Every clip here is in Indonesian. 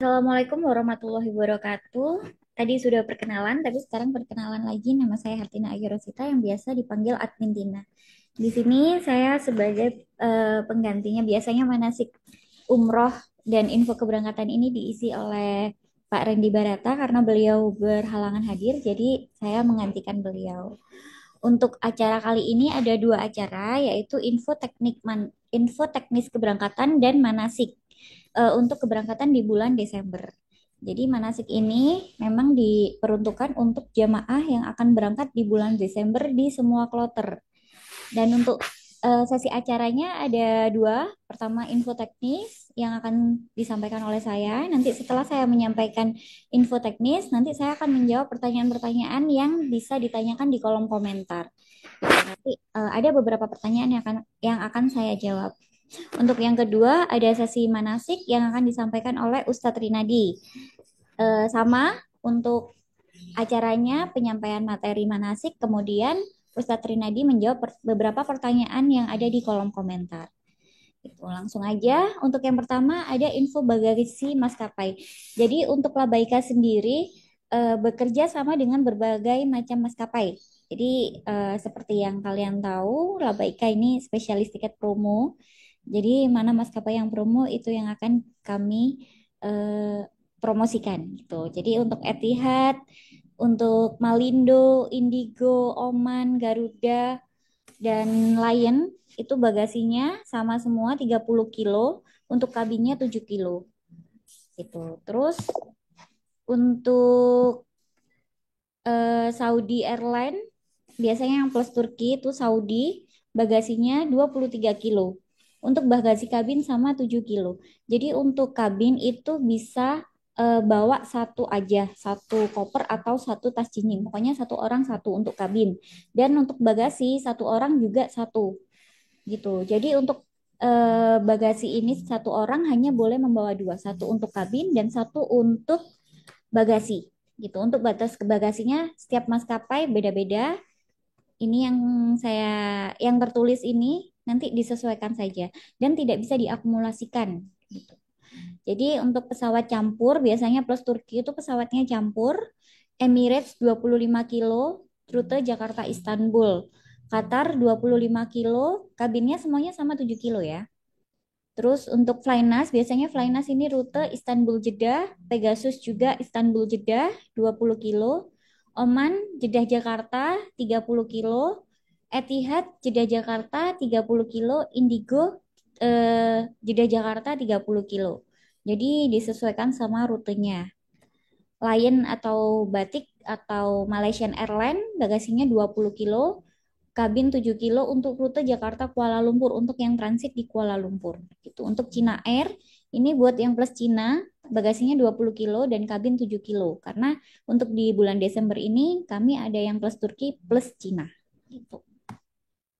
Assalamualaikum warahmatullahi wabarakatuh. Tadi sudah perkenalan, tapi sekarang perkenalan lagi. Nama saya Hartina Ayu Rosita yang biasa dipanggil Admin Tina. Di sini saya sebagai penggantinya. Biasanya manasik umroh dan info keberangkatan ini diisi oleh Pak Randy Barata karena beliau berhalangan hadir, jadi saya menggantikan beliau. Untuk acara kali ini ada dua acara, yaitu info teknis keberangkatan dan manasik untuk keberangkatan di bulan Desember. Jadi manasik ini memang diperuntukkan untuk jamaah yang akan berangkat di bulan Desember di semua kloter. Dan untuk sesi acaranya ada dua. Pertama info teknis yang akan disampaikan oleh saya. Nanti setelah saya menyampaikan info teknis, nanti saya akan menjawab pertanyaan-pertanyaan yang bisa ditanyakan di kolom komentar. Nanti ada beberapa pertanyaan yang akan saya jawab. Untuk yang kedua, ada sesi manasik yang akan disampaikan oleh Ustadz Rinadi. Sama untuk acaranya penyampaian materi manasik, kemudian Ustadz Rinadi menjawab beberapa pertanyaan yang ada di kolom komentar. Itu langsung aja. Untuk yang pertama ada info bagasi maskapai. Jadi untuk Labaika sendiri bekerja sama dengan berbagai macam maskapai. Jadi seperti yang kalian tahu, Labaika ini spesialis tiket promo. Jadi mana maskapai yang promo itu yang akan kami promosikan gitu. Jadi untuk Etihad, untuk Malindo, Indigo, Oman, Garuda, dan Lion itu bagasinya sama semua 30 kilo, untuk kabinnya 7 kilo. Gitu. Terus untuk Saudi Airline, biasanya yang plus Turki itu Saudi, bagasinya 23 kilo. Untuk bagasi kabin sama 7 kilo. Jadi untuk kabin itu bisa bawa satu aja, satu koper atau satu tas jinjing. Pokoknya satu orang satu untuk kabin. Dan untuk bagasi satu orang juga satu gitu. Jadi untuk bagasi ini satu orang hanya boleh membawa dua, satu untuk kabin dan satu untuk bagasi gitu. Untuk batas ke bagasinya setiap maskapai beda-beda. Ini yang tertulis ini nanti disesuaikan saja dan tidak bisa diakumulasikan gitu. Jadi untuk pesawat campur biasanya plus Turki itu pesawatnya campur Emirates 25 kilo rute Jakarta Istanbul. Qatar 25 kilo, kabinnya semuanya sama 7 kilo ya. Terus untuk Flynas, biasanya Flynas ini rute Istanbul Jeddah, Pegasus juga Istanbul Jeddah 20 kilo, Oman Jeddah Jakarta 30 kilo, Etihad Jeddah Jakarta 30 kilo, Indigo Jeddah Jakarta 30 kilo. Jadi disesuaikan sama rutenya. Lion atau Batik atau Malaysian Airlines bagasinya 20 kilo, kabin 7 kilo untuk rute Jakarta Kuala Lumpur untuk yang transit di Kuala Lumpur. Gitu. Untuk Cina Air ini buat yang plus Cina bagasinya 20 kilo dan kabin 7 kilo karena untuk di bulan Desember ini kami ada yang plus Turki plus Cina. Gitu.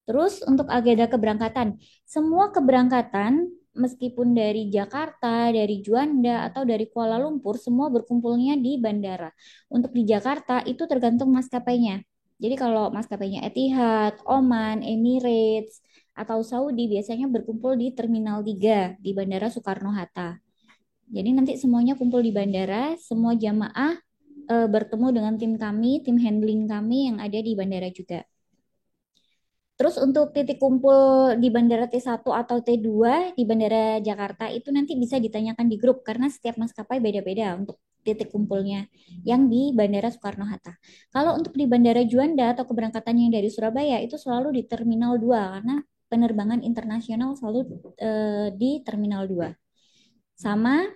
Terus untuk agenda keberangkatan, semua keberangkatan meskipun dari Jakarta, dari Juanda atau dari Kuala Lumpur semua berkumpulnya di bandara. Untuk di Jakarta itu tergantung maskapainya. Jadi kalau maskapainya Etihad, Oman, Emirates, atau Saudi biasanya berkumpul di Terminal 3 di Bandara Soekarno-Hatta. Jadi nanti semuanya kumpul di bandara, semua jamaah bertemu dengan tim kami, tim handling kami yang ada di bandara juga. Terus untuk titik kumpul di Bandara T1 atau T2 di Bandara Jakarta itu nanti bisa ditanyakan di grup karena setiap maskapai beda-beda untuk titik kumpulnya yang di Bandara Soekarno-Hatta. Kalau untuk di Bandara Juanda atau keberangkatan yang dari Surabaya itu selalu di Terminal 2 karena penerbangan internasional selalu di Terminal 2. Sama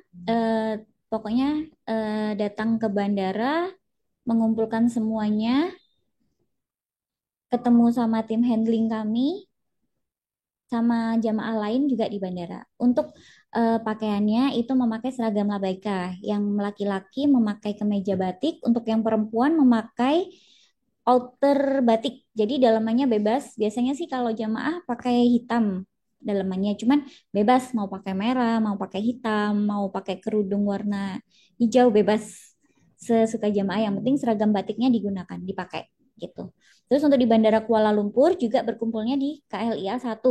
pokoknya datang ke bandara, mengumpulkan semuanya, ketemu sama tim handling kami, sama jamaah lain juga di bandara. Untuk pakaiannya itu memakai seragam labaika. Yang laki-laki memakai kemeja batik, untuk yang perempuan memakai outer batik. Jadi dalamannya bebas. Biasanya sih kalau jamaah pakai hitam dalamannya, cuman bebas mau pakai merah, mau pakai hitam, mau pakai kerudung warna hijau bebas sesuka jamaah. Yang penting seragam batiknya digunakan, dipakai gitu. Terus untuk di Bandara Kuala Lumpur juga berkumpulnya di KLIA 1.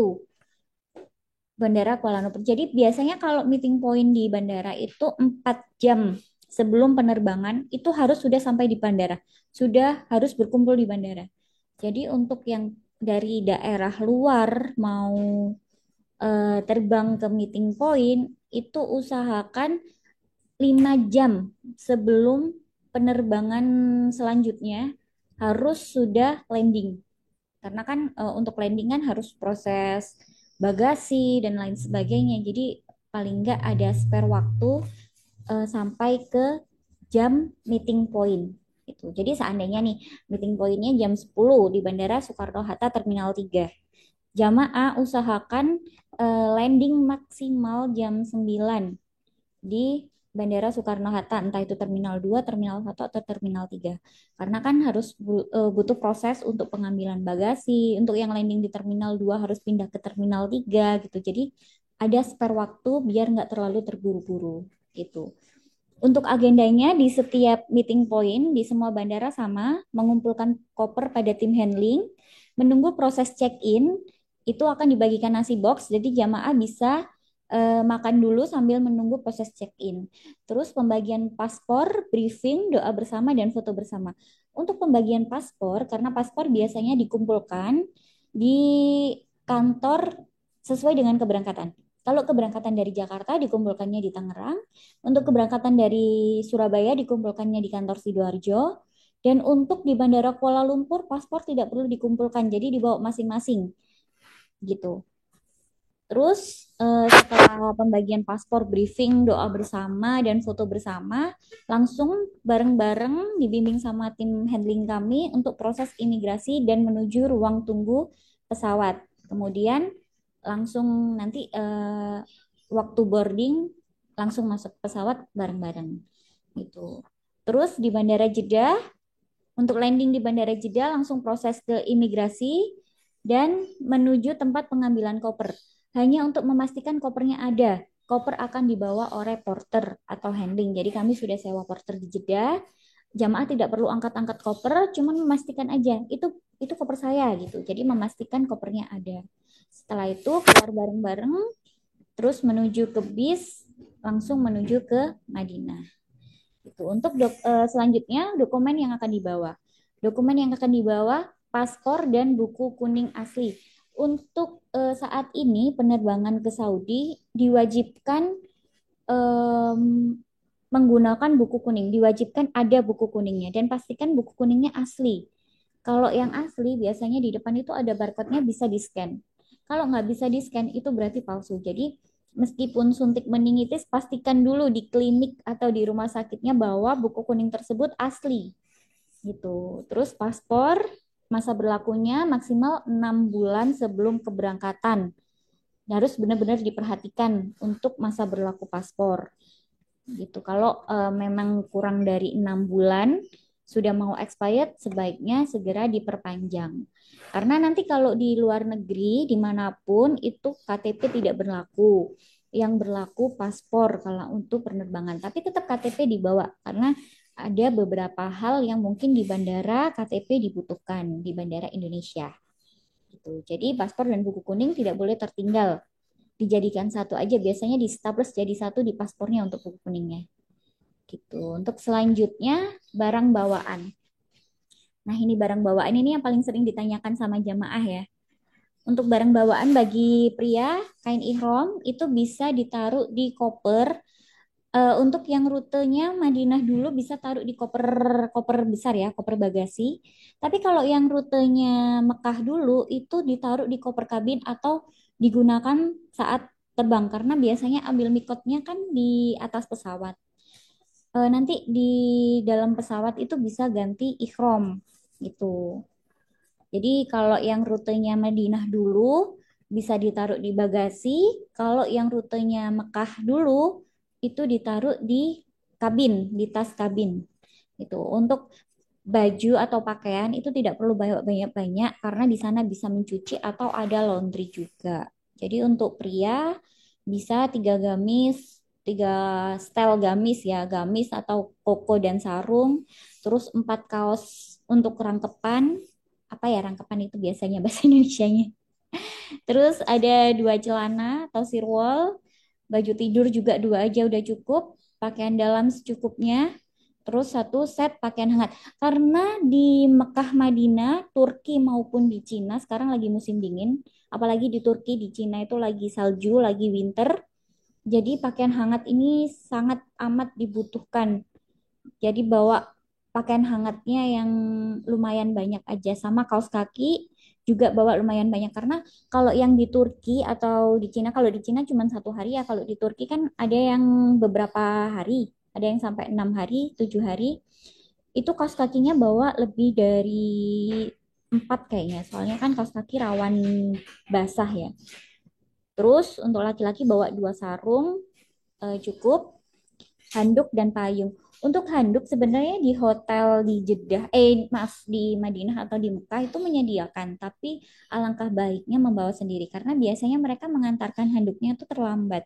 Bandara Kuala Lumpur. Jadi biasanya kalau meeting point di bandara itu 4 jam sebelum penerbangan itu harus sudah sampai di bandara, sudah harus berkumpul di bandara. Jadi untuk yang dari daerah luar mau terbang ke meeting point itu usahakan 5 jam sebelum penerbangan selanjutnya harus sudah landing. Karena kan untuk landing kan harus proses bagasi dan lain sebagainya. Jadi paling nggak ada spare waktu sampai ke jam meeting point. Itu. Jadi seandainya nih meeting pointnya jam 10 di Bandara Soekarno-Hatta Terminal 3. Jamaah usahakan landing maksimal jam 9 di Bandara Soekarno-Hatta, entah itu Terminal 2, Terminal 1, atau Terminal 3. Karena kan harus butuh proses untuk pengambilan bagasi, untuk yang landing di Terminal 2 harus pindah ke Terminal 3 gitu. Jadi ada spare waktu biar nggak terlalu terburu-buru gitu. Untuk agendanya di setiap meeting point di semua bandara sama, mengumpulkan koper pada tim handling, menunggu proses check-in, itu akan dibagikan nasi box, jadi jamaah bisa makan dulu sambil menunggu proses check-in. Terus pembagian paspor, briefing, doa bersama, dan foto bersama. Untuk pembagian paspor, karena paspor biasanya dikumpulkan di kantor sesuai dengan keberangkatan. Kalau keberangkatan dari Jakarta dikumpulkannya di Tangerang, untuk keberangkatan dari Surabaya dikumpulkannya di kantor Sidoarjo, dan untuk di Bandara Kuala Lumpur paspor tidak perlu dikumpulkan, jadi dibawa masing-masing gitu. Terus setelah pembagian paspor, briefing, doa bersama, dan foto bersama, langsung bareng-bareng dibimbing sama tim handling kami untuk proses imigrasi dan menuju ruang tunggu pesawat. Kemudian langsung nanti waktu boarding langsung masuk pesawat bareng-bareng gitu. Terus di Bandara Jeddah, untuk landing di Bandara Jeddah langsung proses ke imigrasi dan menuju tempat pengambilan koper. Hanya untuk memastikan kopernya ada. Koper akan dibawa oleh porter atau handling. Jadi kami sudah sewa porter di Jeddah. Jamaah tidak perlu angkat-angkat koper, cuma memastikan aja itu koper saya gitu. Jadi memastikan kopernya ada. Setelah itu keluar bareng-bareng, terus menuju ke bis, langsung menuju ke Madinah. Itu untuk selanjutnya dokumen yang akan dibawa. Dokumen yang akan dibawa paspor dan buku kuning asli. Untuk saat ini penerbangan ke Saudi diwajibkan em, menggunakan buku kuning, diwajibkan ada buku kuningnya dan pastikan buku kuningnya asli. Kalau yang asli biasanya di depan itu ada barcode-nya bisa di-scan. Kalau nggak bisa di-scan itu berarti palsu. Jadi meskipun suntik meningitis, pastikan dulu di klinik atau di rumah sakitnya bahwa buku kuning tersebut asli. Gitu. Terus paspor, masa berlakunya maksimal 6 bulan sebelum keberangkatan. Harus benar-benar diperhatikan untuk masa berlaku paspor. Gitu. Kalau memang kurang dari 6 bulan, sudah mau expired, sebaiknya segera diperpanjang. Karena nanti kalau di luar negeri, dimanapun, itu KTP tidak berlaku. Yang berlaku paspor kalau untuk penerbangan. Tapi tetap KTP dibawa, karena ada beberapa hal yang mungkin di bandara KTP dibutuhkan, di bandara Indonesia. Gitu. Jadi paspor dan buku kuning tidak boleh tertinggal. Dijadikan satu aja, biasanya di staples jadi satu di paspornya untuk buku kuningnya. Gitu. Untuk selanjutnya barang bawaan. Nah, ini barang bawaan ini yang paling sering ditanyakan sama jamaah ya. Untuk barang bawaan bagi pria, kain ihram itu bisa ditaruh di koper. Untuk yang rutenya Madinah dulu bisa taruh di koper koper besar ya, koper bagasi. Tapi kalau yang rutenya Mekah dulu itu ditaruh di koper kabin atau digunakan saat terbang karena biasanya ambil mikotnya kan di atas pesawat. Nanti di dalam pesawat itu bisa ganti ikhrom gitu. Jadi kalau yang rutenya Madinah dulu bisa ditaruh di bagasi, kalau yang rutenya Mekah dulu itu ditaruh di kabin, di tas kabin. Itu untuk baju atau pakaian itu tidak perlu banyak-banyak karena di sana bisa mencuci atau ada laundry juga. Jadi untuk pria bisa 3 gamis, 3 setel gamis ya, gamis atau koko dan sarung, terus 4 kaos untuk rangkepan. Apa ya rangkepan itu biasanya bahasa Indonesianya? Terus ada dua celana atau sirwal, baju tidur juga dua aja udah cukup, pakaian dalam secukupnya, terus satu set pakaian hangat. Karena di Mekah, Madinah, Turki maupun di Cina sekarang lagi musim dingin, apalagi di Turki, di Cina itu lagi salju, lagi winter. Jadi pakaian hangat ini sangat amat dibutuhkan. Jadi bawa pakaian hangatnya yang lumayan banyak aja, sama kaos kaki juga bawa lumayan banyak karena kalau yang di Turki atau di Cina, kalau di Cina cuma 1 hari ya, kalau di Turki kan ada yang beberapa hari, ada yang sampai 6 hari, 7 hari. Itu kaos kakinya bawa lebih dari 4 kayaknya, soalnya kan kaos kaki rawan basah ya. Terus untuk laki-laki bawa 2 sarung cukup, handuk dan payung. Untuk handuk sebenarnya di hotel di Jeddah, maaf, di Madinah atau di Mekah itu menyediakan, tapi alangkah baiknya membawa sendiri karena biasanya mereka mengantarkan handuknya itu terlambat.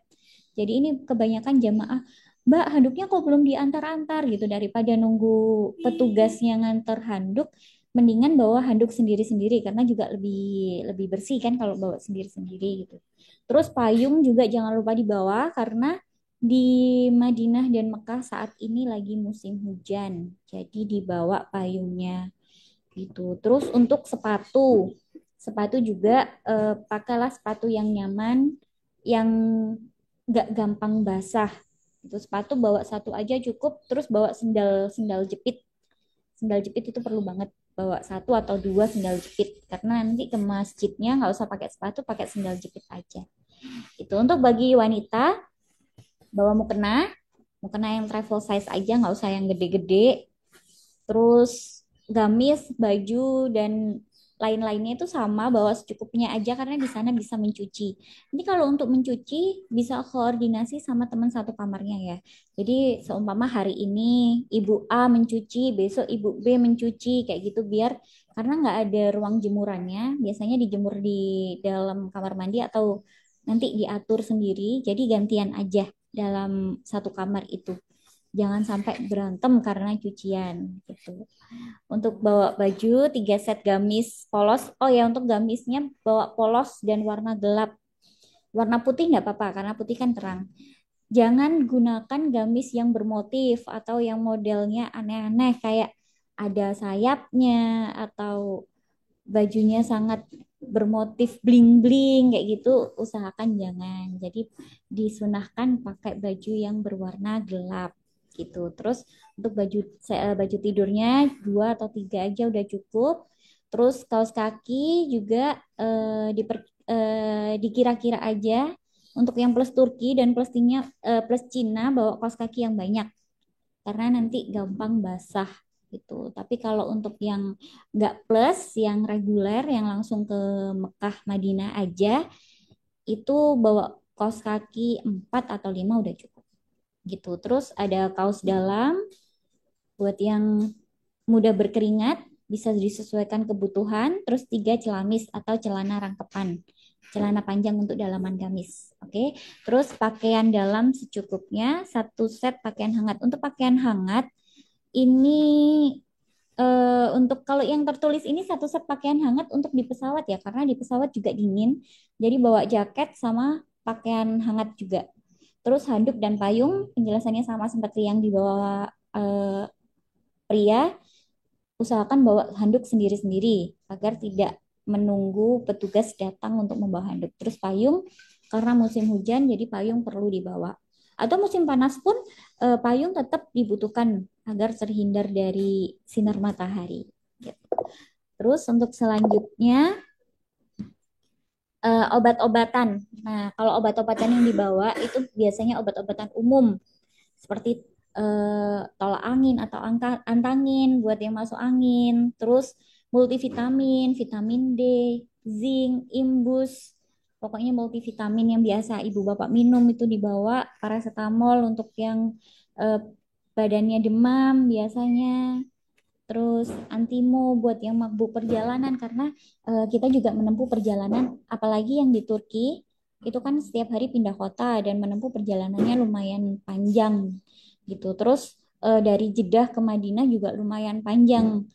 Jadi ini kebanyakan jamaah, Mbak, handuknya kok belum diantar-antar gitu, daripada nunggu petugasnya ngantar handuk, mendingan bawa handuk sendiri-sendiri karena juga lebih lebih bersih kan kalau bawa sendiri-sendiri gitu. Terus payung juga jangan lupa dibawa karena di Madinah dan Mekah saat ini lagi musim hujan, jadi dibawa payungnya gitu. Terus untuk sepatu, sepatu juga pakailah sepatu yang nyaman, yang nggak gampang basah. Itu sepatu bawa satu aja cukup. Terus bawa sendal sendal jepit. Sendal jepit itu perlu banget, bawa satu atau dua sendal jepit karena nanti ke masjidnya nggak usah pakai sepatu, pakai sendal jepit aja. Itu untuk bagi wanita, bawa mukena yang travel size aja, nggak usah yang gede-gede. Terus gamis, baju dan lain-lainnya itu sama, bawa secukupnya aja karena di sana bisa mencuci. Ini kalau untuk mencuci bisa koordinasi sama teman satu kamarnya ya. Jadi seumpama hari ini Ibu A mencuci, besok Ibu B mencuci kayak gitu, biar karena nggak ada ruang jemurannya, biasanya dijemur di dalam kamar mandi atau nanti diatur sendiri. Jadi gantian aja dalam satu kamar itu. Jangan sampai berantem karena cucian gitu. Untuk bawa baju 3 set gamis polos. Oh ya, untuk gamisnya bawa polos dan warna gelap. Warna putih nggak apa-apa karena putih kan terang. Jangan gunakan gamis yang bermotif atau yang modelnya aneh-aneh kayak ada sayapnya atau bajunya sangat bermotif bling-bling kayak gitu. Usahakan jangan. Jadi disunahkan pakai baju yang berwarna gelap gitu. Terus untuk baju tidurnya 2 atau 3 aja udah cukup. Terus kaos kaki juga dikira-kira aja. Untuk yang plus Turki dan plus Cina bawa kaos kaki yang banyak karena nanti gampang basah gitu. Tapi kalau untuk yang nggak plus, yang reguler, yang langsung ke Mekah, Madinah aja, itu bawa kaos kaki 4 atau 5 udah cukup gitu. Terus ada kaos dalam buat yang mudah berkeringat, bisa disesuaikan kebutuhan. Terus 3 celamis atau celana rangkepan, celana panjang untuk dalaman gamis. Oke, terus pakaian dalam secukupnya, satu set pakaian hangat. Untuk pakaian hangat ini untuk kalau yang tertulis ini satu set pakaian hangat untuk di pesawat ya, karena di pesawat juga dingin. Jadi bawa jaket sama pakaian hangat juga. Terus handuk dan payung penjelasannya sama seperti yang dibawa pria. Usahakan bawa handuk sendiri-sendiri agar tidak menunggu petugas datang untuk membawa handuk. Terus payung karena musim hujan jadi payung perlu dibawa. Atau musim panas pun payung tetap dibutuhkan agar terhindar dari sinar matahari. Gitu. Terus untuk selanjutnya obat-obatan. Nah, kalau obat-obatan yang dibawa itu biasanya obat-obatan umum seperti tolak angin atau antangin buat yang masuk angin, terus multivitamin, vitamin D, zinc, imbus, pokoknya multivitamin yang biasa ibu bapak minum itu dibawa, paracetamol untuk yang eh, badannya demam biasanya, terus antimo buat yang mabuk perjalanan karena kita juga menempuh perjalanan, apalagi yang di Turki itu kan setiap hari pindah kota dan menempuh perjalanannya lumayan panjang gitu. Terus dari Jeddah ke Madinah juga lumayan panjang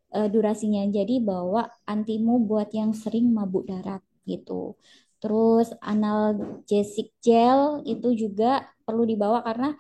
durasinya. Jadi bawa antimo buat yang sering mabuk darat gitu. Terus analgesic gel itu juga perlu dibawa karena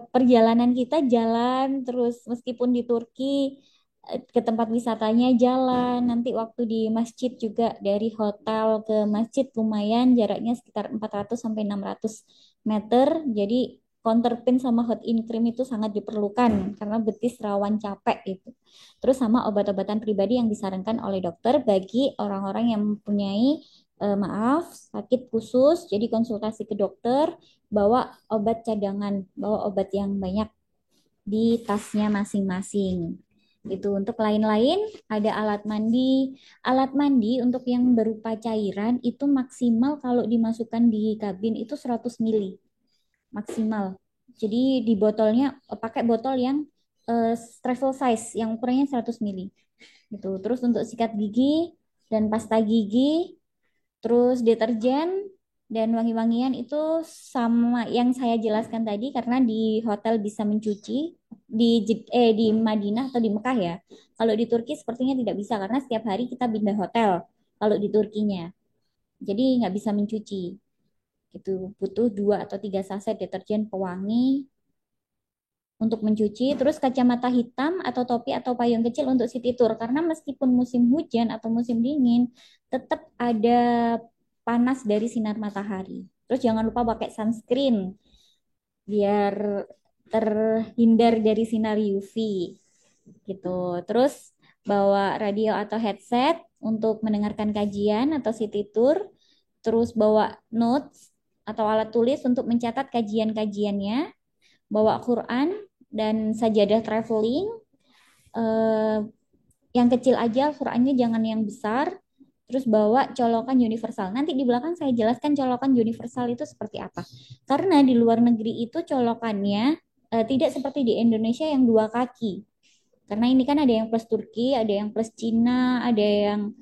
perjalanan kita jalan terus meskipun di Turki ke tempat wisatanya jalan, nanti waktu di masjid juga dari hotel ke masjid lumayan jaraknya sekitar 400 sampai 600 meter. Jadi counterpin sama hot in cream itu sangat diperlukan karena betis rawan capek gitu. Terus sama obat-obatan pribadi yang disarankan oleh dokter bagi orang-orang yang mempunyai maaf sakit khusus. Jadi konsultasi ke dokter, bawa obat cadangan, bawa obat yang banyak di tasnya masing-masing. Itu untuk lain-lain ada alat mandi. Alat mandi untuk yang berupa cairan itu maksimal kalau dimasukkan di kabin itu 100 mili maksimal. Jadi di botolnya pakai botol yang travel size yang ukurannya 100 mili. Gitu. Terus untuk sikat gigi dan pasta gigi, terus deterjen dan wangi-wangian itu sama yang saya jelaskan tadi karena di hotel bisa mencuci di Madinah atau di Mekah ya. Kalau di Turki sepertinya tidak bisa karena setiap hari kita pindah hotel kalau di Turkinya. Jadi nggak bisa mencuci. Gitu butuh 2 atau 3 saset deterjen pewangi untuk mencuci, terus kacamata hitam atau topi atau payung kecil untuk city tour karena meskipun musim hujan atau musim dingin tetap ada panas dari sinar matahari. Terus jangan lupa pakai sunscreen biar terhindar dari sinar UV gitu. Terus bawa radio atau headset untuk mendengarkan kajian atau city tour, terus bawa notes atau alat tulis untuk mencatat kajian-kajiannya, bawa Quran dan sajadah traveling. Eh, yang kecil aja, Qurannya jangan yang besar. Terus bawa colokan universal. Nanti di belakang saya jelaskan colokan universal itu seperti apa. Karena di luar negeri itu colokannya tidak seperti di Indonesia yang 2 kaki. Karena ini kan ada yang plus Turki, ada yang plus Cina, ada yang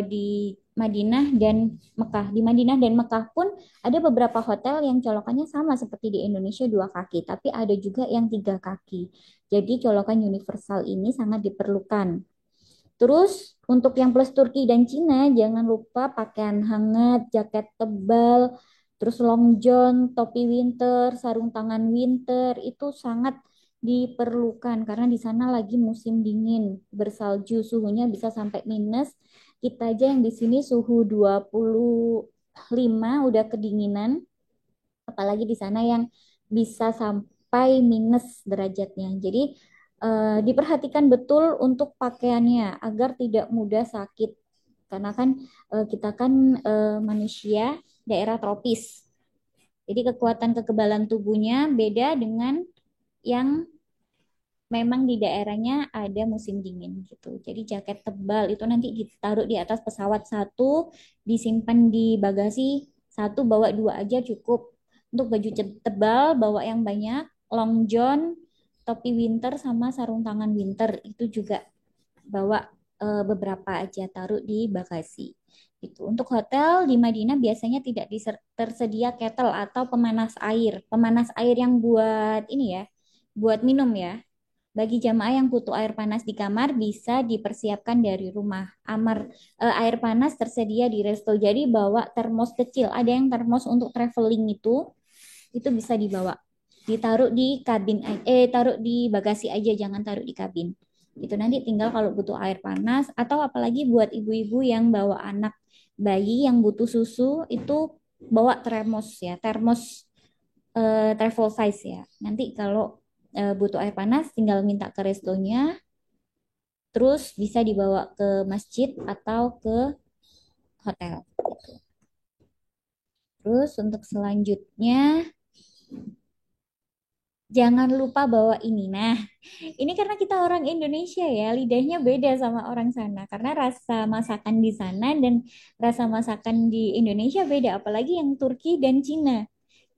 di Madinah dan Mekah. Di Madinah dan Mekah pun ada beberapa hotel yang colokannya sama seperti di Indonesia 2 kaki, tapi ada juga yang 3 kaki. Jadi colokan universal ini sangat diperlukan. Terus untuk yang plus Turki dan Cina, jangan lupa pakaian hangat, jaket tebal, terus long john, topi winter, sarung tangan winter itu sangat diperlukan karena di sana lagi musim dingin, bersalju, suhunya bisa sampai minus. Kita aja yang di sini suhu 25 udah kedinginan, apalagi di sana yang bisa sampai minus derajatnya. Jadi diperhatikan betul untuk pakaiannya agar tidak mudah sakit. Karena kan kita kan manusia daerah tropis. Jadi kekuatan kekebalan tubuhnya beda dengan yang memang di daerahnya ada musim dingin gitu. Jadi jaket tebal itu nanti ditaruh di atas pesawat satu, disimpan di bagasi satu, bawa 2 aja cukup. Untuk baju tebal bawa yang banyak, long john, topi winter sama sarung tangan winter itu juga bawa beberapa aja taruh di bagasi. Itu untuk hotel di Madinah biasanya tidak tersedia kettle atau pemanas air. Pemanas air yang buat ini ya, buat minum ya. Bagi jamaah yang butuh air panas di kamar bisa dipersiapkan dari rumah. Air panas tersedia di resto. Jadi bawa termos kecil. Ada yang termos untuk traveling itu bisa dibawa. Ditaruh di kabin, taruh di bagasi aja, jangan taruh di kabin. Itu nanti tinggal kalau butuh air panas atau apalagi buat ibu-ibu yang bawa anak bayi yang butuh susu itu bawa termos ya, termos travel size ya. Nanti kalau butuh air panas tinggal minta ke restonya, terus bisa dibawa ke masjid atau ke hotel. Terus untuk selanjutnya jangan lupa bawa ini. Nah, ini karena kita orang Indonesia ya, lidahnya beda sama orang sana. Karena rasa masakan di sana dan rasa masakan di Indonesia beda, apalagi yang Turki dan Cina.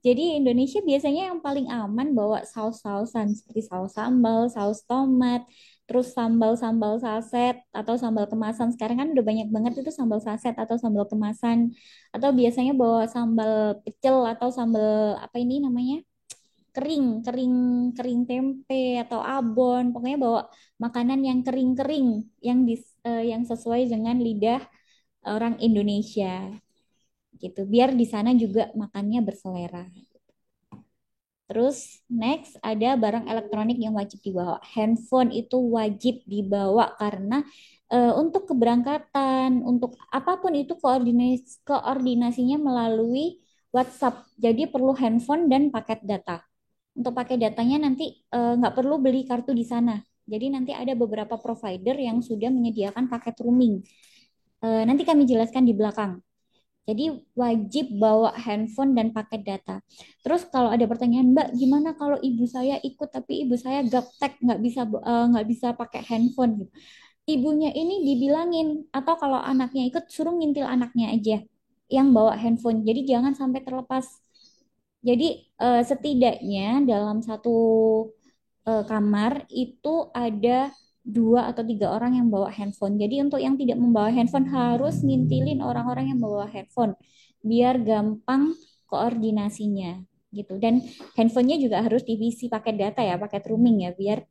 Jadi Indonesia biasanya yang paling aman bawa saus-sausan seperti saus sambal, saus tomat, terus sambal-sambal saset atau sambal kemasan. Sekarang kan udah banyak banget itu sambal saset atau sambal kemasan. Atau biasanya bawa sambal pecel atau sambal apa ini namanya? Kering, kering, kering tempe atau abon. Pokoknya bawa makanan yang kering-kering yang sesuai dengan lidah orang Indonesia gitu. Biar di sana juga makannya berselera. Terus next ada barang elektronik yang wajib dibawa. Handphone itu wajib dibawa karena untuk keberangkatan, untuk apapun itu koordinasinya melalui WhatsApp. Jadi perlu handphone dan paket data. Untuk pakai datanya nanti nggak perlu beli kartu di sana. Jadi nanti ada beberapa provider yang sudah menyediakan paket roaming. Nanti kami jelaskan di belakang. Jadi wajib bawa handphone dan paket data. Terus kalau ada pertanyaan, Mbak, gimana kalau ibu saya ikut tapi ibu saya gaptek nggak bisa pakai handphone gitu. Ibunya ini dibilangin atau kalau anaknya ikut suruh ngintil anaknya aja yang bawa handphone. Jadi jangan sampai terlepas. Jadi setidaknya dalam satu kamar itu ada 2 atau 3 orang yang bawa handphone. Jadi untuk yang tidak membawa handphone harus ngintilin orang-orang yang bawa handphone biar gampang koordinasinya gitu. Dan handphonenya juga harus divisi pakai data ya, pakai roaming ya, biar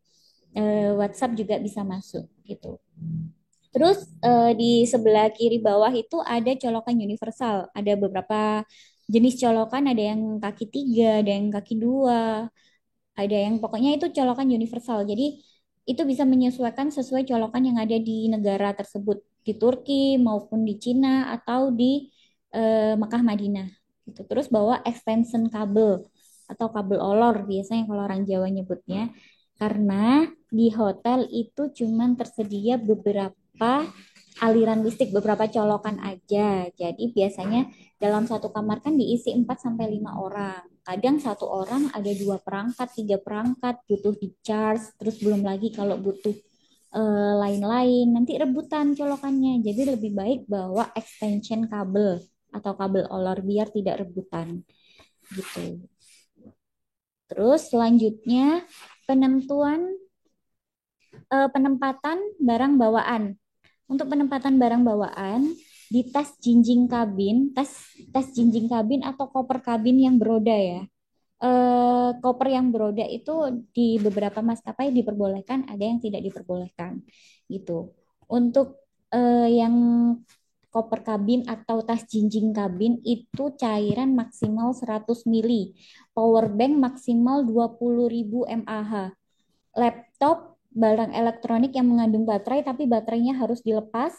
WhatsApp juga bisa masuk gitu. Terus di sebelah kiri bawah itu ada colokan universal. Ada beberapa jenis colokan, ada yang kaki 3, ada yang kaki 2, ada yang pokoknya itu colokan universal. Jadi itu bisa menyesuaikan sesuai colokan yang ada di negara tersebut, di Turki maupun di Cina atau di Mekah Madinah gitu. Terus bawa extension kabel atau kabel olor biasanya kalau orang Jawa nyebutnya. Karena di hotel itu cuman tersedia beberapa aliran listrik, beberapa colokan aja. Jadi biasanya dalam satu kamar kan diisi 4 sampai 5 orang. Kadang satu orang ada 2 perangkat, 3 perangkat, butuh di charge, terus belum lagi kalau butuh lain-lain, nanti rebutan colokannya. Jadi lebih baik bawa extension kabel atau kabel olor biar tidak rebutan gitu. Terus selanjutnya penentuan penempatan barang bawaan. Untuk penempatan barang bawaan di tas jinjing kabin, tas jinjing kabin atau koper kabin yang beroda ya. Koper yang beroda itu di beberapa maskapai diperbolehkan, ada yang tidak diperbolehkan gitu. Untuk yang koper kabin atau tas jinjing kabin itu cairan maksimal 100 mili, power bank maksimal 20.000 mAh, laptop barang elektronik yang mengandung baterai tapi baterainya harus dilepas,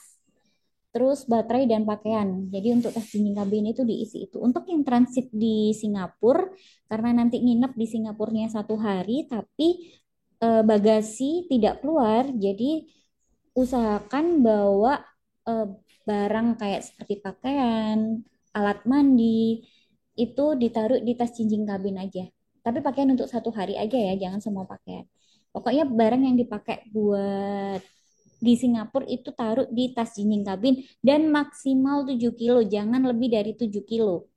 terus baterai dan pakaian. Jadi untuk tas dinding kabin itu diisi itu. Untuk yang transit di Singapura, karena nanti nginep di Singapurnya 1 hari, tapi bagasi tidak keluar, jadi usahakan bawa eh, barang kayak seperti pakaian, alat mandi, itu ditaruh di tas jinjing kabin aja. Tapi pakaian untuk 1 hari aja ya, jangan semua pakaian. Pokoknya barang yang dipakai buat di Singapura itu taruh di tas jinjing kabin dan maksimal 7 kilo, jangan lebih dari 7 kilo.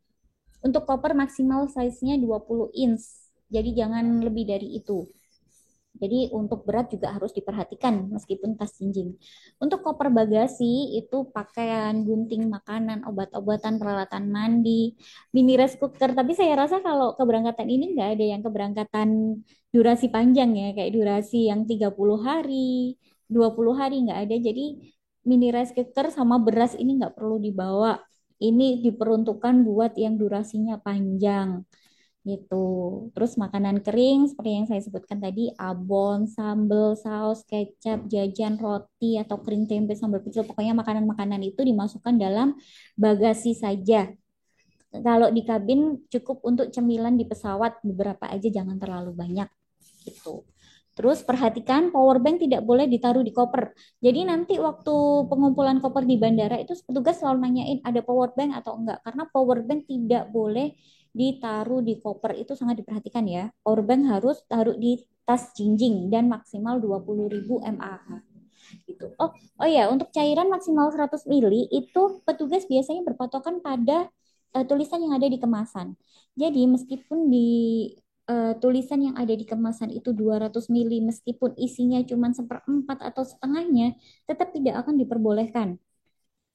Untuk koper maksimal size-nya 20 inch, jadi jangan lebih dari itu. Jadi untuk berat juga harus diperhatikan meskipun tas jinjing. Untuk koper bagasi itu pakaian, gunting makanan, obat-obatan, peralatan mandi, mini rice cooker. Tapi saya rasa kalau keberangkatan ini nggak ada yang keberangkatan durasi panjang ya, kayak durasi yang 30 hari, 20 hari nggak ada. Jadi mini rice cooker sama beras ini nggak perlu dibawa. Ini diperuntukkan buat yang durasinya panjang gitu. Terus makanan kering seperti yang saya sebutkan tadi, abon, sambal, saus, kecap, jajan, roti atau kering tempe, sambal pecel, pokoknya makanan-makanan itu dimasukkan dalam bagasi saja. Kalau di kabin cukup untuk cemilan di pesawat beberapa aja, jangan terlalu banyak gitu. Terus perhatikan power bank tidak boleh ditaruh di koper. Jadi nanti waktu pengumpulan koper di bandara itu petugas selalu nanyain ada power bank atau enggak. Karena power bank tidak boleh ditaruh di koper, itu sangat diperhatikan ya. Power bank harus taruh di tas jinjing dan maksimal 20.000 mAh gitu. Oh ya, untuk cairan maksimal 100 mili itu petugas biasanya berpatokan pada tulisan yang ada di kemasan. Jadi meskipun di tulisan yang ada di kemasan itu 200 mili, meskipun isinya cuma seperempat atau setengahnya, tetap tidak akan diperbolehkan.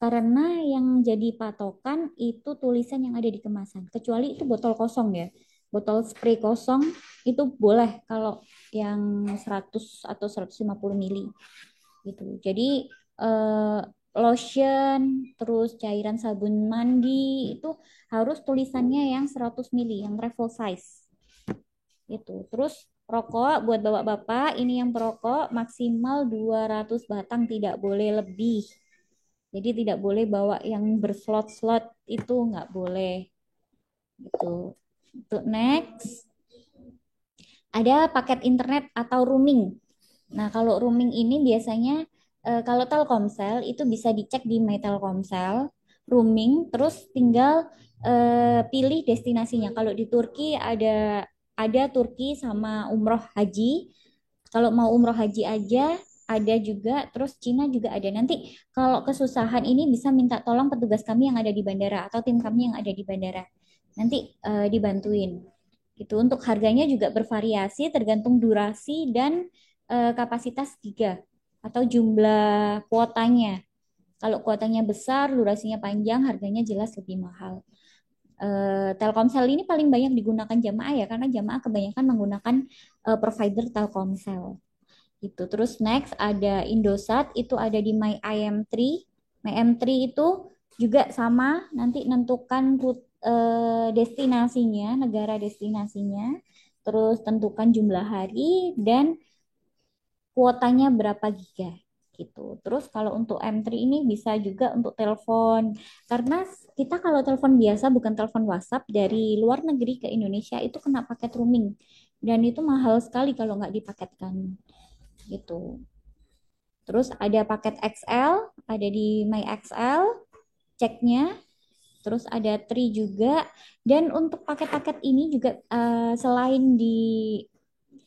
Karena yang jadi patokan itu tulisan yang ada di kemasan. Kecuali itu botol kosong ya. Botol spray kosong itu boleh kalau yang 100 atau 150 mili gitu. Jadi lotion, terus cairan sabun mandi itu harus tulisannya yang 100 mili, yang travel size itu. Terus rokok buat bapak-bapak, ini yang perokok maksimal 200 batang, tidak boleh lebih. Jadi tidak boleh bawa yang berslot-slot, itu nggak boleh gitu. Untuk next, ada paket internet atau roaming. Nah, kalau roaming ini biasanya kalau Telkomsel itu bisa dicek di My Telkomsel roaming, terus tinggal pilih destinasinya. Kalau di Turki ada Turki sama umroh haji. Kalau mau umroh haji aja ada juga, terus Cina juga ada. Nanti kalau kesusahan ini bisa minta tolong petugas kami yang ada di bandara atau tim kami yang ada di bandara. Nanti dibantuin. Gitu. Untuk harganya juga bervariasi tergantung durasi dan kapasitas giga atau jumlah kuotanya. Kalau kuotanya besar, durasinya panjang, harganya jelas lebih mahal. Telkomsel ini paling banyak digunakan jamaah ya, karena jamaah kebanyakan menggunakan provider Telkomsel. Gitu. Terus next ada Indosat, itu ada di My IM3. My IM3 itu juga sama, nanti nentukan destinasinya, negara destinasinya, terus tentukan jumlah hari dan kuotanya berapa giga gitu. Terus kalau untuk M3 ini bisa juga untuk telepon. Karena kita kalau telepon biasa bukan telepon WhatsApp dari luar negeri ke Indonesia itu kena paket roaming. Dan itu mahal sekali kalau nggak dipaketkan gitu. Terus ada paket XL, ada di My XL, ceknya. Terus ada Tri juga. Dan untuk paket-paket ini juga selain di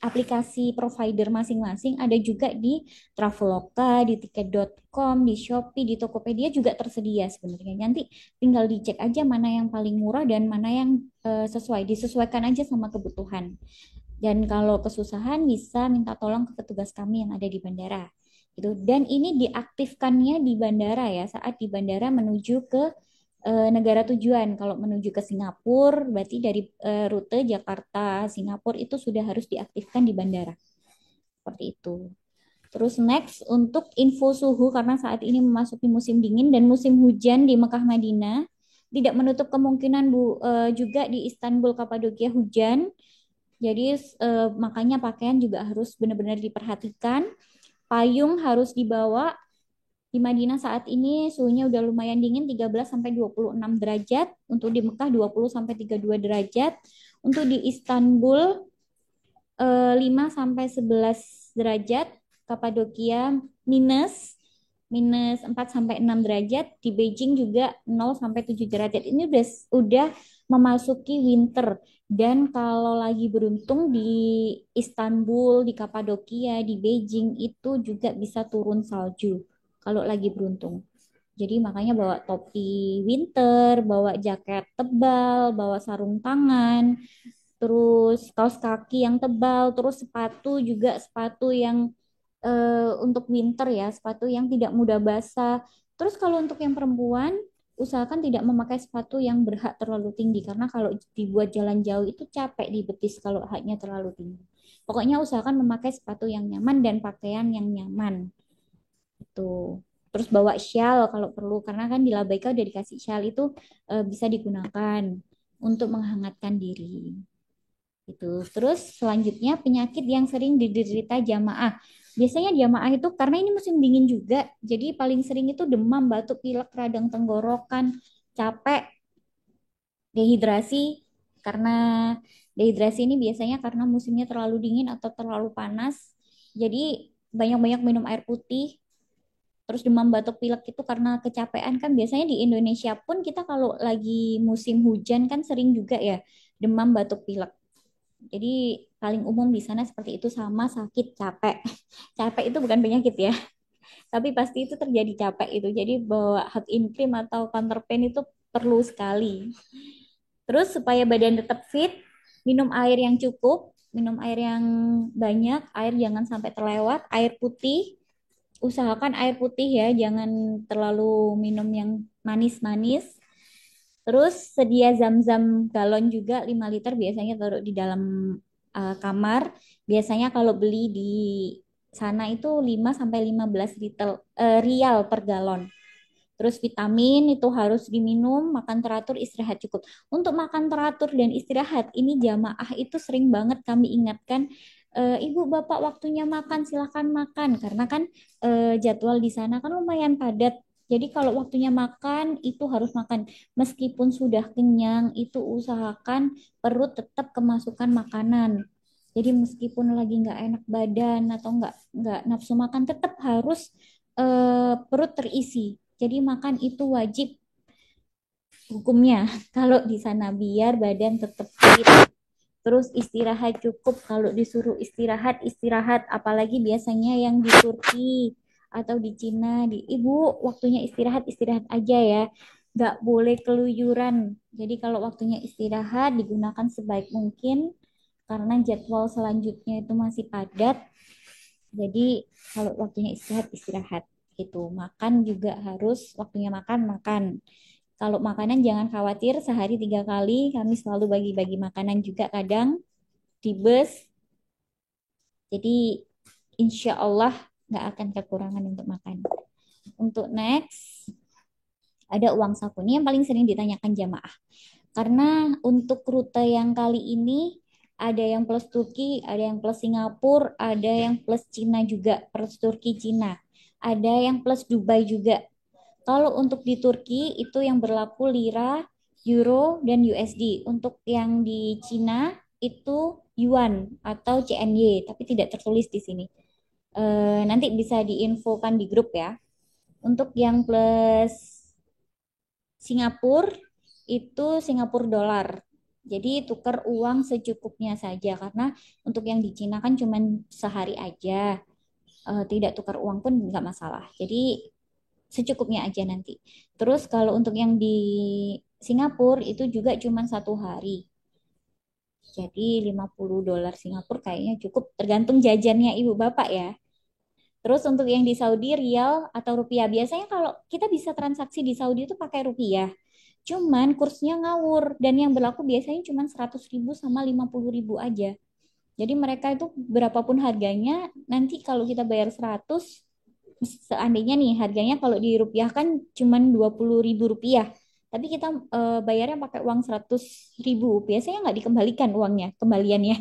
aplikasi provider masing-masing, ada juga di Traveloka, di tiket.com, di Shopee, di Tokopedia juga tersedia sebenarnya. Nanti tinggal dicek aja mana yang paling murah dan mana yang sesuai. Disesuaikan aja sama kebutuhan. Dan kalau kesusahan bisa minta tolong ke petugas kami yang ada di bandara. Gitu. Dan ini diaktifkannya di bandara ya, saat di bandara menuju ke negara tujuan. Kalau menuju ke Singapura, berarti dari rute Jakarta Singapura itu sudah harus diaktifkan di bandara. Seperti itu. Terus next untuk info suhu karena saat ini memasuki musim dingin dan musim hujan di Mekah Madinah. Tidak menutup kemungkinan juga di Istanbul Kapadokia hujan. Jadi makanya pakaian juga harus benar-benar diperhatikan. Payung harus dibawa. Di Madinah saat ini suhunya udah lumayan dingin 13 sampai 26 derajat. Untuk di Mekah 20 sampai 32 derajat. Untuk di Istanbul 5 sampai 11 derajat. Kapadokia minus minus 4 sampai 6 derajat. Di Beijing juga 0 sampai 7 derajat. Ini udah memasuki winter. Dan kalau lagi beruntung di Istanbul, di Kapadokia, di Beijing itu juga bisa turun salju kalau lagi beruntung. Jadi makanya bawa topi winter, bawa jaket tebal, bawa sarung tangan, terus kaos kaki yang tebal, terus sepatu juga sepatu yang untuk winter ya, sepatu yang tidak mudah basah. Terus kalau untuk yang perempuan, usahakan tidak memakai sepatu yang berhak terlalu tinggi karena kalau dibuat jalan jauh itu capek di betis kalau haknya terlalu tinggi. Pokoknya usahakan memakai sepatu yang nyaman dan pakaian yang nyaman. Itu. Terus bawa shawl kalau perlu karena kan di Labaika udah dikasih shawl itu bisa digunakan untuk menghangatkan diri. Gitu. Terus selanjutnya penyakit yang sering diderita jamaah. Biasanya jamaah itu karena ini musim dingin juga, jadi paling sering itu demam, batuk, pilek, radang tenggorokan, capek, dehidrasi. Karena dehidrasi ini biasanya karena musimnya terlalu dingin atau terlalu panas. Jadi banyak-banyak minum air putih. Terus demam batuk pilek itu karena kecapean kan biasanya di Indonesia pun kita kalau lagi musim hujan kan sering juga ya demam batuk pilek. Jadi paling umum di sana seperti itu sama sakit capek. Capek itu bukan penyakit ya, tapi pasti itu terjadi capek itu. Jadi bawa hot in cream atau counter pain itu perlu sekali. Terus supaya badan tetap fit, minum air yang cukup, minum air yang banyak, air jangan sampai terlewat, air putih, usahakan air putih ya, jangan terlalu minum yang manis-manis. Terus sedia zam-zam galon juga 5 liter biasanya taruh di dalam kamar. Biasanya kalau beli di sana itu 5 sampai 15 rial per galon. Terus vitamin itu harus diminum, makan teratur, istirahat cukup. Untuk makan teratur dan istirahat, ini jamaah itu sering banget kami ingatkan, Ibu Bapak waktunya makan silahkan makan. Karena kan jadwal di sana kan lumayan padat. Jadi kalau waktunya makan itu harus makan. Meskipun sudah kenyang, itu usahakan perut tetap kemasukan makanan. Jadi meskipun lagi nggak enak badan atau nggak nafsu makan, tetap harus perut terisi. Jadi makan itu wajib hukumnya kalau di sana biar badan tetap fit. Terus istirahat cukup, kalau disuruh istirahat istirahat, apalagi biasanya yang di Turki atau di Cina, di Ibu waktunya istirahat istirahat aja ya, nggak boleh keluyuran. Jadi kalau waktunya istirahat digunakan sebaik mungkin karena jadwal selanjutnya itu masih padat. Jadi kalau waktunya istirahat istirahat gitu. Makan juga harus waktunya makan makan. Kalau makanan jangan khawatir, sehari 3 kali kami selalu bagi-bagi makanan juga kadang di bus. Jadi insya Allah nggak akan kekurangan untuk makan. Untuk next, ada uang saku. Ini yang paling sering ditanyakan jamaah. Karena untuk rute yang kali ini ada yang plus Turki, ada yang plus Singapura, ada yang plus Cina juga, plus Turki Cina. Ada yang plus Dubai juga. Kalau untuk di Turki itu yang berlaku lira, euro, dan USD. Untuk yang di Cina itu yuan atau CNY, tapi tidak tertulis di sini. Nanti bisa diinfokan di grup ya. Untuk yang plus Singapura itu Singapura dolar. Jadi tukar uang secukupnya saja karena untuk yang di Cina kan cuma sehari aja. Tidak tukar uang pun nggak masalah. Jadi secukupnya aja nanti. Terus kalau untuk yang di Singapura itu juga cuma 1 hari. Jadi $50 Singapura kayaknya cukup tergantung jajannya ibu bapak ya. Terus untuk yang di Saudi rial atau rupiah. Biasanya kalau kita bisa transaksi di Saudi itu pakai rupiah. Cuman kursnya ngawur dan yang berlaku biasanya cuma 100.000 sama 50.000 aja. Jadi mereka itu berapapun harganya, nanti kalau kita bayar 100, seandainya nih harganya kalau dirupiahkan cuma 20.000 rupiah. Tapi kita bayarnya pakai uang 100.000. Biasanya nggak dikembalikan uangnya, kembaliannya.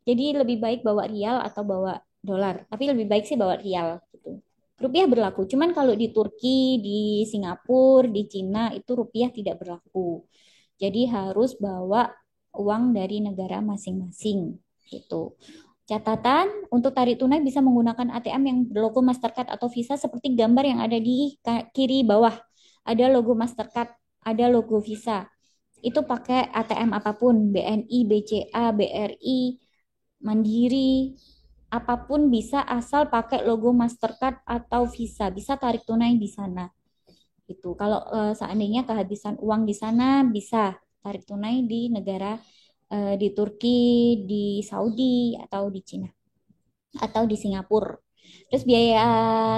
Jadi lebih baik bawa rial atau bawa dolar. Tapi lebih baik sih bawa rial gitu. Rupiah berlaku. Cuman kalau di Turki, di Singapura, di Cina itu rupiah tidak berlaku. Jadi harus bawa uang dari negara masing-masing gitu. Catatan, untuk tarik tunai bisa menggunakan ATM yang berlogo Mastercard atau Visa seperti gambar yang ada di kiri bawah. Ada logo Mastercard, ada logo Visa. Itu pakai ATM apapun, BNI, BCA, BRI, Mandiri, apapun bisa asal pakai logo Mastercard atau Visa. Bisa tarik tunai di sana. Itu kalau seandainya kehabisan uang di sana bisa tarik tunai di negara di Turki, di Saudi atau di Cina atau di Singapura. Terus biaya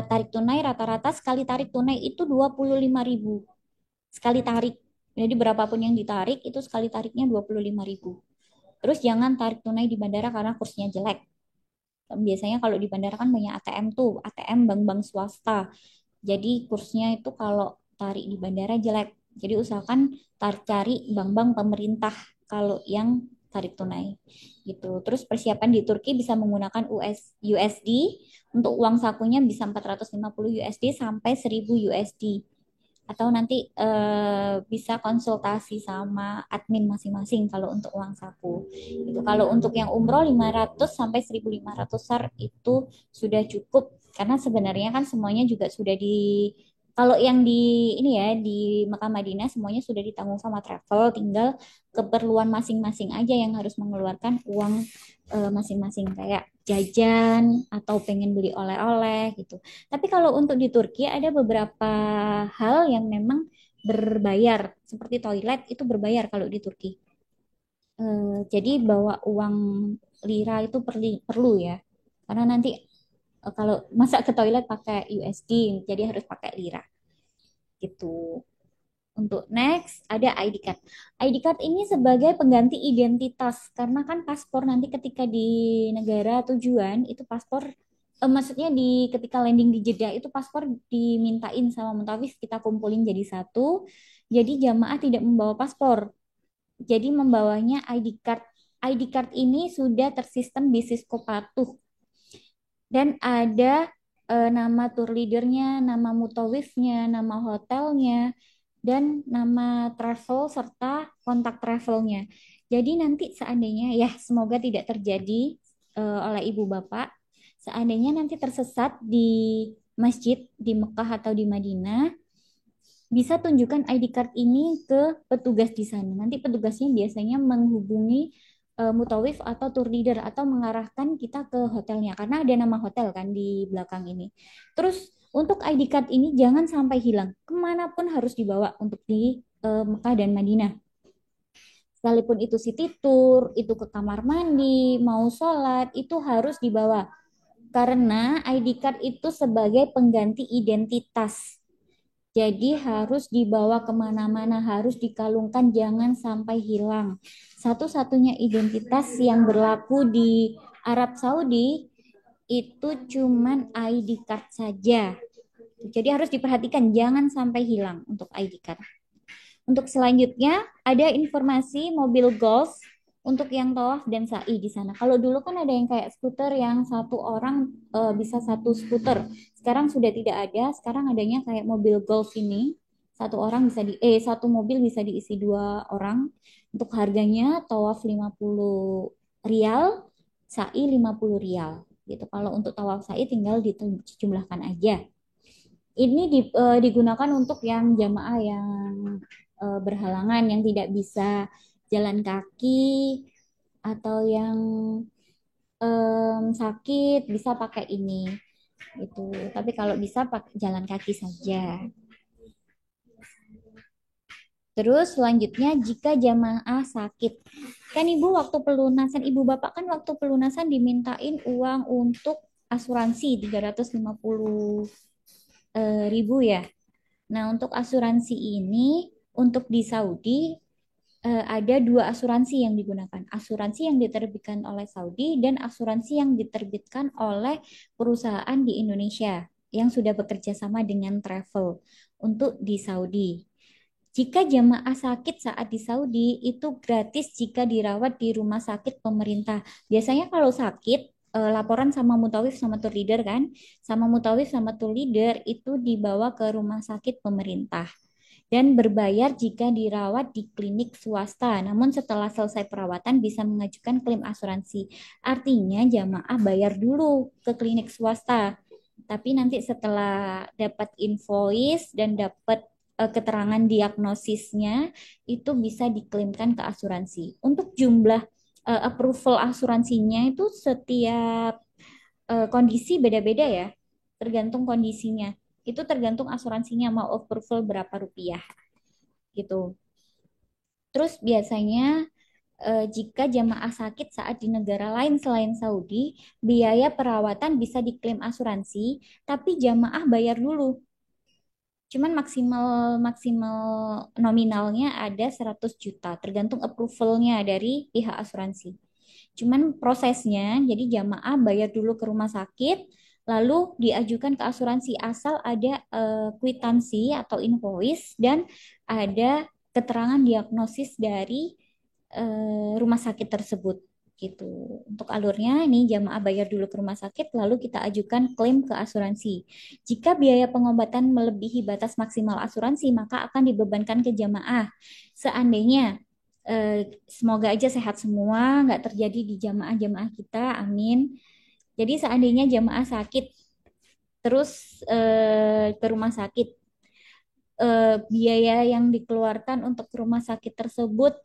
tarik tunai rata-rata sekali tarik tunai itu 25.000 sekali tarik. Jadi berapapun yang ditarik itu sekali tariknya 25.000. Terus jangan tarik tunai di bandara karena kursnya jelek. Biasanya kalau di bandara kan banyak ATM tuh, ATM bank-bank swasta. Jadi kursnya itu kalau tarik di bandara jelek. Jadi usahakan tarik cari bank-bank pemerintah kalau yang tarik tunai gitu. Terus persiapan di Turki bisa menggunakan USD. Untuk uang sakunya bisa 450 USD sampai 1000 USD. Atau nanti bisa konsultasi sama admin masing-masing kalau untuk uang saku. Itu kalau untuk yang umroh 500 sampai 1.500 SAR itu sudah cukup karena sebenarnya kan semuanya juga sudah di, kalau yang di ini ya di Mekah Madinah semuanya sudah ditanggung sama travel, tinggal keperluan masing-masing aja yang harus mengeluarkan uang masing-masing kayak jajan atau pengen beli oleh-oleh gitu. Tapi kalau untuk di Turki ada beberapa hal yang memang berbayar, seperti toilet itu berbayar kalau di Turki. Jadi bawa uang lira itu perlu ya, karena nanti kalau masa ke toilet pakai USD, jadi harus pakai lira gitu. Untuk next ada ID card. ID card ini sebagai pengganti identitas karena kan paspor nanti ketika di negara tujuan itu paspor Maksudnya ketika landing di Jeddah itu paspor dimintain sama Mutawif kita kumpulin jadi satu. Jadi jamaah tidak membawa paspor. Jadi membawanya ID card. ID card ini sudah tersistem di Sisko Patuh dan ada nama tour leadernya, nama mutawifnya, nama hotelnya, dan nama travel serta kontak travelnya. Jadi nanti seandainya ya semoga tidak terjadi oleh ibu bapak, seandainya nanti tersesat di masjid di Mekah atau di Madinah, bisa tunjukkan ID card ini ke petugas di sana. Nanti petugasnya biasanya menghubungi mutawif atau tour leader atau mengarahkan kita ke hotelnya karena ada nama hotel kan di belakang ini. Terus untuk ID card ini jangan sampai hilang. Kemanapun harus dibawa untuk di Mekah dan Madinah. Sekalipun itu city tour, itu ke kamar mandi, mau sholat, itu harus dibawa. Karena ID card itu sebagai pengganti identitas. Jadi harus dibawa kemana-mana, harus dikalungkan, jangan sampai hilang. Satu-satunya identitas yang berlaku di Arab Saudi itu cuman ID card saja. Jadi harus diperhatikan, jangan sampai hilang untuk ID card. Untuk selanjutnya ada informasi mobil Golf untuk yang tawaf dan sa'i di sana. Kalau dulu kan ada yang kayak skuter yang satu orang bisa satu skuter. Sekarang sudah tidak ada. Sekarang adanya kayak mobil Golf ini. Satu orang bisa satu mobil bisa diisi dua orang. Untuk harganya tawaf 50 rial, sa'i 50 rial. Gitu. Kalau untuk tawaf sa'i tinggal dijumlahkan aja. Ini digunakan untuk yang jamaah yang berhalangan, yang tidak bisa jalan kaki atau yang sakit bisa pakai ini itu. Tapi kalau bisa pakai jalan kaki saja. Terus selanjutnya jika jamaah sakit, kan ibu waktu pelunasan, ibu bapak kan waktu pelunasan dimintain uang untuk asuransi 350 ribu ya. Nah, untuk asuransi ini, untuk di Saudi, ada dua asuransi yang digunakan. Asuransi yang diterbitkan oleh Saudi dan asuransi yang diterbitkan oleh perusahaan di Indonesia yang sudah bekerja sama dengan travel untuk di Saudi. Jika jamaah sakit saat di Saudi, itu gratis jika dirawat di rumah sakit pemerintah. Biasanya kalau sakit, laporan sama mutawif sama tour leader kan, sama mutawif sama tour leader itu dibawa ke rumah sakit pemerintah dan berbayar jika dirawat di klinik swasta. Namun setelah selesai perawatan bisa mengajukan klaim asuransi. Artinya jamaah bayar dulu ke klinik swasta. Tapi nanti setelah dapat invoice dan dapat keterangan diagnosisnya itu bisa diklaimkan ke asuransi. Untuk jumlah approval asuransinya itu setiap kondisi beda-beda ya, tergantung kondisinya. Itu tergantung asuransinya mau approval berapa rupiah gitu. Terus biasanya jika jamaah sakit saat di negara lain selain Saudi, biaya perawatan bisa diklaim asuransi, tapi jamaah bayar dulu. Cuman maksimal maksimal nominalnya ada 100 juta, tergantung approvalnya dari pihak asuransi. Cuman prosesnya, jadi jamaah bayar dulu ke rumah sakit, lalu diajukan ke asuransi asal ada kwitansi atau invoice dan ada keterangan diagnosis dari rumah sakit tersebut gitu. Untuk alurnya ini jamaah bayar dulu ke rumah sakit lalu kita ajukan klaim ke asuransi. Jika biaya pengobatan melebihi batas maksimal asuransi maka akan dibebankan ke jamaah. Seandainya semoga aja sehat semua, nggak terjadi di jamaah-jamaah kita, amin. Jadi seandainya jamaah sakit terus ke rumah sakit, biaya yang dikeluarkan untuk rumah sakit tersebut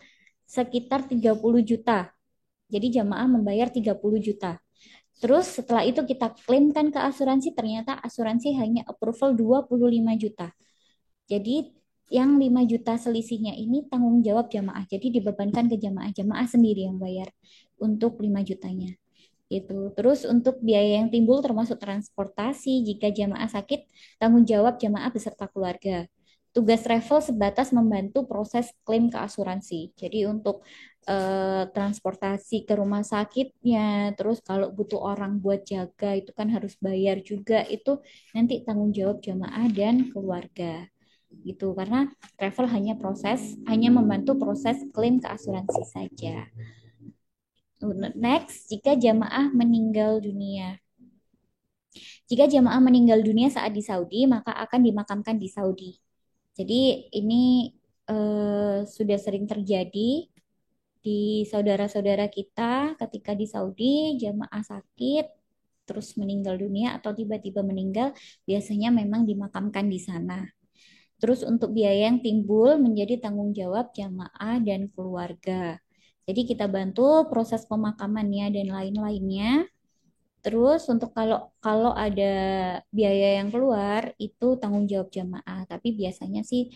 sekitar 30 juta. Jadi jamaah membayar 30 juta. Terus setelah itu kita klaimkan ke asuransi, ternyata asuransi hanya approval 25 juta. Jadi yang 5 juta selisihnya ini tanggung jawab jamaah. Jadi dibebankan ke jamaah. Jamaah sendiri yang bayar untuk 5 jutanya. Gitu. Terus untuk biaya yang timbul termasuk transportasi, jika jamaah sakit, tanggung jawab jamaah beserta keluarga. Tugas travel sebatas membantu proses klaim ke asuransi. Jadi untuk transportasi ke rumah sakitnya, terus kalau butuh orang buat jaga itu kan harus bayar juga, itu nanti tanggung jawab jamaah dan keluarga gitu, karena travel hanya membantu proses klaim ke asuransi saja. Next, jika jamaah meninggal dunia saat di Saudi, maka akan dimakamkan di Saudi. Jadi ini sudah sering terjadi di saudara-saudara kita ketika di Saudi, jamaah sakit terus meninggal dunia atau tiba-tiba meninggal, biasanya memang dimakamkan di sana. Terus untuk biaya yang timbul menjadi tanggung jawab jamaah dan keluarga. Jadi kita bantu proses pemakamannya dan lain-lainnya. Terus untuk kalau kalau ada biaya yang keluar itu tanggung jawab jamaah, tapi biasanya sih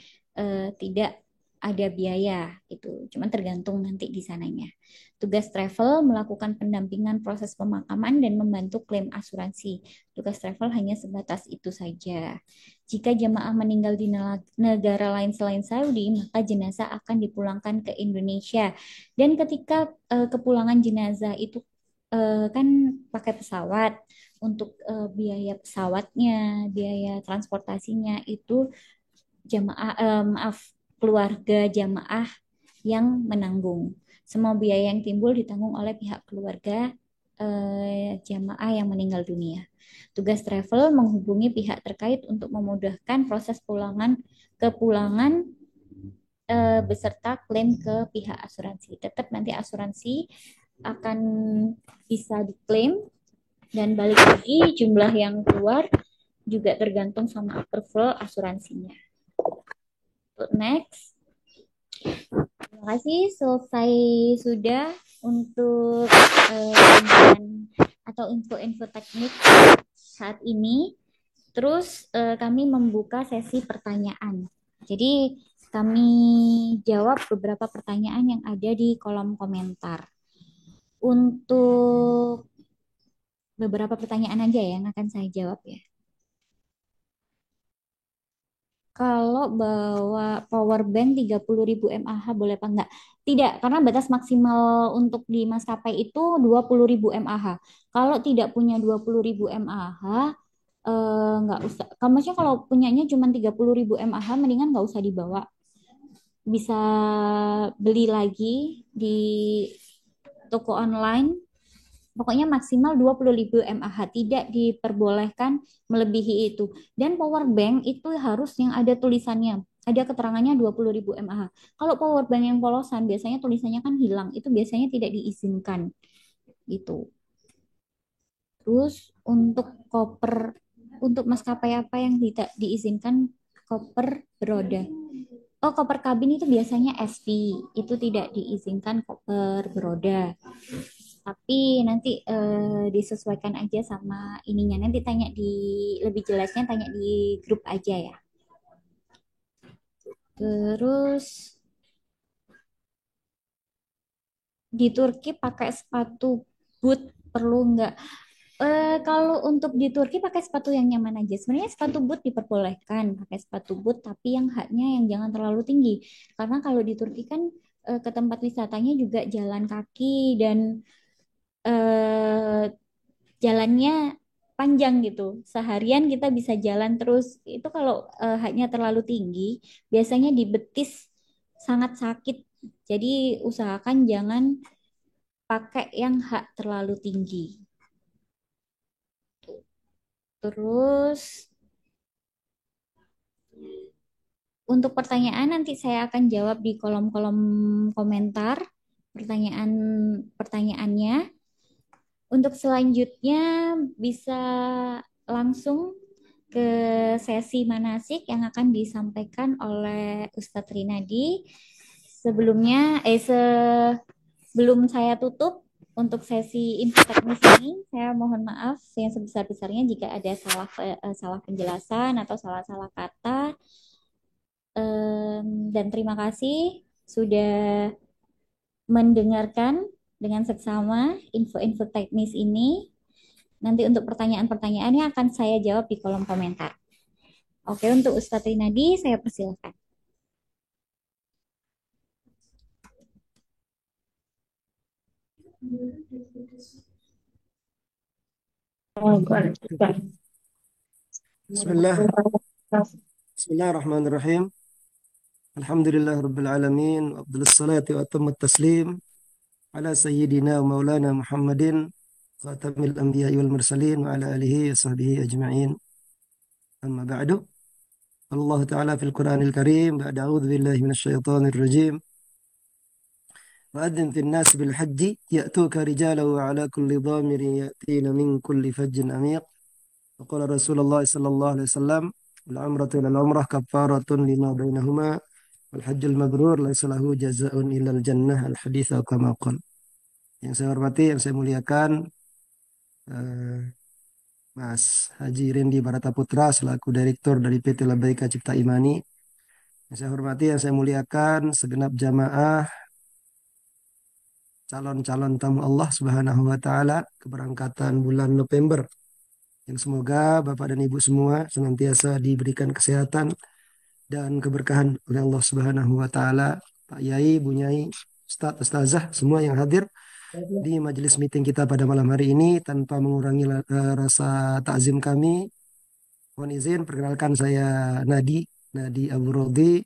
tidak ada biaya itu, cuma tergantung nanti di sananya. Tugas travel melakukan pendampingan proses pemakaman dan membantu klaim asuransi. Tugas travel hanya sebatas itu saja. Jika jamaah meninggal di negara lain selain Saudi, maka jenazah akan dipulangkan ke Indonesia. Dan ketika kepulangan jenazah itu kan pakai pesawat. Untuk biaya pesawatnya, biaya transportasinya itu maaf, keluarga jamaah yang menanggung. Semua biaya yang timbul ditanggung oleh pihak keluarga jamaah yang meninggal dunia. Tugas travel menghubungi pihak terkait untuk memudahkan proses kepulangan beserta klaim ke pihak asuransi. Tetap nanti asuransi akan bisa diklaim, dan balik lagi jumlah yang keluar juga tergantung sama approval asuransinya. Next. Terima kasih, selesai sudah untuk atau info-info teknik saat ini. Terus kami membuka sesi pertanyaan. Jadi kami jawab beberapa pertanyaan yang ada di kolom komentar. Untuk beberapa pertanyaan aja yang akan saya jawab ya. Kalau bawa power bank 30.000 mAh boleh apa enggak? Tidak, karena batas maksimal untuk di maskapai itu 20.000 mAh. Kalau tidak punya 20.000 mAh, enggak usah. Kalau maksudnya kalau punyanya cuma 30.000 mAh, mendingan enggak usah dibawa. Bisa beli lagi di toko online. Pokoknya maksimal 20.000 mAh, tidak diperbolehkan melebihi itu. Dan power bank itu harus yang ada tulisannya, ada keterangannya 20.000 mAh. Kalau power bank yang polosan biasanya tulisannya kan hilang, itu biasanya tidak diizinkan gitu. Terus untuk koper, untuk maskapai apa yang tidak diizinkan koper beroda? Oh, koper kabin itu biasanya SP, itu tidak diizinkan koper beroda. Tapi nanti disesuaikan aja sama ininya. Nanti tanya di lebih jelasnya, tanya di grup aja ya. Terus di Turki pakai sepatu boot perlu nggak? Kalau untuk di Turki pakai sepatu yang nyaman aja. Sebenarnya sepatu boot diperbolehkan pakai sepatu boot, tapi yang haknya yang jangan terlalu tinggi. Karena kalau di Turki kan ke tempat wisatanya juga jalan kaki dan eh, jalannya panjang gitu. Seharian kita bisa jalan terus. Itu kalau haknya terlalu tinggi, biasanya di betis sangat sakit. Jadi usahakan jangan pakai yang hak terlalu tinggi. Terus untuk pertanyaan nanti saya akan jawab di kolom-kolom komentar pertanyaan-pertanyaannya. Untuk selanjutnya bisa langsung ke sesi manasik yang akan disampaikan oleh Ustadz Rinadi. Sebelum saya tutup untuk sesi info teknis ini, saya mohon maaf yang sebesar-besarnya jika ada salah penjelasan atau salah-salah kata. Dan terima kasih sudah mendengarkan dengan seksama info-info teknis ini. Nanti untuk pertanyaan-pertanyaannya akan saya jawab di kolom komentar. Oke, untuk Ustadz Rinadi, saya persilakan. Bismillah, Bismillahirrahmanirrahim. Alhamdulillah Rabbil Alamin. Abdulus salati wa atammat taslim. Ala sayyidina wa maulana Muhammadin. Khatamil anbiya wal mursalin. Wa ala alihi wa sahbihi ajma'in. Amma ba'du. Allah Ta'ala fil Quranil Karim. Ba'da a'udhu billahi minasyaitanir rajim. وأذن في الناس بالحج يأتوك رجالا وعلى كل ضامر يأتين من كل فج عميق وقال رسول الله صلى الله عليه وسلم العمرة إلى العمرة كفارة لما بينهما والحج المبرور ليس له جزاء إلا الجنة الحديث أو كما قال. Yang saya hormati, yang saya muliakan, eh, Mas Haji Rendi Barata Putra selaku Direktur dari PT Labaika Cipta Imani. Yang saya hormati, yang saya muliakan, segenap jamaah calon-calon tamu Allah Subhanahu wa taala keberangkatan bulan November. Yang semoga Bapak dan Ibu semua senantiasa diberikan kesehatan dan keberkahan oleh Allah Subhanahu wa taala. Pak Yai, Bu Nyai, Ustadz, Ustazah, semua yang hadir di majelis meeting kita pada malam hari ini tanpa mengurangi rasa takzim kami. Mohon izin perkenalkan saya Nadi, Nadi Abu Rodi.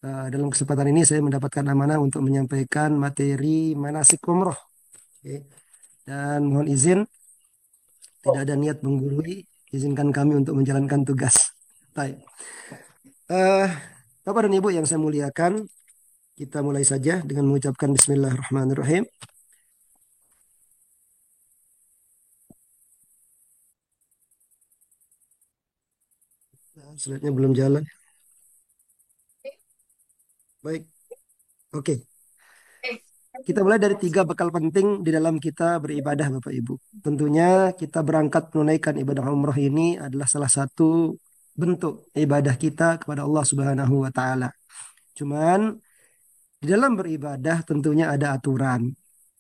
Dalam kesempatan ini saya mendapatkan amanah untuk menyampaikan materi manasik umroh. Oke. Dan mohon izin tidak ada niat menggurui, izinkan kami untuk menjalankan tugas. Baik. Eh, Bapak dan Ibu yang saya muliakan, kita mulai saja dengan mengucapkan Bismillahirrahmanirrahim. Nah, slide-nya belum jalan. Baik, oke. Kita mulai dari tiga bekal penting di dalam kita beribadah, Bapak Ibu. Tentunya kita berangkat menunaikan ibadah umroh ini adalah salah satu bentuk ibadah kita kepada Allah Subhanahu wa taala. Cuman di dalam beribadah tentunya ada aturan,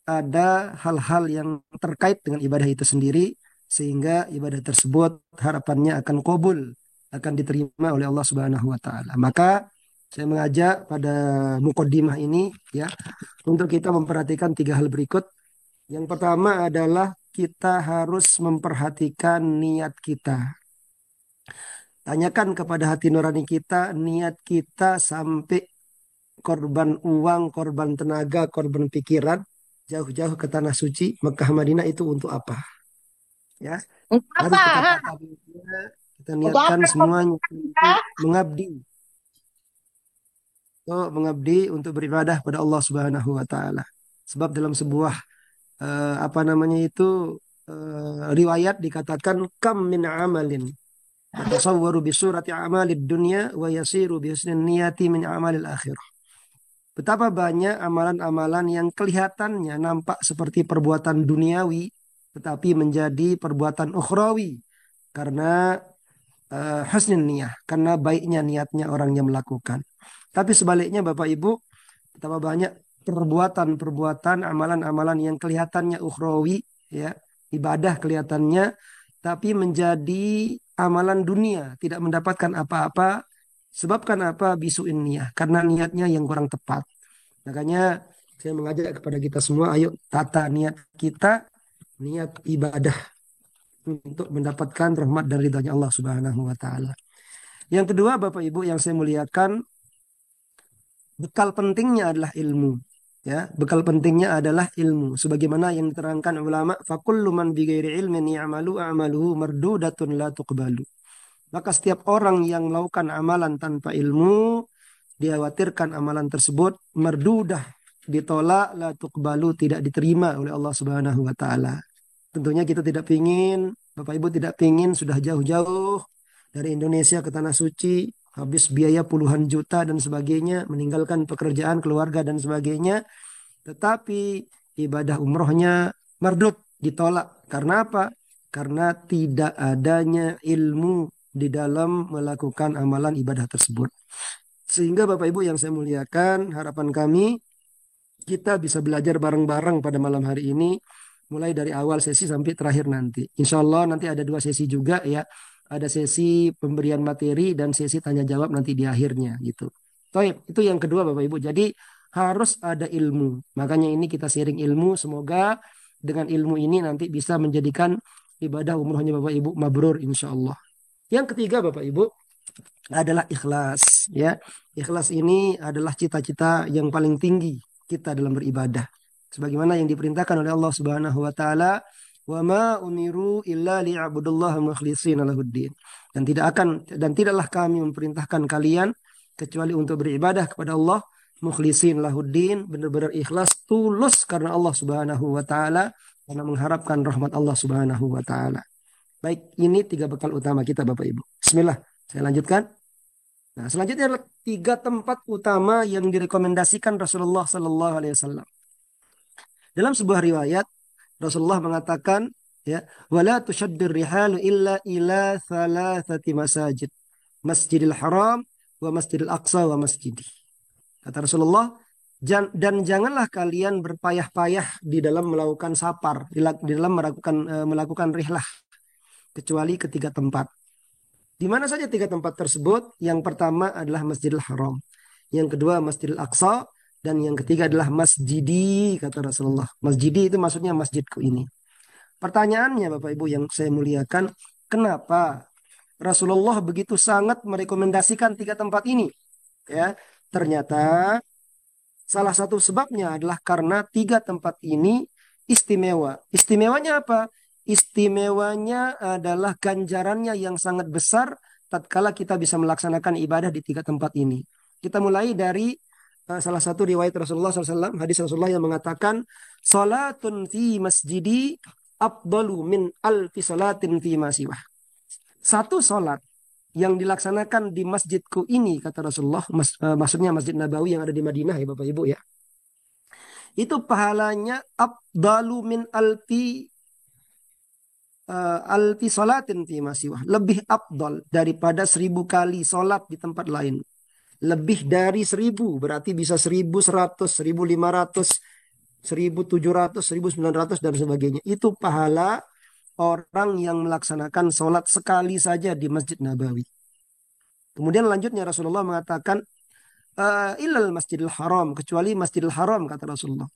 ada hal-hal yang terkait dengan ibadah itu sendiri sehingga ibadah tersebut harapannya akan kabul, akan diterima oleh Allah Subhanahu wa taala. Maka saya mengajak pada mukaddimah ini ya untuk kita memperhatikan tiga hal berikut. Yang pertama adalah kita harus memperhatikan niat kita. Tanyakan kepada hati nurani kita, niat kita sampai korban uang, korban tenaga, korban pikiran, jauh-jauh ke tanah suci Mekah Madinah itu untuk apa? Ya, Untuk harus apa? kita Ha? tata dulu. Kita Untuk niatkan apa semuanya kita? untuk mengabdi, untuk beribadah pada Allah Subhanahu wa taala. Sebab dalam sebuah apa namanya itu riwayat dikatakan kam min amalin yatasawwaru bi surati amalid dunya wa yasiru bi husnin niyati min amalil akhirah. Betapa banyak amalan-amalan yang kelihatannya nampak seperti perbuatan duniawi, tetapi menjadi perbuatan ukhrawi karena husnin niyah, karena baiknya niatnya orang yang melakukan. Tapi sebaliknya Bapak Ibu, betapa banyak perbuatan-perbuatan, amalan-amalan yang kelihatannya ukhrawi, ya, ibadah kelihatannya, tapi menjadi amalan dunia, tidak mendapatkan apa-apa. Sebabkan apa? Bisuin niyah, karena niatnya yang kurang tepat. Makanya saya mengajak kepada kita semua, ayo tata niat kita, niat ibadah untuk mendapatkan rahmat dan ridhonya Allah Subhanahu wa taala. Yang kedua, Bapak Ibu yang saya muliakan, bekal pentingnya adalah ilmu. Ya, bekal pentingnya adalah ilmu. Sebagaimana yang diterangkan ulama, fakullu man bighairi ilmin ya'malu a'maluhu mardudatun la tuqbalu. Maka setiap orang yang melakukan amalan tanpa ilmu, dikhawatirkan amalan tersebut merdudah, ditolak, la tuqbalu, tidak diterima oleh Allah Subhanahu wa taala. Tentunya kita tidak pingin, Bapak Ibu tidak pingin sudah jauh-jauh dari Indonesia ke Tanah Suci, habis biaya puluhan juta dan sebagainya, meninggalkan pekerjaan, keluarga dan sebagainya, tetapi ibadah umrohnya mardut, ditolak. Karena apa? Karena tidak adanya ilmu di dalam melakukan amalan ibadah tersebut. Sehingga Bapak Ibu yang saya muliakan, harapan kami kita bisa belajar bareng-bareng pada malam hari ini, mulai dari awal sesi sampai terakhir nanti. Insya Allah nanti ada dua sesi juga ya. Ada sesi pemberian materi dan sesi tanya jawab nanti di akhirnya gitu. Baik, itu yang kedua Bapak Ibu. Jadi harus ada ilmu. Makanya ini kita sharing ilmu. Semoga dengan ilmu ini nanti bisa menjadikan ibadah umrohnya Bapak Ibu mabrur insya Allah. Yang ketiga Bapak Ibu adalah ikhlas. Ya, ikhlas ini adalah cita-cita yang paling tinggi kita dalam beribadah. Sebagaimana yang diperintahkan oleh Allah Subhanahu wa taala, "Wa ma umiru illa liya'budullaha mukhlishina lahuddin." Dan tidaklah kami memerintahkan kalian kecuali untuk beribadah kepada Allah mukhlisin lahuddin, benar-benar ikhlas, tulus karena Allah Subhanahu wa taala, karena mengharapkan rahmat Allah Subhanahu wa taala. Baik, ini tiga bekal utama kita Bapak Ibu. Bismillah, saya lanjutkan. Nah, selanjutnya adalah tiga tempat utama yang direkomendasikan Rasulullah Sallallahu Alaihi Wasallam. Dalam sebuah riwayat, Rasulullah mengatakan, ya, wala tushaddir rihalu illa ila thalathati masajid, Masjidil Haram, wa Masjidil Aqsa, wa masjidi. Kata Rasulullah, dan janganlah kalian berpayah-payah di dalam melakukan safar, di dalam melakukan rihlah, kecuali ketiga tempat. Di mana saja tiga tempat tersebut? Yang pertama adalah Masjidil Haram. Yang kedua Masjidil Aqsa. Dan yang ketiga adalah masjidi, kata Rasulullah. Masjidi itu maksudnya masjidku ini. Pertanyaannya Bapak Ibu yang saya muliakan, kenapa Rasulullah begitu sangat merekomendasikan tiga tempat ini? Ya, ternyata salah satu sebabnya adalah karena tiga tempat ini istimewa. Istimewanya apa? Istimewanya adalah ganjarannya yang sangat besar tatkala kita bisa melaksanakan ibadah di tiga tempat ini. Kita mulai dari salah satu riwayat Rasulullah SAW, hadis Rasulullah yang mengatakan, "Salatun fi masjidi afdalu min alfi salatin fi masiwah." Satu salat yang dilaksanakan di masjidku ini, kata Rasulullah, maksudnya Masjid Nabawi yang ada di Madinah ya Bapak Ibu ya. Itu pahalanya afdalu min alfi salatin fi masiwah. Lebih afdal daripada 1.000 kali salat di tempat lain. Lebih dari 1.000, berarti bisa 1.100, 1.500, 1.700, 1.900 dan sebagainya. Itu pahala orang yang melaksanakan sholat sekali saja di Masjid Nabawi. Kemudian lanjutnya Rasulullah mengatakan, ilal Masjidil Haram, kecuali Masjidil Haram, kata Rasulullah.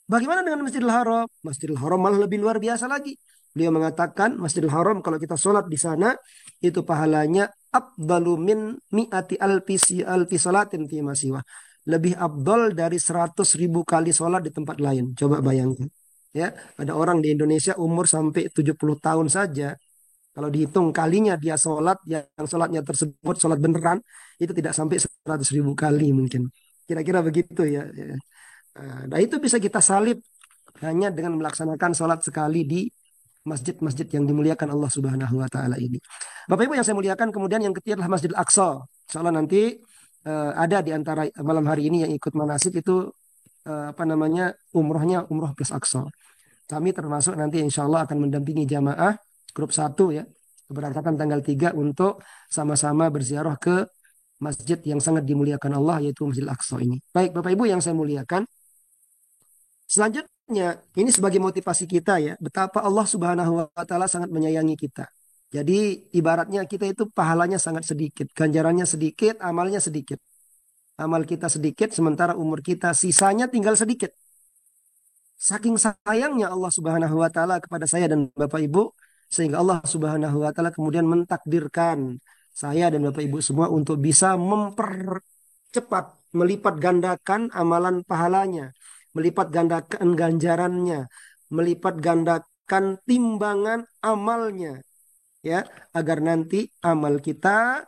Bagaimana dengan Masjidil Haram? Masjidil Haram malah lebih luar biasa lagi. Beliau mengatakan Masjidil Haram kalau kita sholat di sana itu pahalanya afdalu min mi'ati alfi sholatin fi masiwah. Lebih afdal dari 100.000 kali sholat di tempat lain. Coba bayangkan. Ya, ada orang di Indonesia umur sampai 70 tahun saja. Kalau dihitung kalinya dia sholat, yang sholatnya tersebut sholat beneran, itu tidak sampai 100.000 kali mungkin. Kira-kira begitu ya. Nah, itu bisa kita salib hanya dengan melaksanakan sholat sekali di masjid-masjid yang dimuliakan Allah Subhanahu wa taala ini. Bapak Ibu yang saya muliakan, kemudian yang ketiga adalah Masjid Al-Aqsa. Insyaallah nanti ada di antara malam hari ini yang ikut manasik itu umrohnya umroh plus Aqsa. Kami termasuk nanti insya Allah akan mendampingi jamaah grup 1 ya, keberangkatan tanggal 3 untuk sama-sama berziarah ke masjid yang sangat dimuliakan Allah yaitu Masjid Al-Aqsa ini. Baik Bapak Ibu yang saya muliakan, selanjutnya, ini sebagai motivasi kita ya, betapa Allah Subhanahu wa taala sangat menyayangi kita. Jadi ibaratnya kita itu pahalanya sangat sedikit, ganjarannya sedikit, amalnya sedikit. Amal kita sedikit, sementara umur kita sisanya tinggal sedikit. Saking sayangnya Allah Subhanahu wa taala kepada saya dan Bapak Ibu, sehingga Allah Subhanahu wa taala kemudian mentakdirkan saya dan Bapak Ibu semua untuk bisa mempercepat, melipat gandakan amalan pahalanya, melipat gandakan ganjarannya, melipat gandakan timbangan amalnya, ya, agar nanti amal kita,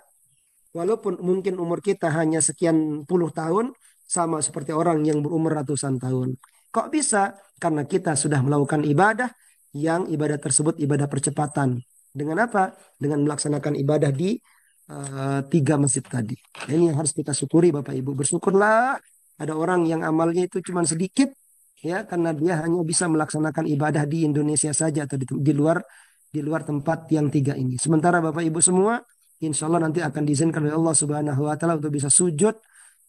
walaupun mungkin umur kita hanya sekian puluh tahun, sama seperti orang yang berumur ratusan tahun. Kok bisa? Karena kita sudah melakukan ibadah yang ibadah tersebut ibadah percepatan. Dengan apa? Dengan melaksanakan ibadah di tiga masjid tadi. Ini yang harus kita syukuri Bapak Ibu. Bersyukurlah ada orang yang amalnya itu cuma sedikit ya karena dia hanya bisa melaksanakan ibadah di Indonesia saja atau di luar tempat yang tiga ini. Sementara Bapak Ibu semua insya Allah nanti akan diizinkan oleh Allah Subhanahu wa taala untuk bisa sujud,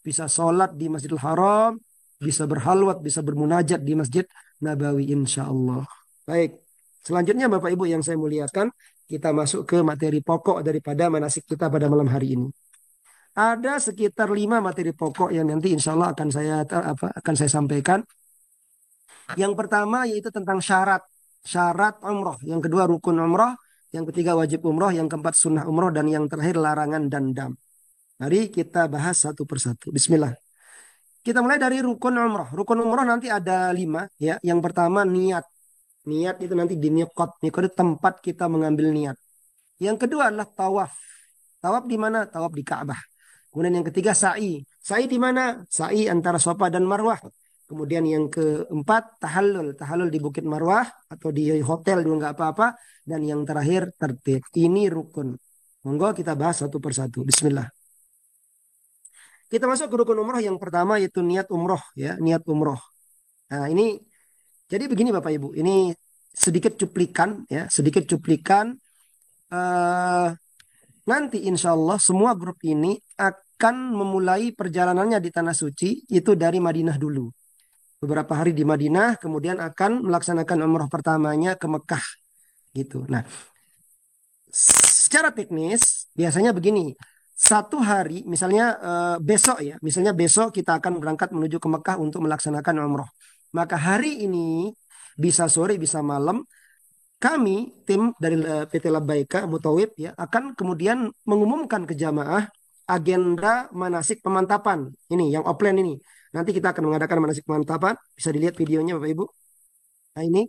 bisa sholat di Masjidil Haram, bisa berhalwat, bisa bermunajat di Masjid Nabawi insya Allah. Baik, selanjutnya Bapak Ibu yang saya muliakan, kita masuk ke materi pokok daripada manasik kita pada malam hari ini. Ada sekitar 5 materi pokok yang nanti insya Allah akan saya sampaikan. Yang pertama yaitu tentang syarat, syarat umroh. Yang kedua rukun umroh. Yang ketiga wajib umroh. Yang keempat sunnah umroh. Dan yang terakhir larangan dan dam. Mari kita bahas satu persatu. Bismillah. Kita mulai dari rukun umroh. Rukun umroh nanti ada 5. Ya. Yang pertama niat. Niat itu nanti di miqat. Miqat itu tempat kita mengambil niat. Yang kedua adalah tawaf. Tawaf di mana? Tawaf di Ka'bah. Kemudian yang ketiga sa'i. Sa'i di mana? Sa'i antara Safa dan Marwah. Kemudian yang keempat tahallul. Tahallul di Bukit Marwah atau di hotel juga nggak apa-apa. Dan yang terakhir tertib. Ini rukun. Monggo kita bahas satu persatu. Bismillah. Kita masuk ke rukun umroh yang pertama yaitu niat umroh ya, niat umroh. Nah, ini jadi begini Bapak Ibu, ini sedikit cuplikan ya, sedikit cuplikan eh nanti insya Allah semua grup ini akan memulai perjalanannya di Tanah Suci itu dari Madinah dulu. Beberapa hari di Madinah, kemudian akan melaksanakan umroh pertamanya ke Mekah gitu. Nah, secara teknis biasanya begini. Satu hari, misalnya besok ya, misalnya besok kita akan berangkat menuju ke Mekah untuk melaksanakan umroh. Maka hari ini bisa sore, bisa malam, kami tim dari PT Labbaika Mutawib ya akan kemudian mengumumkan ke jamaah agenda manasik pemantapan. Ini yang offline ini. Nanti kita akan mengadakan manasik pemantapan. Bisa dilihat videonya Bapak Ibu. Nah ini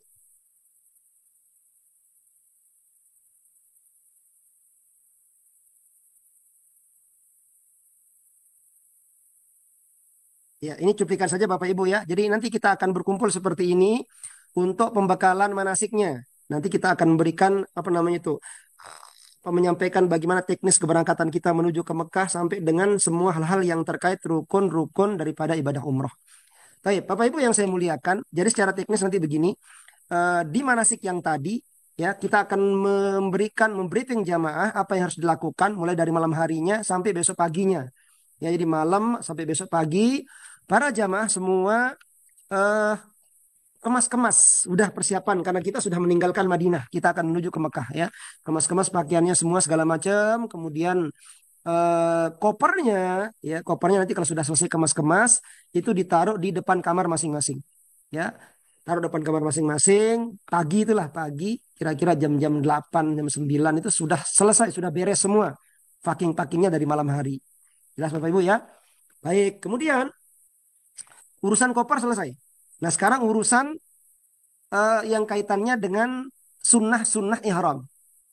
ya ini cuplikan saja Bapak Ibu ya. Jadi nanti kita akan berkumpul seperti ini untuk pembekalan manasiknya. Nanti kita akan memberikan apa namanya itu menyampaikan bagaimana teknis keberangkatan kita menuju ke Mekah sampai dengan semua hal-hal yang terkait rukun-rukun daripada ibadah umroh. Baik, Bapak Ibu yang saya muliakan, jadi secara teknis nanti begini, di manasik yang tadi ya kita akan memberikan membriefing jamaah apa yang harus dilakukan mulai dari malam harinya sampai besok paginya. Ya, jadi malam sampai besok pagi para jamaah semua eh, kemas-kemas, udah persiapan karena kita sudah meninggalkan Madinah, kita akan menuju ke Mekah ya. Kemas-kemas pakaiannya semua segala macam, kemudian kopernya ya kopernya nanti kalau sudah selesai kemas-kemas itu ditaruh di depan kamar masing-masing ya taruh depan kamar masing-masing pagi itulah pagi kira-kira jam-jam 8 jam 9 itu sudah selesai sudah beres semua packing-packingnya dari malam hari jelas Bapak Ibu ya baik kemudian urusan koper selesai nah sekarang urusan yang kaitannya dengan sunnah-sunnah ihram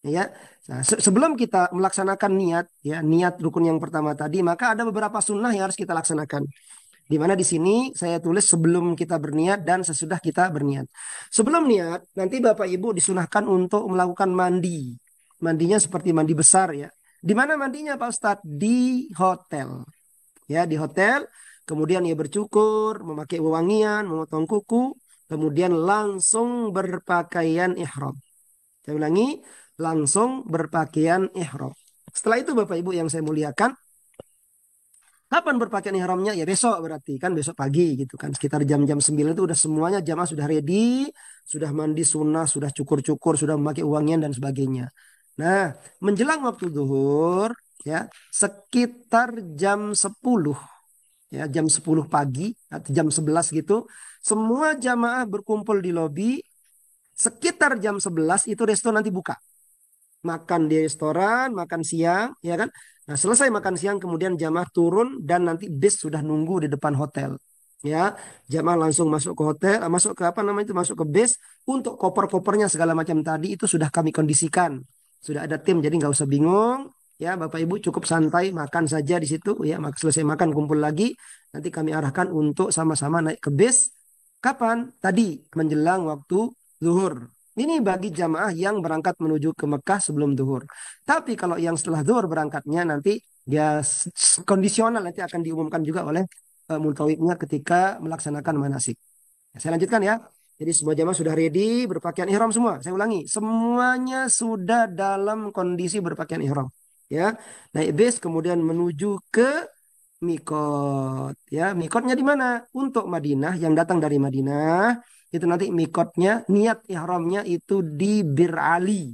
ya. Nah, sebelum kita melaksanakan niat ya, niat rukun yang pertama tadi, maka ada beberapa sunnah yang harus kita laksanakan. Di mana di sini saya tulis sebelum kita berniat dan sesudah kita berniat. Sebelum niat, nanti Bapak Ibu disunahkan untuk melakukan mandi. Mandinya seperti mandi besar ya. Di mana mandinya Pak Ustadz? Di hotel. Ya, di hotel. Kemudian ia bercukur, memakai wewangian, memotong kuku, kemudian langsung berpakaian ihram. Saya ulangi, langsung berpakaian ihram. Setelah itu Bapak Ibu yang saya muliakan, kapan berpakaian ihramnya? Ya besok berarti kan besok pagi gitu kan. Sekitar jam-jam 9 itu udah semuanya jamaah sudah ready, sudah mandi sunnah, sudah cukur-cukur, sudah memakai uangnya dan sebagainya. Nah, menjelang waktu zuhur ya, sekitar jam 10 ya, jam 10 pagi atau jam 11 gitu, semua jamaah berkumpul di lobi. Sekitar jam 11 itu restoran nanti buka makan di restoran, makan siang, ya kan? Nah, selesai makan siang kemudian jamaah turun dan nanti bis sudah nunggu di depan hotel. Ya, jamaah langsung masuk ke hotel, masuk ke apa namanya itu, masuk ke bis untuk koper-kopernya segala macam tadi itu sudah kami kondisikan. Sudah ada tim, jadi nggak usah bingung. Ya, Bapak Ibu cukup santai makan saja di situ. Ya, selesai makan kumpul lagi. Nanti kami arahkan untuk sama-sama naik ke bis. Kapan? Tadi menjelang waktu zuhur. Ini bagi jamaah yang berangkat menuju ke Mekah sebelum zuhur. Tapi kalau yang setelah zuhur berangkatnya nanti dia kondisional nanti akan diumumkan juga oleh multawibnya ketika melaksanakan manasik. Saya lanjutkan ya. Jadi semua jamaah sudah ready berpakaian ihram semua. Saya ulangi, semuanya sudah dalam kondisi berpakaian ihram. Ya, naik bis kemudian menuju ke mikot. Ya, mikotnya di mana? Untuk Madinah yang datang dari Madinah itu nanti mikotnya niat ihramnya itu di Bir Ali.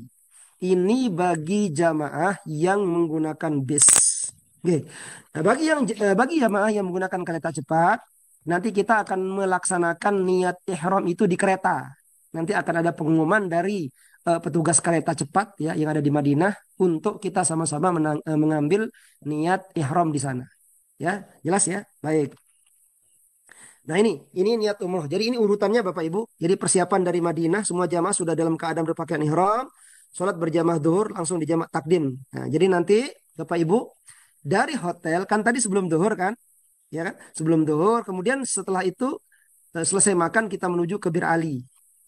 Ini bagi jamaah yang menggunakan bis. Oke. Nah, bagi jamaah yang menggunakan kereta cepat, nanti kita akan melaksanakan niat ihram itu di kereta. Nanti akan ada pengumuman dari petugas kereta cepat ya yang ada di Madinah untuk kita sama-sama mengambil niat ihram di sana. Ya, jelas ya? Baik. Nah ini niat umroh. Jadi ini urutannya Bapak Ibu. Jadi persiapan dari Madinah, semua jamaah sudah dalam keadaan berpakaian ihram, sholat berjamaah duhur, langsung dijamak takdim. Nah, jadi nanti Bapak Ibu dari hotel kan tadi sebelum duhur kan, ya kan? Sebelum duhur, kemudian setelah itu selesai makan kita menuju ke Bir Ali.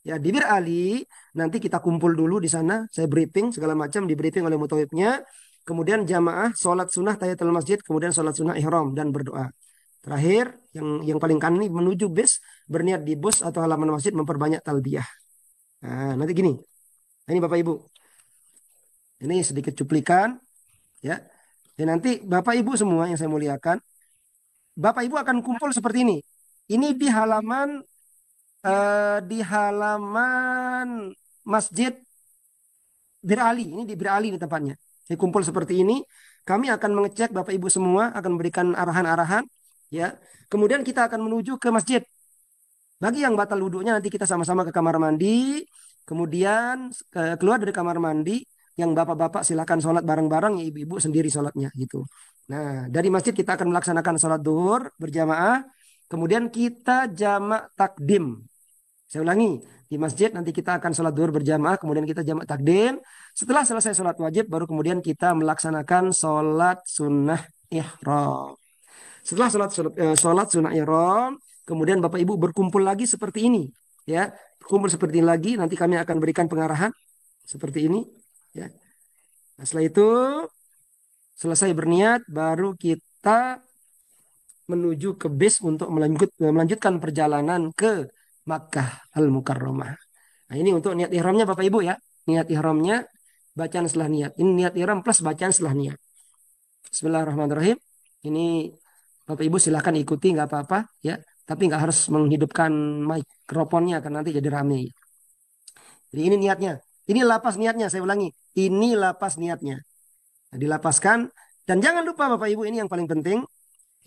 Ya di Bir Ali nanti kita kumpul dulu di sana. Saya briefing segala macam di briefing oleh mutawifnya. Kemudian jamaah sholat sunnah tahiyatul masjid, kemudian sholat sunnah ihram dan berdoa. Terakhir, yang paling kanan ini menuju bus, berniat di bus atau halaman masjid memperbanyak talbiyah. Nah, nanti gini. Nah, ini Bapak Ibu. Ini sedikit cuplikan ya. Dan nanti Bapak Ibu semua yang saya muliakan, Bapak Ibu akan kumpul seperti ini. Ini di halaman Masjid Bir Ali. Ini di Bir Ali ini tempatnya. Saya kumpul seperti ini. Kami akan mengecek Bapak Ibu semua akan memberikan arahan-arahan ya. Kemudian kita akan menuju ke masjid. Bagi yang batal wudhunya nanti kita sama-sama ke kamar mandi, kemudian keluar dari kamar mandi, yang bapak-bapak silakan sholat bareng-bareng, ya ibu-ibu sendiri sholatnya gitu. Nah, dari masjid kita akan melaksanakan sholat duhur berjamaah, kemudian kita jamak takdim. Saya ulangi, di masjid nanti kita akan sholat duhur berjamaah, kemudian kita jamak takdim. Setelah selesai sholat wajib, baru kemudian kita melaksanakan sholat sunnah ihram. Setelah sholat sunnah ihram, kemudian Bapak Ibu berkumpul lagi seperti ini, ya, berkumpul seperti ini lagi. Nanti kami akan berikan pengarahan seperti ini, ya. Nah, setelah itu selesai berniat, baru kita menuju ke base untuk melanjutkan perjalanan ke Makkah Al-Mukarramah. Nah, ini untuk niat ihramnya Bapak Ibu ya. Niat ihramnya bacaan setelah niat. Ini niat ihram plus bacaan setelah niat. Bismillahirrahmanirrahim. Ini Bapak Ibu silahkan ikuti nggak apa-apa ya. Tapi nggak harus menghidupkan mikrofonnya karena nanti jadi rame. Jadi ini niatnya. Ini lapas niatnya. Saya ulangi. Ini lapas niatnya. Nah, dilapaskan. Dan jangan lupa Bapak Ibu ini yang paling penting.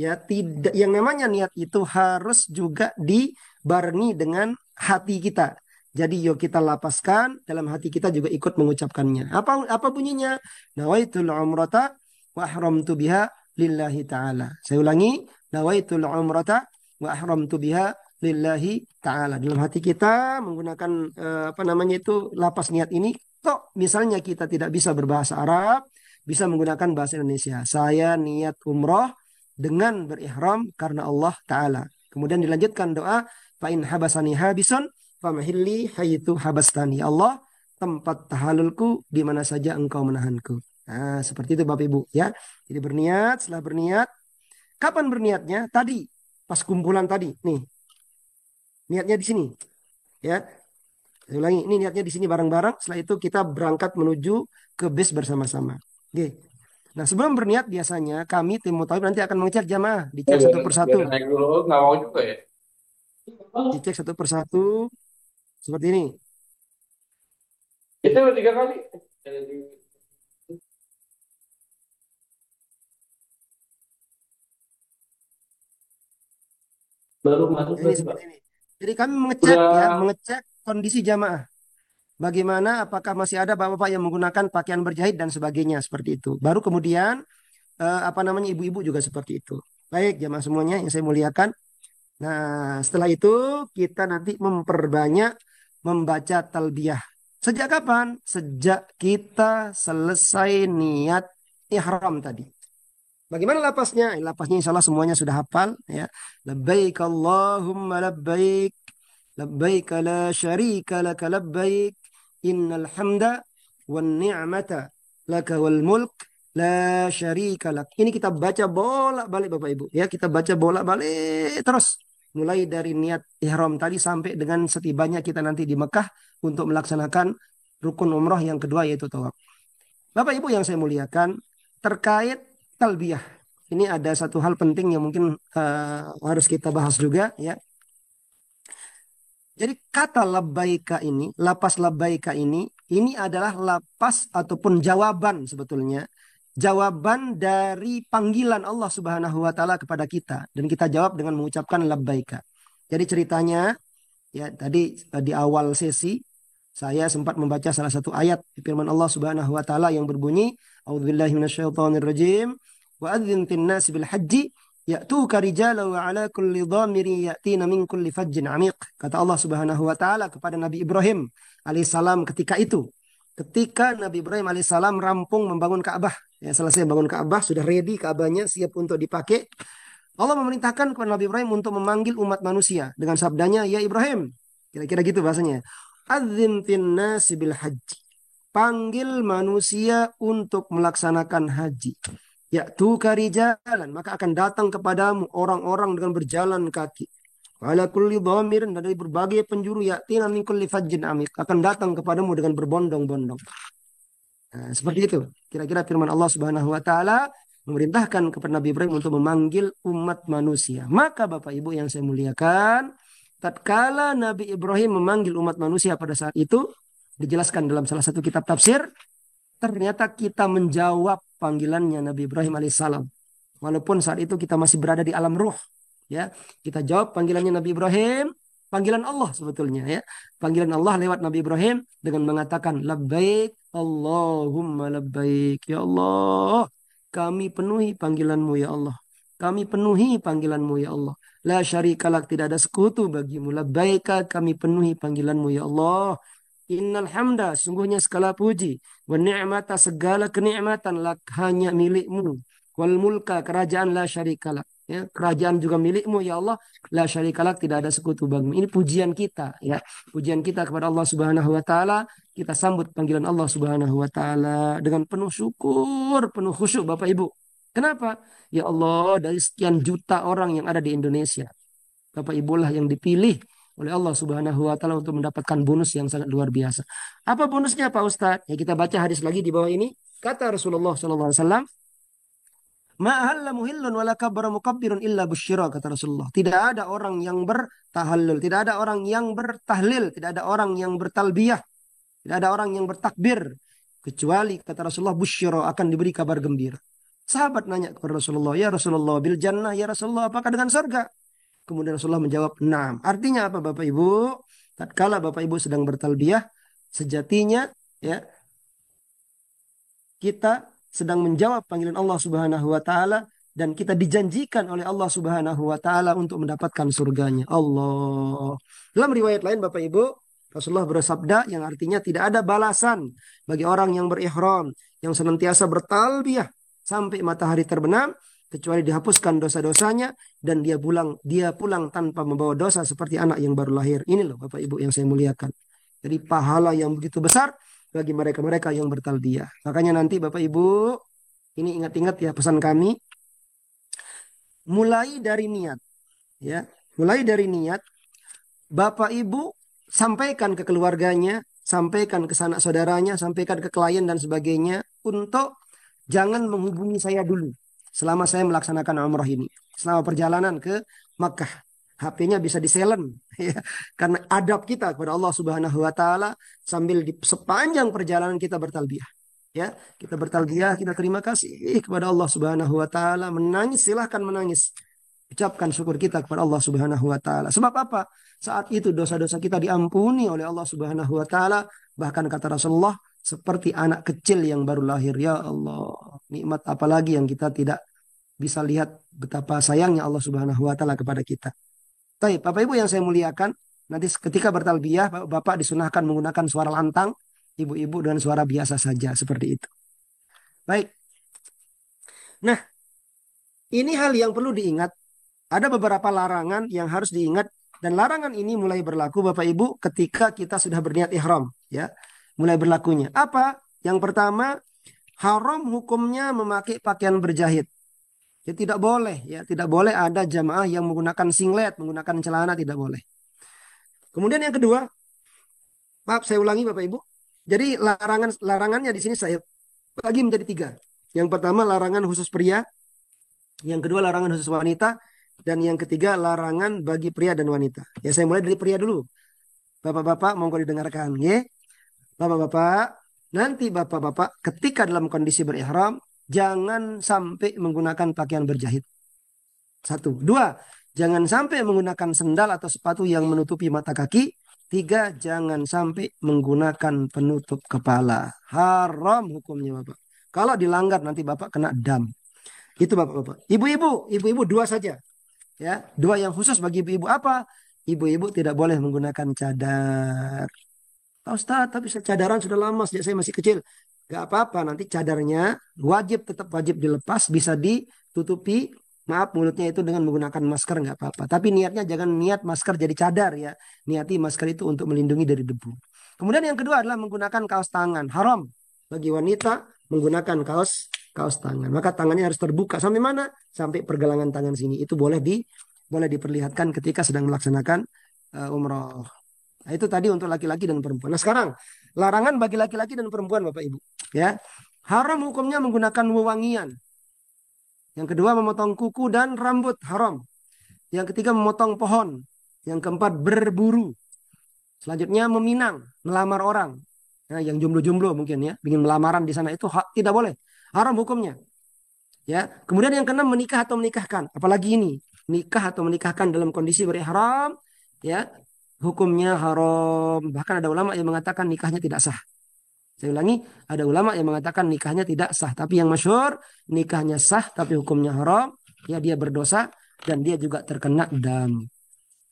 Ya, tidak yang namanya niat itu harus juga dibarengi dengan hati kita. Jadi yuk kita lapaskan dalam hati kita juga ikut mengucapkannya. Apa bunyinya? Nawaitul umrata wa ahramtu biha lillahi ta'ala. Saya ulangi, nawaitul umrata wa ahramtu biha lillahi ta'ala. Dalam hati kita menggunakan apa namanya itu lapas niat ini. Kok misalnya kita tidak bisa berbahasa Arab, bisa menggunakan bahasa Indonesia. Saya niat umroh dengan berihram karena Allah Ta'ala. Kemudian dilanjutkan doa, fa'in habasani habisun, famahilli hayitu habastani. Allah, tempat tahalulku di mana saja engkau menahanku. Nah, seperti itu Bapak Ibu ya. Jadi berniat, setelah berniat, kapan berniatnya? Tadi, pas kumpulan tadi. Nih, niatnya di sini. Ya, saya ulangi, ini niatnya di sini bareng-bareng. Setelah itu kita berangkat menuju ke base bersama-sama. Oke. Nah, sebelum berniat biasanya kami tim Mutawif nanti akan mengecek jamaah, dicek Biar satu persatu, biar naik dulu nggak mau juga ya. dicek satu persatu seperti ini. Itu udah 3 kali. Baru masuk Ini tadi Pak. seperti ini. Jadi kami Udah. mengecek kondisi jamaah. Bagaimana, apakah masih ada bapak-bapak yang menggunakan pakaian berjahit dan sebagainya seperti itu. Baru kemudian apa namanya ibu-ibu juga seperti itu. Baik jamaah semuanya yang saya muliakan. Nah, setelah itu kita nanti memperbanyak membaca talbiyah. Sejak kapan? Sejak kita selesai niat ihram tadi. Bagaimana lapasnya? Lapasnya insya Allah semuanya sudah hafal ya. Labbaik Allahumma labbaik. Labbaik la syarika laka labbaik. Innal hamda wan ni'mata laka wal mulk la syarika lak. Ini kita baca bolak-balik Bapak Ibu ya. Kita baca bolak-balik terus. Mulai dari niat ihram tadi sampai dengan setibanya kita nanti di Mekah untuk melaksanakan rukun umroh yang kedua yaitu tawaf. Bapak Ibu yang saya muliakan, terkait talbiyah. Ini ada satu hal penting yang mungkin harus kita bahas juga ya. Jadi kata labbaika ini adalah lapas ataupun jawaban sebetulnya jawaban dari panggilan Allah Subhanahu wa taala kepada kita dan kita jawab dengan mengucapkan labbaika. Jadi ceritanya ya tadi di awal sesi saya sempat membaca salah satu ayat di firman Allah Subhanahu wa taala yang berbunyi, A'udzubillahi minasyaitonirrajim, wa adzin fin nasi bil haji ya'tuka rijalan wa ala kulli dhamirin ya'tina min kulli fajjin 'amiq. Kata Allah Subhanahu wa taala kepada Nabi Ibrahim alaihissalam ketika itu. Ketika Nabi Ibrahim alaihissalam rampung membangun Ka'bah, ya selesai bangun Ka'bah, sudah ready Ka'bahnya siap untuk dipakai. Allah memerintahkan kepada Nabi Ibrahim untuk memanggil umat manusia dengan sabdanya, ya Ibrahim. Kira-kira gitu bahasanya. Adzim fin nasi bil haji. Panggil manusia untuk melaksanakan haji. Ya tuka rijalan. Maka akan datang kepadamu orang-orang dengan berjalan kaki. Ala kulli dhamirin, dari berbagai penjuru yatina min kulli fajjin amik. Akan datang kepadamu dengan berbondong-bondong. Nah, seperti itu. Kira-kira firman Allah Subhanahu wa taala memerintahkan kepada Nabi Ibrahim untuk memanggil umat manusia. Maka Bapak Ibu yang saya muliakan, tatkala Nabi Ibrahim memanggil umat manusia pada saat itu, dijelaskan dalam salah satu kitab tafsir, ternyata kita menjawab panggilannya Nabi Ibrahim alaihissalam. Walaupun saat itu kita masih berada di alam ruh, ya, kita jawab panggilannya Nabi Ibrahim, panggilan Allah sebetulnya, ya, panggilan Allah lewat Nabi Ibrahim dengan mengatakan labbaik Allahumma labbaik, ya Allah, kami penuhi panggilanmu ya Allah, kami penuhi panggilanmu ya Allah, la syarikalak, tidak ada sekutu bagimu, labbaika, kami penuhi panggilanmu ya Allah. Innal hamda, sungguhnya segala puji, wa ni'mata, segala kenikmatan, lak, hanya milikmu, wal mulka, kerajaan, la syarikalak, ya, kerajaan juga milikmu ya Allah, la syarikalak, tidak ada sekutu bagimu. Ini pujian kita, ya, pujian kita kepada Allah Subhanahu wa taala. Kita sambut panggilan Allah Subhanahu wa taala dengan penuh syukur, penuh khusyuk Bapak Ibu. Kenapa? Ya Allah, dari sekian juta orang yang ada di Indonesia, Bapak Ibu lah yang dipilih oleh Allah Subhanahu wa taala untuk mendapatkan bonus yang sangat luar biasa. Apa bonusnya Pak Ustadz? Ya kita baca hadis lagi di bawah ini. Kata Rasulullah sallallahu alaihi wasallam, "Ma'ahalla muhillun wala kabbara mukabbirun illa busyira," kata Rasulullah. Tidak ada orang yang bertahallul, tidak ada orang yang bertahlil, tidak ada orang yang bertalbiyah, tidak ada orang yang bertakbir, kecuali kata Rasulullah busyira, akan diberi kabar gembira. Sahabat nanya kepada Rasulullah, "Ya Rasulullah, bil jannah, ya Rasulullah, apakah dengan surga?" Kemudian Rasulullah menjawab, "Naam." Artinya apa Bapak Ibu? Tatkala Bapak Ibu sedang bertalbiyah, sejatinya ya kita sedang menjawab panggilan Allah Subhanahu wa taala dan kita dijanjikan oleh Allah Subhanahu wa taala untuk mendapatkan surganya. Allah. Dalam riwayat lain Bapak Ibu, Rasulullah bersabda yang artinya tidak ada balasan bagi orang yang berihram, yang senantiasa bertalbiyah sampai matahari terbenam, kecuali dihapuskan dosa-dosanya dan dia pulang tanpa membawa dosa seperti anak yang baru lahir. Ini loh Bapak Ibu yang saya muliakan. Jadi pahala yang begitu besar bagi mereka-mereka yang bertalbiyah. Makanya nanti Bapak Ibu, ini ingat-ingat ya pesan kami, mulai dari niat, ya, mulai dari niat, Bapak Ibu sampaikan ke keluarganya, sampaikan ke sanak saudaranya, sampaikan ke klien dan sebagainya untuk jangan menghubungi saya dulu selama saya melaksanakan umrah ini, selama perjalanan ke Makkah. HP-nya bisa di-silent ya, karena adab kita kepada Allah Subhanahu wa taala sambil di sepanjang perjalanan kita bertalbiyah. Ya, kita bertalbiyah, kita terima kasih kepada Allah Subhanahu wa taala, menangis silahkan menangis. Ucapkan syukur kita kepada Allah Subhanahu wa taala. Sebab apa? Saat itu dosa-dosa kita diampuni oleh Allah Subhanahu wa taala, bahkan kata Rasulullah seperti anak kecil yang baru lahir. Ya Allah, nikmat apalagi yang kita tidak bisa lihat betapa sayangnya Allah Subhanahu wa taala kepada kita. Baik, Bapak Ibu yang saya muliakan, nanti ketika bertalbiyah, Bapak disunahkan menggunakan suara lantang, Ibu-ibu dengan suara biasa saja, seperti itu. Baik. Nah, ini hal yang perlu diingat. Ada beberapa larangan yang harus diingat, dan larangan ini mulai berlaku, Bapak Ibu, ketika kita sudah berniat ihram. Ya, mulai berlakunya. Apa? Yang pertama, haram hukumnya memakai pakaian berjahit. Ya tidak boleh, ya tidak boleh ada jamaah yang menggunakan singlet, menggunakan celana, tidak boleh. Kemudian yang kedua, maaf saya ulangi Bapak Ibu. Jadi larangannya di sini saya bagi menjadi tiga. Yang pertama larangan khusus pria, yang kedua larangan khusus wanita, dan yang ketiga larangan bagi pria dan wanita. Ya saya mulai dari pria dulu. Bapak-bapak monggo didengarkan, ya. Bapak-bapak, nanti bapak-bapak ketika dalam kondisi berihram, jangan sampai menggunakan pakaian berjahit. Satu. Dua, jangan sampai menggunakan sendal atau sepatu yang menutupi mata kaki. Tiga, jangan sampai menggunakan penutup kepala. Haram hukumnya Bapak. Kalau dilanggar nanti Bapak kena dam. Itu Bapak-Bapak. Ibu-ibu dua saja. Ya, dua yang khusus bagi ibu-ibu apa? Ibu-ibu tidak boleh menggunakan cadar. Pak Ustadz, tapi cadaran sudah lama sejak saya masih kecil. Gak apa-apa, nanti cadarnya tetap wajib dilepas, bisa ditutupi. Maaf, mulutnya itu dengan menggunakan masker nggak apa-apa. Tapi niatnya jangan niat masker jadi cadar ya. Niati masker itu untuk melindungi dari debu. Kemudian yang kedua adalah menggunakan kaos tangan. Haram bagi wanita menggunakan kaos tangan. Maka tangannya harus terbuka sampai mana? Sampai pergelangan tangan sini. Itu boleh diperlihatkan ketika sedang melaksanakan umroh. Nah, itu tadi untuk laki-laki dan perempuan. Nah, sekarang larangan bagi laki-laki dan perempuan, Bapak Ibu. Ya, haram hukumnya menggunakan wewangian. Yang kedua memotong kuku dan rambut haram. Yang ketiga memotong pohon. Yang keempat berburu. Selanjutnya meminang, melamar orang. Nah, yang jomblo-jomblo mungkin ya, bikin melamaran di sana itu tidak boleh. Haram hukumnya. Ya, kemudian yang keenam menikah atau menikahkan. Apalagi ini, nikah atau menikahkan dalam kondisi berihram, ya, hukumnya haram. Bahkan ada ulama yang mengatakan nikahnya tidak sah. Saya ulangi, ada ulama yang mengatakan nikahnya tidak sah. Tapi yang masyhur, nikahnya sah tapi hukumnya haram. Ya, dia berdosa dan dia juga terkena dam.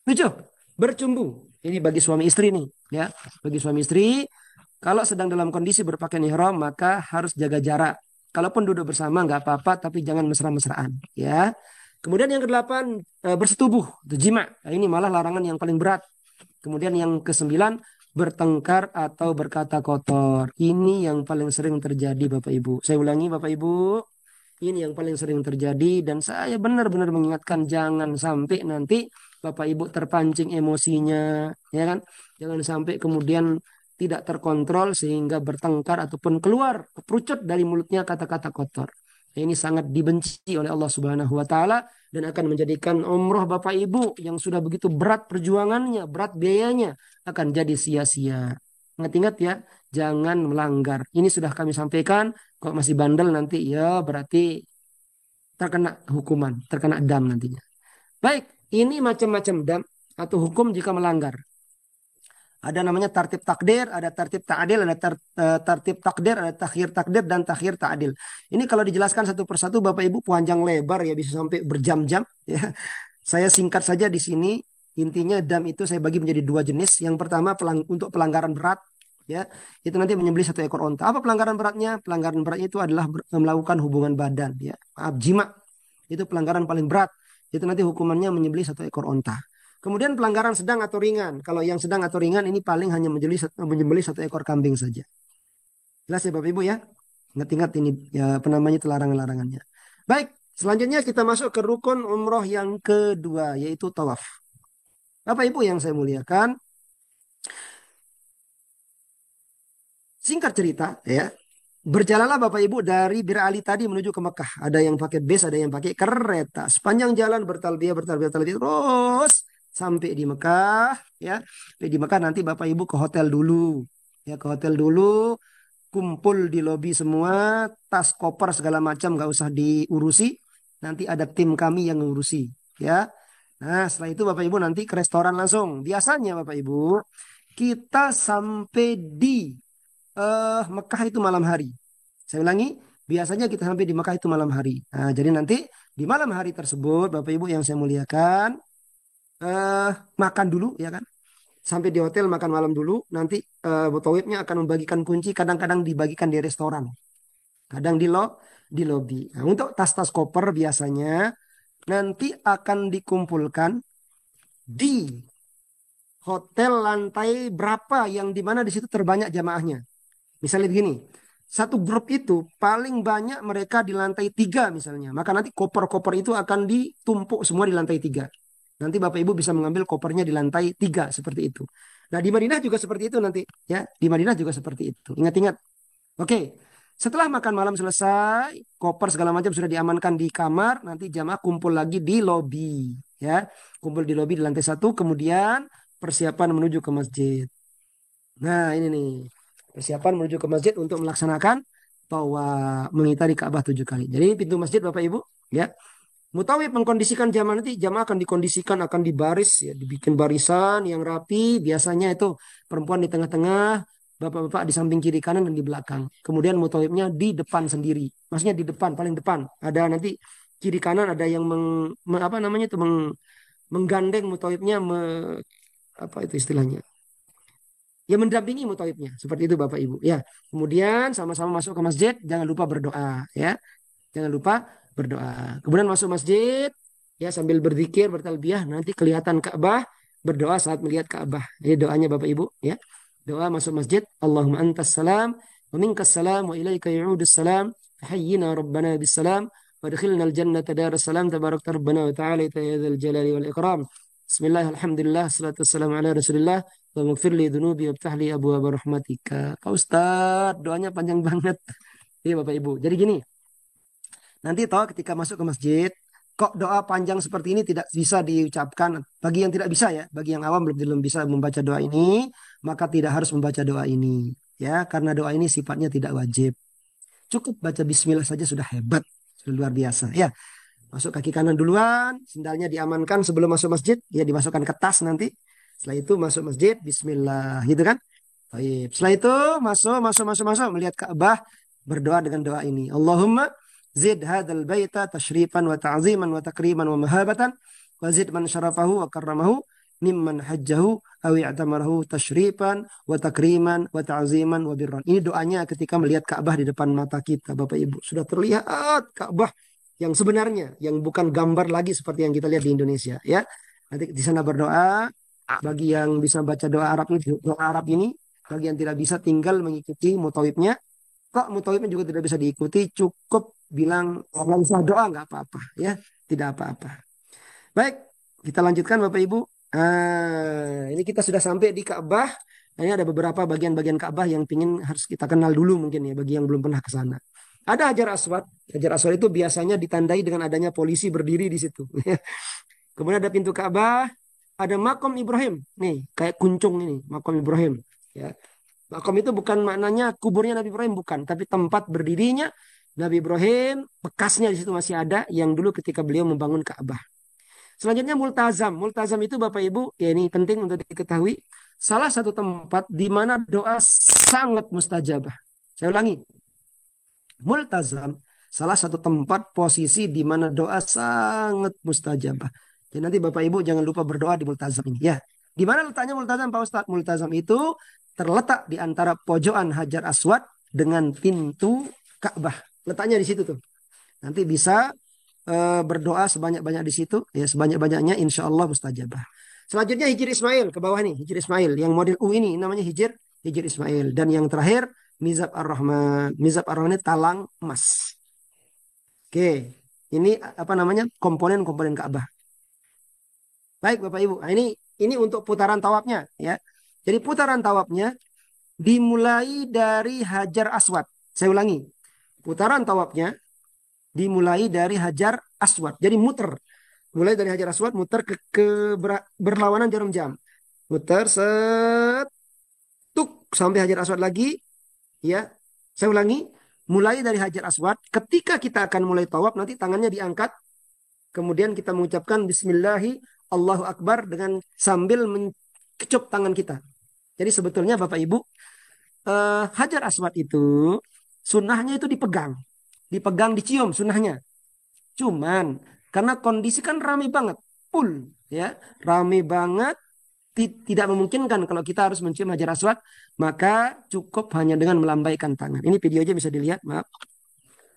7. Bercumbu. Ini bagi suami istri nih. Ya, bagi suami istri, kalau sedang dalam kondisi berpakaian ihram, maka harus jaga jarak. Kalaupun duduk bersama nggak apa-apa, tapi jangan mesra-mesraan. Ya. Kemudian yang kedelapan, bersetubuh, itu jima. Nah, ini malah larangan yang paling berat. Kemudian yang kesembilan, bertengkar atau berkata kotor. Ini yang paling sering terjadi Bapak Ibu. Saya ulangi Bapak Ibu, ini yang paling sering terjadi dan saya benar-benar mengingatkan jangan sampai nanti Bapak Ibu terpancing emosinya, ya kan? Jangan sampai kemudian tidak terkontrol sehingga bertengkar ataupun keluar keperucut dari mulutnya kata-kata kotor. Ini sangat dibenci oleh Allah Subhanahu wa taala dan akan menjadikan umroh Bapak Ibu yang sudah begitu berat perjuangannya, berat biayanya akan jadi sia-sia. Ingat-ingat ya, jangan melanggar. Ini sudah kami sampaikan. Kalau masih bandel nanti ya berarti terkena hukuman, terkena dam nantinya. Baik, ini macam-macam dam atau hukum jika melanggar. Ada namanya tartib takdir, ada tartib ta'adil, ada tartib takdir, ada takhir takdir, dan takhir ta'adil. Ini kalau dijelaskan satu persatu Bapak Ibu panjang lebar ya, bisa sampai berjam-jam. Ya. Saya singkat saja di sini. Intinya dam itu saya bagi menjadi dua jenis. Yang pertama untuk pelanggaran berat. Ya, itu nanti menyembelih satu ekor onta. Apa pelanggaran beratnya? Pelanggaran beratnya itu adalah melakukan hubungan badan. Ya, maaf, jima. Itu pelanggaran paling berat. Itu nanti hukumannya menyembelih satu ekor onta. Kemudian pelanggaran sedang atau ringan. Kalau yang sedang atau ringan ini paling hanya menyembelih satu ekor kambing saja. Jelas ya Bapak Ibu ya? Ingat-ingat ini ya apa namanya itu larangan-larangannya. Baik, selanjutnya kita masuk ke rukun umroh yang kedua yaitu tawaf. Bapak Ibu yang saya muliakan, singkat cerita ya, berjalanlah Bapak Ibu dari Bir Ali tadi menuju ke Mekah. Ada yang pakai bus, ada yang pakai kereta. Sepanjang jalan bertalbiyah terus sampai di Mekah ya. Sampai di Mekah nanti Bapak Ibu ke hotel dulu. Ya ke hotel dulu, kumpul di lobi semua, tas koper segala macam nggak usah diurusi. Nanti ada tim kami yang ngurusi ya. Nah, setelah itu Bapak Ibu nanti ke restoran langsung. Biasanya Bapak Ibu kita sampai di Mekah itu malam hari. Saya ulangi, biasanya kita sampai di Mekah itu malam hari. Nah, jadi nanti di malam hari tersebut, Bapak Ibu yang saya muliakan, makan dulu, ya kan? Sampai di hotel makan malam dulu. Nanti tawibnya akan membagikan kunci. Kadang-kadang dibagikan di restoran, kadang di lobi. Nah, untuk tas-tas koper biasanya nanti akan dikumpulkan di hotel lantai berapa yang dimana di situ terbanyak jamaahnya. Misalnya begini, satu grup itu paling banyak mereka di lantai 3 misalnya. Maka nanti koper-koper itu akan ditumpuk semua di lantai 3. Nanti Bapak Ibu bisa mengambil kopernya di lantai 3 seperti itu. Nah di Madinah juga seperti itu nanti. Ya, di Madinah juga seperti itu. Ingat-ingat. Oke, setelah makan malam selesai, koper segala macam sudah diamankan di kamar. Nanti jamaah kumpul lagi di lobi. Ya, kumpul di lobi di lantai 1. Kemudian persiapan menuju ke masjid. Nah ini nih. Persiapan menuju ke masjid untuk melaksanakan tawaf, mengitari Ka'bah 7 kali. Jadi ini pintu masjid Bapak Ibu, ya. Mutawif mengkondisikan jamaah, nanti jamaah akan dikondisikan, akan dibaris, ya, dibikin barisan yang rapi. Biasanya itu perempuan di tengah-tengah, bapak-bapak di samping kiri kanan dan di belakang. Kemudian mutawifnya di depan sendiri, maksudnya di depan, paling depan. Ada nanti kiri kanan ada yang apa namanya itu menggandeng mutawifnya, apa itu istilahnya? Ya mendampingi mutawifnya, seperti itu Bapak Ibu. Ya, kemudian sama-sama masuk ke masjid, jangan lupa berdoa, ya. Jangan lupa berdoa. Kemudian masuk masjid, ya sambil berzikir, bertalbiyah, nanti kelihatan Ka'bah, berdoa saat melihat Ka'bah. Ini doanya Bapak Ibu, ya. Doa masuk masjid, Allahumma antas salam, wa minkas salam, wa ilaika yu'udus salam, hayyina rabbana bis salam, wa adkhilna al-jannata daras salam, tabarakta rabbana wa ta'ala ya dzal jalali wal ikram. Bismillah, alhamdulillah, salatu wassalamu ala rasulillah, wa maghfir li dhunubi wa ftah li abwaaba rahmatika. Pak Ustadz, doanya panjang banget. Iya Bapak Ibu. Jadi gini, nanti toh ketika masuk ke masjid, kok doa panjang seperti ini tidak bisa diucapkan. Bagi yang tidak bisa ya, bagi yang awam belum bisa membaca doa ini, maka tidak harus membaca doa ini. Ya, karena doa ini sifatnya tidak wajib. Cukup baca bismillah saja sudah hebat, sudah luar biasa. Ya, masuk kaki kanan duluan, sendalnya diamankan sebelum masuk masjid, ya dimasukkan ke tas nanti. Setelah itu masuk masjid, bismillah, gitu kan? Baik. Setelah itu masuk melihat Ka'bah, berdoa dengan doa ini. Allahumma zid hadzal baita tasyrifan wa ta'ziman wa takriman wa mahabatan wa zid man syarafahu wa karramahu mimman hajjahu aw i'tamarahu tasyrifan wa takriman wa ta'ziman wa birran. Ini doanya ketika melihat Ka'bah di depan mata kita, Bapak Ibu. Sudah terlihat Ka'bah yang sebenarnya, yang bukan gambar lagi seperti yang kita lihat di Indonesia, ya. Nanti di sana berdoa. Bagi yang bisa baca doa Arab ini, bagi yang tidak bisa tinggal mengikuti mutawibnya. Kok mutawibnya juga tidak bisa diikuti, cukup bilang nggak usah doa nggak apa-apa, ya, tidak apa-apa. Baik, kita lanjutkan Bapak Ibu. Ini kita sudah sampai di Ka'bah. Nah, ini ada beberapa bagian-bagian Ka'bah yang harus kita kenal dulu mungkin ya bagi yang belum pernah ke sana. Ada Hajar Aswad. Hajar Aswad itu biasanya ditandai dengan adanya polisi berdiri di situ. Kemudian ada pintu Ka'bah, ada makom Ibrahim. Nih, kayak kuncung ini, makom Ibrahim. Ya. Makom itu bukan maknanya kuburnya Nabi Ibrahim, bukan. Tapi tempat berdirinya Nabi Ibrahim, bekasnya di situ masih ada yang dulu ketika beliau membangun Ka'bah. Selanjutnya multazam. Multazam itu Bapak Ibu, ya ini penting untuk diketahui. Salah satu tempat di mana doa sangat mustajabah. Saya ulangi. Multazam, salah satu tempat posisi di mana doa sangat mustajabah. Jadi nanti Bapak Ibu jangan lupa berdoa di multazam ini. Ya, di mana letaknya multazam Pak Ustadz? Multazam itu terletak di antara pojokan Hajar Aswad dengan pintu Ka'bah. Letaknya di situ tuh. Nanti bisa berdoa sebanyak-banyak di situ, ya sebanyak-banyaknya insya Allah mustajabah. Selanjutnya Hijr Ismail ke bawah nih, Hijr Ismail yang model U ini namanya Hijr Ismail, dan yang terakhir Mizab Ar-Rahman. Mizab Ar-Rahman ini talang emas. Oke, ini apa namanya komponen-komponen Ka'bah. Baik Bapak Ibu, nah, ini untuk putaran tawafnya ya. Jadi putaran tawafnya dimulai dari Hajar Aswad. Saya ulangi, putaran tawafnya dimulai dari Hajar Aswad. Jadi muter. Mulai dari Hajar Aswad, muter berlawanan jarum jam. Muter, sampai Hajar Aswad lagi. Ya, saya ulangi. Mulai dari Hajar Aswad. Ketika kita akan mulai tawaf, nanti tangannya diangkat. Kemudian kita mengucapkan Bismillahi Allahu Akbar dengan sambil mengecup tangan kita. Jadi sebetulnya Bapak Ibu, Hajar Aswad itu sunnahnya itu dipegang. Dipegang, dicium sunnahnya. Cuman karena kondisi kan rame banget, full ya, rame banget, tidak memungkinkan kalau kita harus mencium Hajar Aswad, maka cukup hanya dengan melambaikan tangan. Ini video aja bisa dilihat, maaf.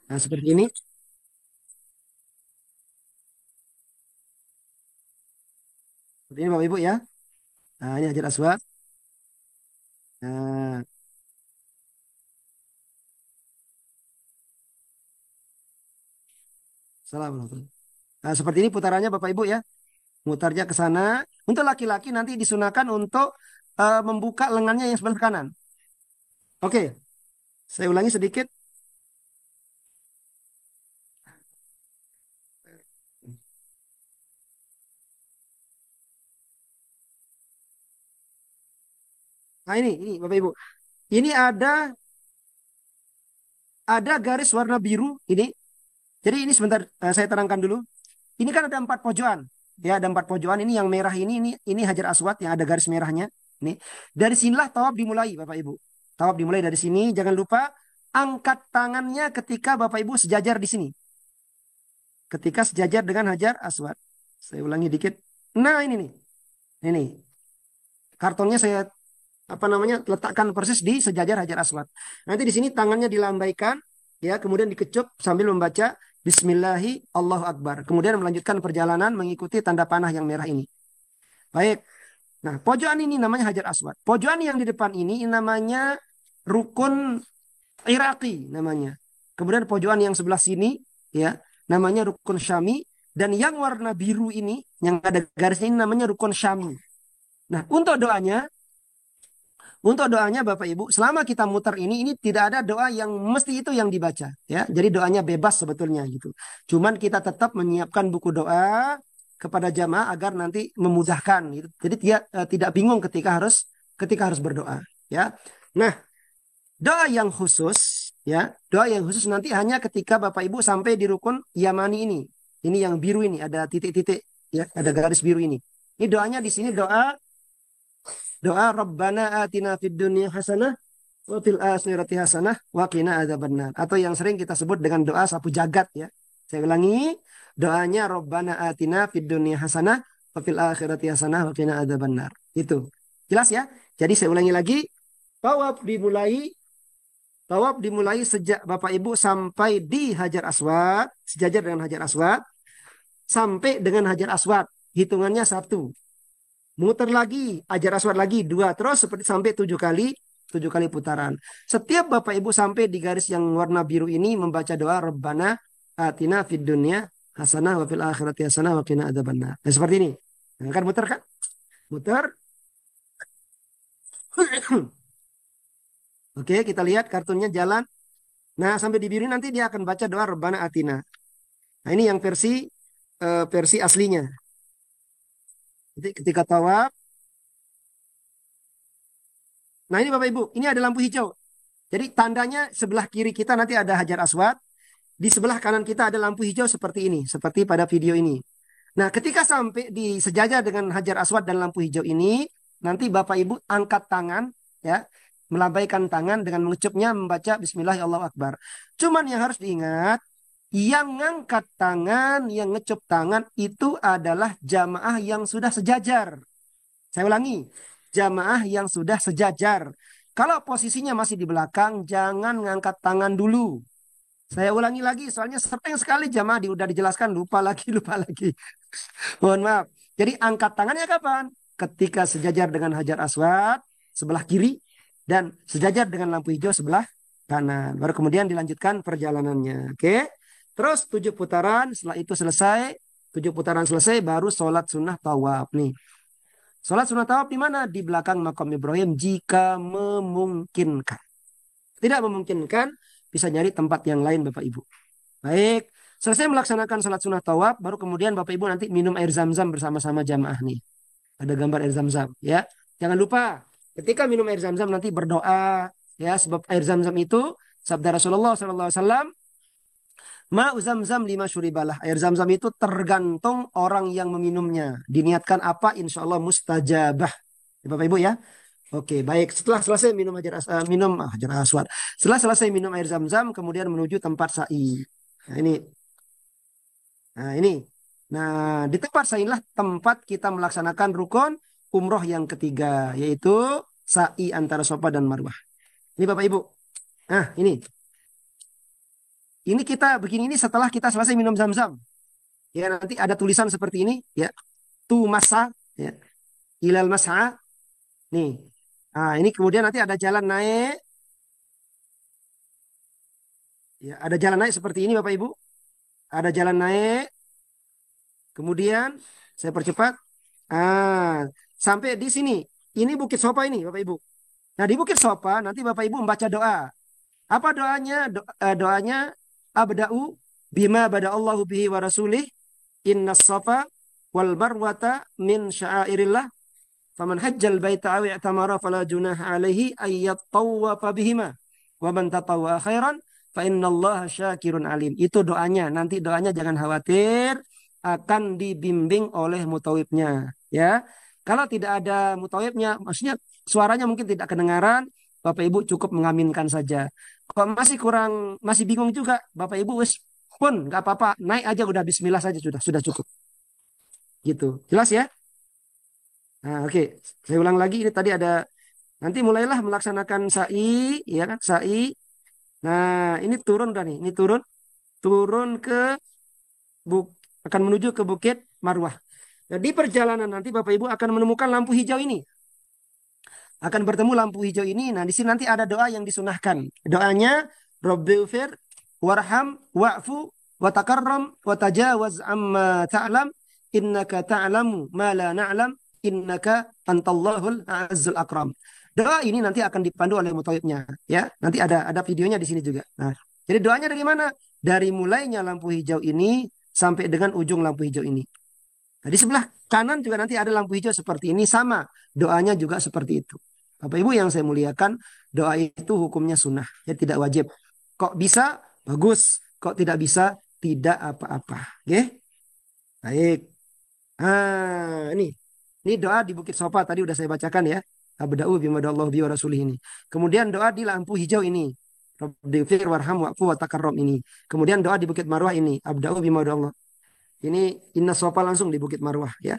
Nah, seperti ini. Seperti ini Bapak Ibu ya. Nah, ini Hajar Aswad. Nah, salam. Nah, seperti ini putarannya Bapak Ibu ya. Mutarnya ke sana. Untuk laki-laki nanti disunahkan untuk membuka lengannya yang sebelah kanan. Oke, saya ulangi sedikit. Nah ini Bapak Ibu. Ini ada ada garis warna biru ini. Jadi ini sebentar saya terangkan dulu. Ini kan ada 4 pojokan. Ya, ada 4 pojokan. Ini yang merah ini Hajar Aswad yang ada garis merahnya. Ini. Dari sinilah tawaf dimulai, Bapak Ibu. Tawaf dimulai dari sini. Jangan lupa angkat tangannya ketika Bapak Ibu sejajar di sini. Ketika sejajar dengan Hajar Aswad. Saya ulangi dikit. Nah, ini nih. Ini. Kartonnya saya letakkan persis di sejajar Hajar Aswad. Nanti di sini tangannya dilambaikan, ya, kemudian dikecup sambil membaca Bismillahi Allahu Akbar. Kemudian melanjutkan perjalanan mengikuti tanda panah yang merah ini. Baik. Nah, pojokan ini namanya Hajar Aswad. Pojokan yang di depan ini namanya rukun Iraqi namanya. Kemudian pojokan yang sebelah sini, ya, namanya rukun Syami. Dan yang warna biru ini, yang ada garisnya ini namanya rukun Syami. Nah, untuk doanya Bapak Ibu, selama kita muter ini tidak ada doa yang mesti itu yang dibaca, ya. Jadi doanya bebas sebetulnya gitu. Cuman kita tetap menyiapkan buku doa kepada jamaah agar nanti memudahkan gitu. Jadi tidak bingung ketika harus berdoa, ya. Nah, doa yang khusus, ya, doa yang khusus nanti hanya ketika Bapak Ibu sampai di rukun Yamani ini. Ini yang biru ini ada titik-titik, ya, ada garis biru ini. Ini doanya di sini doa Rabbana atina fid dunya hasanah wa fil akhirati hasanah wa qina adzabannar, atau yang sering kita sebut dengan doa sapu jagat, ya. Saya ulangi, doanya Rabbana atina fid dunya hasanah wa fil akhirati hasanah wa qina adzabannar. Itu. Jelas ya? Jadi saya ulangi lagi, tawaf dimulai tawaf dimulai sejak Bapak Ibu sampai di Hajar Aswad, sejajar dengan Hajar Aswad, sampai dengan Hajar Aswad, hitungannya 1. Muter lagi, Hajar Aswad lagi 2, terus seperti sampai 7 kali putaran. Setiap Bapak Ibu sampai di garis yang warna biru ini membaca doa Rabbana atina fid dunya hasanah wa fil akhirati hasanah wa qina adzabannar. Nah, seperti ini. Nah, kan muter kan? Muter. Oke, kita lihat kartunnya jalan. Nah, sampai di biru nanti dia akan baca doa Rabbana atina. Nah, ini yang versi aslinya. Jadi ketika tawaf. Nah, ini Bapak Ibu, ini ada lampu hijau. Jadi tandanya sebelah kiri kita nanti ada Hajar Aswad. Di sebelah kanan kita ada lampu hijau seperti ini. Seperti pada video ini. Nah, ketika sampai di sejajar dengan Hajar Aswad dan lampu hijau ini, nanti Bapak Ibu angkat tangan, ya, melambaikan tangan dengan mengecupnya membaca Bismillahirrahmanirrahim. Cuman yang harus diingat, yang ngangkat tangan, yang ngecup tangan itu adalah jamaah yang sudah sejajar. Saya ulangi, jamaah yang sudah sejajar. Kalau posisinya masih di belakang, jangan ngangkat tangan dulu. Saya ulangi lagi, soalnya sering sekali jamaah udah dijelaskan, lupa lagi, lupa lagi. Mohon maaf. Jadi angkat tangannya kapan? Ketika sejajar dengan Hajar Aswad sebelah kiri dan sejajar dengan lampu hijau sebelah kanan. Baru kemudian dilanjutkan perjalanannya. Oke? Terus 7 putaran, setelah itu selesai, 7 putaran selesai, baru sholat sunnah tawaf nih. Sholat sunnah tawaf di mana? Di belakang makam Ibrahim jika memungkinkan. Tidak memungkinkan, bisa nyari tempat yang lain Bapak Ibu. Baik, selesai melaksanakan sholat sunnah tawaf, baru kemudian Bapak Ibu nanti minum air zam-zam bersama-sama jamaah nih. Ada gambar air zam-zam, ya. Jangan lupa, ketika minum air zam-zam nanti berdoa, ya, sebab air zam-zam itu sabda Rasulullah SAW, Ma'u zam-zam lima syuribalah. Air zam-zam itu tergantung orang yang meminumnya. Diniatkan apa, insya Allah mustajabah. Ya, Bapak Ibu ya. Oke, baik. Setelah selesai Hajar Aswad. Setelah selesai minum air zam-zam, kemudian menuju tempat sa'i. Nah, ini. Nah, ini. Nah, di tempat sa'i lah tempat kita melaksanakan rukun umroh yang ketiga, yaitu sa'i antara Safa dan Marwah. Ini Bapak Ibu. Nah, ini. Ini kita begini ini setelah kita selesai minum zam-zam. Ya, nanti ada tulisan seperti ini, ya. Tu masa, ya. Ilal mas'a. Nih. Nah, ini kemudian nanti ada jalan naik. Ya, ada jalan naik seperti ini Bapak Ibu. Ada jalan naik. Kemudian saya percepat. Sampai di sini. Ini Bukit Sofa ini Bapak Ibu. Nah, di Bukit Sofa nanti Bapak Ibu membaca doa. Apa doanya? Doanya abda'u bima bada'allahu bihi wa rasulih innas safa wal marwata min sya'airillah faman hajjal baita aw i'tamara fala junaha alaihi ay yattawafa bihima wa man tatawwa khairan fa innallaha syakirun alim. Itu doanya. Nanti doanya jangan khawatir akan dibimbing oleh mutawibnya, ya. Kalau tidak ada mutawibnya, maksudnya suaranya mungkin tidak kedengaran, Bapak Ibu cukup mengaminkan saja. Kalau masih kurang, masih bingung juga, Bapak Ibu wis pun nggak apa-apa, naik aja udah Bismillah saja sudah cukup. Gitu, jelas ya? Nah, oke, saya ulang lagi. Ini tadi ada nanti mulailah melaksanakan sa'i, ya kan? Sa'i. Nah, ini turun dah nih. Ini turun ke akan menuju ke Bukit Marwah. Nah, di perjalanan nanti Bapak Ibu akan menemukan lampu hijau ini. Akan bertemu lampu hijau ini. Nah, di sini nanti ada doa yang disunahkan. Doanya Rabbighfir warham wa'fu wa takarram wa tajawaz amma ta'lam innaka ta'lamu ma la na'lam innaka antallahul azzul akram. Doa ini nanti akan dipandu oleh mutawibnya, ya. Nanti ada videonya di sini juga. Nah, jadi doanya dari mana? Dari mulainya lampu hijau ini sampai dengan ujung lampu hijau ini. Nah, di sebelah kanan juga nanti ada lampu hijau seperti ini, sama doanya juga seperti itu. Bapak Ibu yang saya muliakan, doa itu hukumnya sunnah, ya tidak wajib. Kok bisa? Bagus. Kok tidak bisa? Tidak apa-apa. Oke? Baik. Ini doa di Bukit Sofa tadi udah saya bacakan ya. Abda'u bimadallahu bi wa rasulih ini. Kemudian doa di lampu hijau ini. Rabbighfir warham wa'fu wa takarram ini. Kemudian doa di Bukit Marwah ini. Abda'u bimadallahu. Ini inna sofa langsung di Bukit Marwah ya.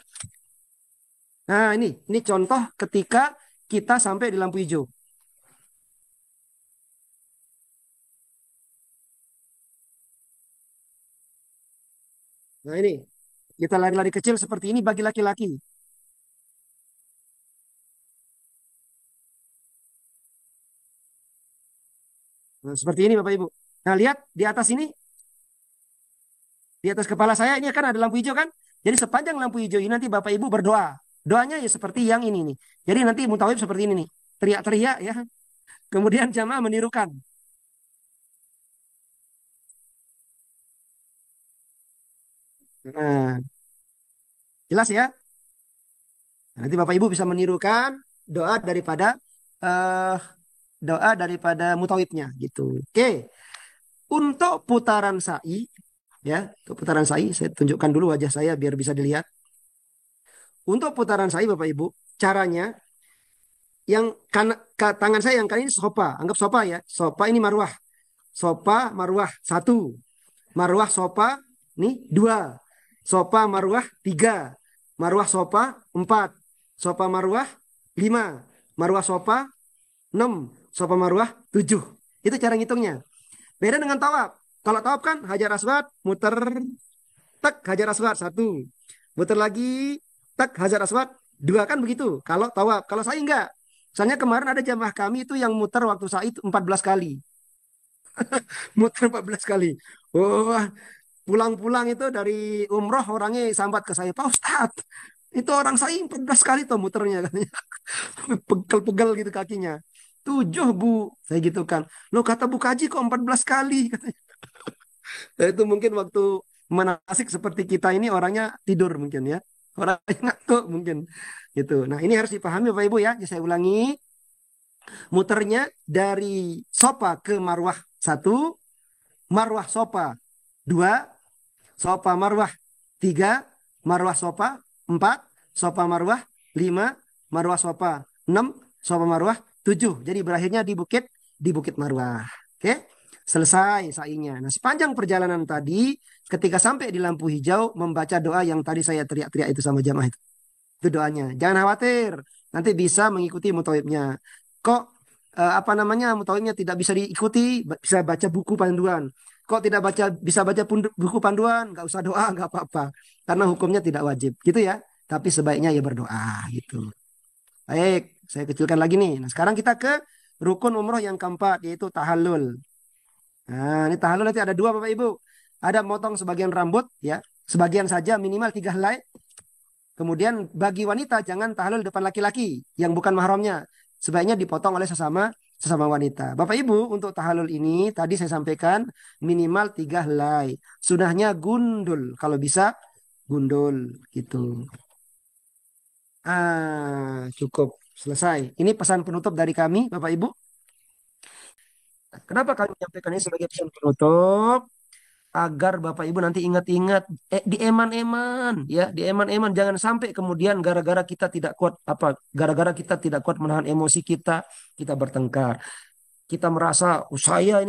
Nah, ini contoh ketika kita sampai di lampu hijau. Nah, ini kita lari-lari kecil seperti ini bagi laki-laki. Nah, seperti ini Bapak Ibu. Nah, lihat di atas ini, di atas kepala saya ini kan ada lampu hijau kan? Jadi sepanjang lampu hijau ini nanti Bapak Ibu berdoa. Doanya ya seperti yang ini nih. Jadi nanti mutawib seperti ini nih. Teriak-teriak ya. Kemudian jamaah menirukan. Nah, jelas ya? Nanti Bapak Ibu bisa menirukan doa daripada eh, doa daripada mutawibnya gitu. Oke. Untuk putaran sa'i ya, untuk putaran sa'i saya tunjukkan dulu wajah saya biar bisa dilihat. Untuk putaran sa'i Bapak Ibu, caranya yang tangan saya yang kali ini sopa, anggap sopa ya. Sopa ini marwah. Sopa marwah satu, marwah sopa nih dua, sopa marwah tiga, marwah sopa empat, sopa marwah lima, marwah sopa enam, sopa marwah tujuh. Itu cara ngitungnya. Beda dengan tawaf. Kalau tawaf kan hajar aswad, muter, tak hajar aswad satu, muter lagi, tak hajar aswad dua kan begitu. Kalau tawaf, kalau saya enggak. Misalnya kemarin ada jamaah kami itu yang muter waktu sa'i itu 14 kali. Muter 14 kali. Wah, pulang-pulang itu dari umroh orangnya sambat ke saya, Pak Ustadz, itu orang saya 14 kali tuh muternya katanya. Pegel-pegel gitu kakinya. Tujuh bu, saya gitu kan. Lo kata Bu Kaji kok 14 kali katanya. Nah, itu mungkin waktu manasik seperti kita ini orangnya tidur mungkin ya. Orangnya ngantuk mungkin gitu. Nah, ini harus dipahami Bapak Ibu ya. Saya ulangi, muternya dari sofa ke marwah satu, marwah sofa dua, sofa marwah tiga, marwah sofa empat, sofa marwah lima, marwah sofa enam, sofa marwah tujuh. Jadi berakhirnya di Bukit Marwah. Oke, selesai sa'inya. Nah, sepanjang perjalanan tadi, ketika sampai di lampu hijau, membaca doa yang tadi saya teriak-teriak itu sama jamaah itu. Itu doanya. Jangan khawatir, nanti bisa mengikuti mutawibnya. Kok apa namanya mutawibnya tidak bisa diikuti, bisa baca buku panduan. Kok tidak bisa baca buku panduan, nggak usah doa, nggak apa-apa. Karena hukumnya tidak wajib, gitu ya. Tapi sebaiknya ya berdoa, gitu. Baik, saya kecilkan lagi nih. Nah, sekarang kita ke rukun umroh yang keempat, yaitu tahallul. Nah, ini tahallul nanti ada dua Bapak Ibu. Ada motong sebagian rambut, ya. Sebagian saja minimal 3 helai. Kemudian bagi wanita jangan tahlul depan laki-laki yang bukan mahramnya. Sebaiknya dipotong oleh sesama sesama wanita. Bapak Ibu, untuk tahlul ini tadi saya sampaikan minimal 3 helai. Sunahnya gundul. Kalau bisa gundul gitu. Cukup selesai. Ini pesan penutup dari kami, Bapak Ibu. Kenapa kami menyampaikan ini sebagai pesan penutup? Agar Bapak Ibu nanti ingat-ingat, dieman-eman, ya, dieman-eman. Jangan sampai kemudian gara-gara kita tidak kuat, gara-gara kita tidak kuat menahan emosi kita, kita bertengkar. Kita merasa, "Oh, saya,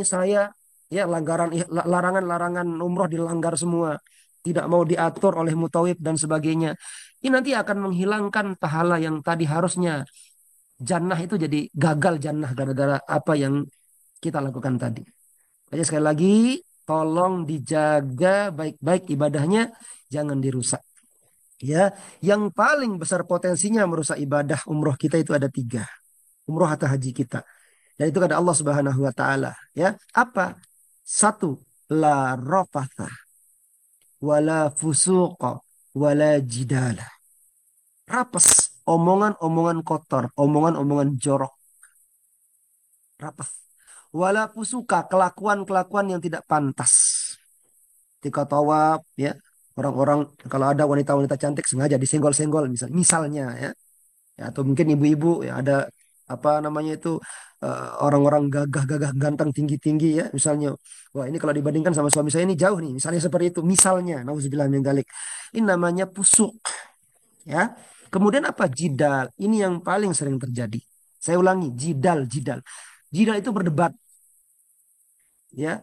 ya, larangan-larangan umroh dilanggar semua. Tidak mau diatur oleh mutawif dan sebagainya. Ini nanti akan menghilangkan pahala yang tadi harusnya jannah itu jadi gagal jannah gara-gara apa yang kita lakukan tadi. Jadi sekali lagi, tolong dijaga baik-baik ibadahnya, jangan dirusak. Ya, yang paling besar potensinya merusak ibadah umroh kita itu ada tiga. Umroh atau haji kita. Dan itu kata Allah Subhanahu wa taala, ya. Apa? Satu, la rafatha wala fusuqa wala jidala. Rapes, omongan-omongan kotor, omongan-omongan jorok, rapes. Wala fusuka, kelakuan-kelakuan yang tidak pantas. Ketika tawaf, ya, orang-orang kalau ada wanita-wanita cantik sengaja disenggol-senggol misalnya, ya. Ya, atau mungkin ibu-ibu, ya, ada apa namanya itu, orang-orang gagah-gagah ganteng tinggi-tinggi, ya, misalnya, wah, ini kalau dibandingkan sama suami saya ini jauh nih, misalnya seperti itu, misalnya, nauzubillah min dzalik. Ini namanya pusuk, ya. Kemudian apa? Jidal. Ini yang paling sering terjadi. Saya ulangi, jidal, jidal. Jidal itu berdebat, ya.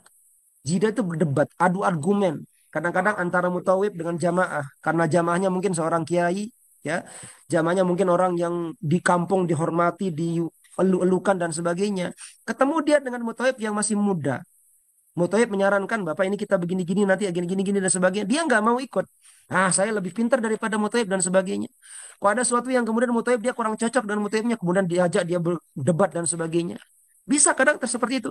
Jidal itu berdebat, adu argumen. Kadang-kadang antara mutawif dengan jamaah, karena jamaahnya mungkin seorang kiai, ya, jamaahnya mungkin orang yang di kampung dihormati, dielu-elukan dan sebagainya. Ketemu dia dengan mutawif yang masih muda. Mutawif menyarankan, "Bapak, ini kita begini-gini nanti ya gini-gini dan sebagainya." Dia nggak mau ikut. Ah, saya lebih pintar daripada mutawif dan sebagainya. Kok ada sesuatu yang kemudian mutawif dia kurang cocok dan mutawifnya kemudian diajak dia berdebat dan sebagainya. Bisa kadang seperti itu.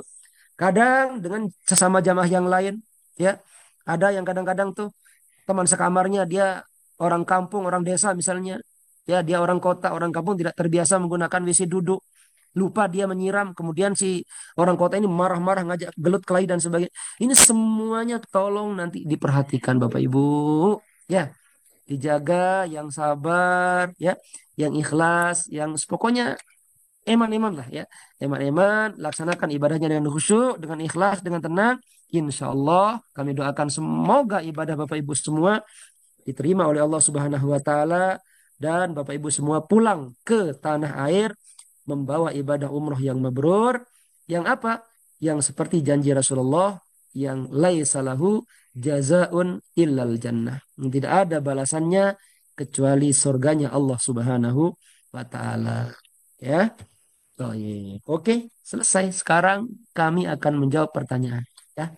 Kadang dengan sesama jamaah yang lain, ya. Ada yang kadang-kadang tuh teman sekamarnya dia orang kampung, orang desa misalnya. Ya, dia orang kota, orang kampung tidak terbiasa menggunakan WC duduk. Lupa dia menyiram, kemudian si orang kota ini marah-marah ngajak gelut kelahi dan sebagainya. Ini semuanya tolong nanti diperhatikan Bapak Ibu. Ya, dijaga yang sabar, ya, yang ikhlas, yang pokoknya eman-eman lah, ya. Eman-eman, laksanakan ibadahnya dengan khusyuk, dengan ikhlas, dengan tenang. Insya Allah kami doakan semoga ibadah Bapak Ibu semua diterima oleh Allah Subhanahu wa taala dan Bapak Ibu semua pulang ke tanah air membawa ibadah umroh yang mabrur, yang apa? Yang seperti janji Rasulullah, yang laisa lahu jazaun illal jannah. Yang tidak ada balasannya kecuali surganya Allah Subhanahu wa taala. Ya. Oh, iya. Oke, selesai. Sekarang kami akan menjawab pertanyaan. Ya.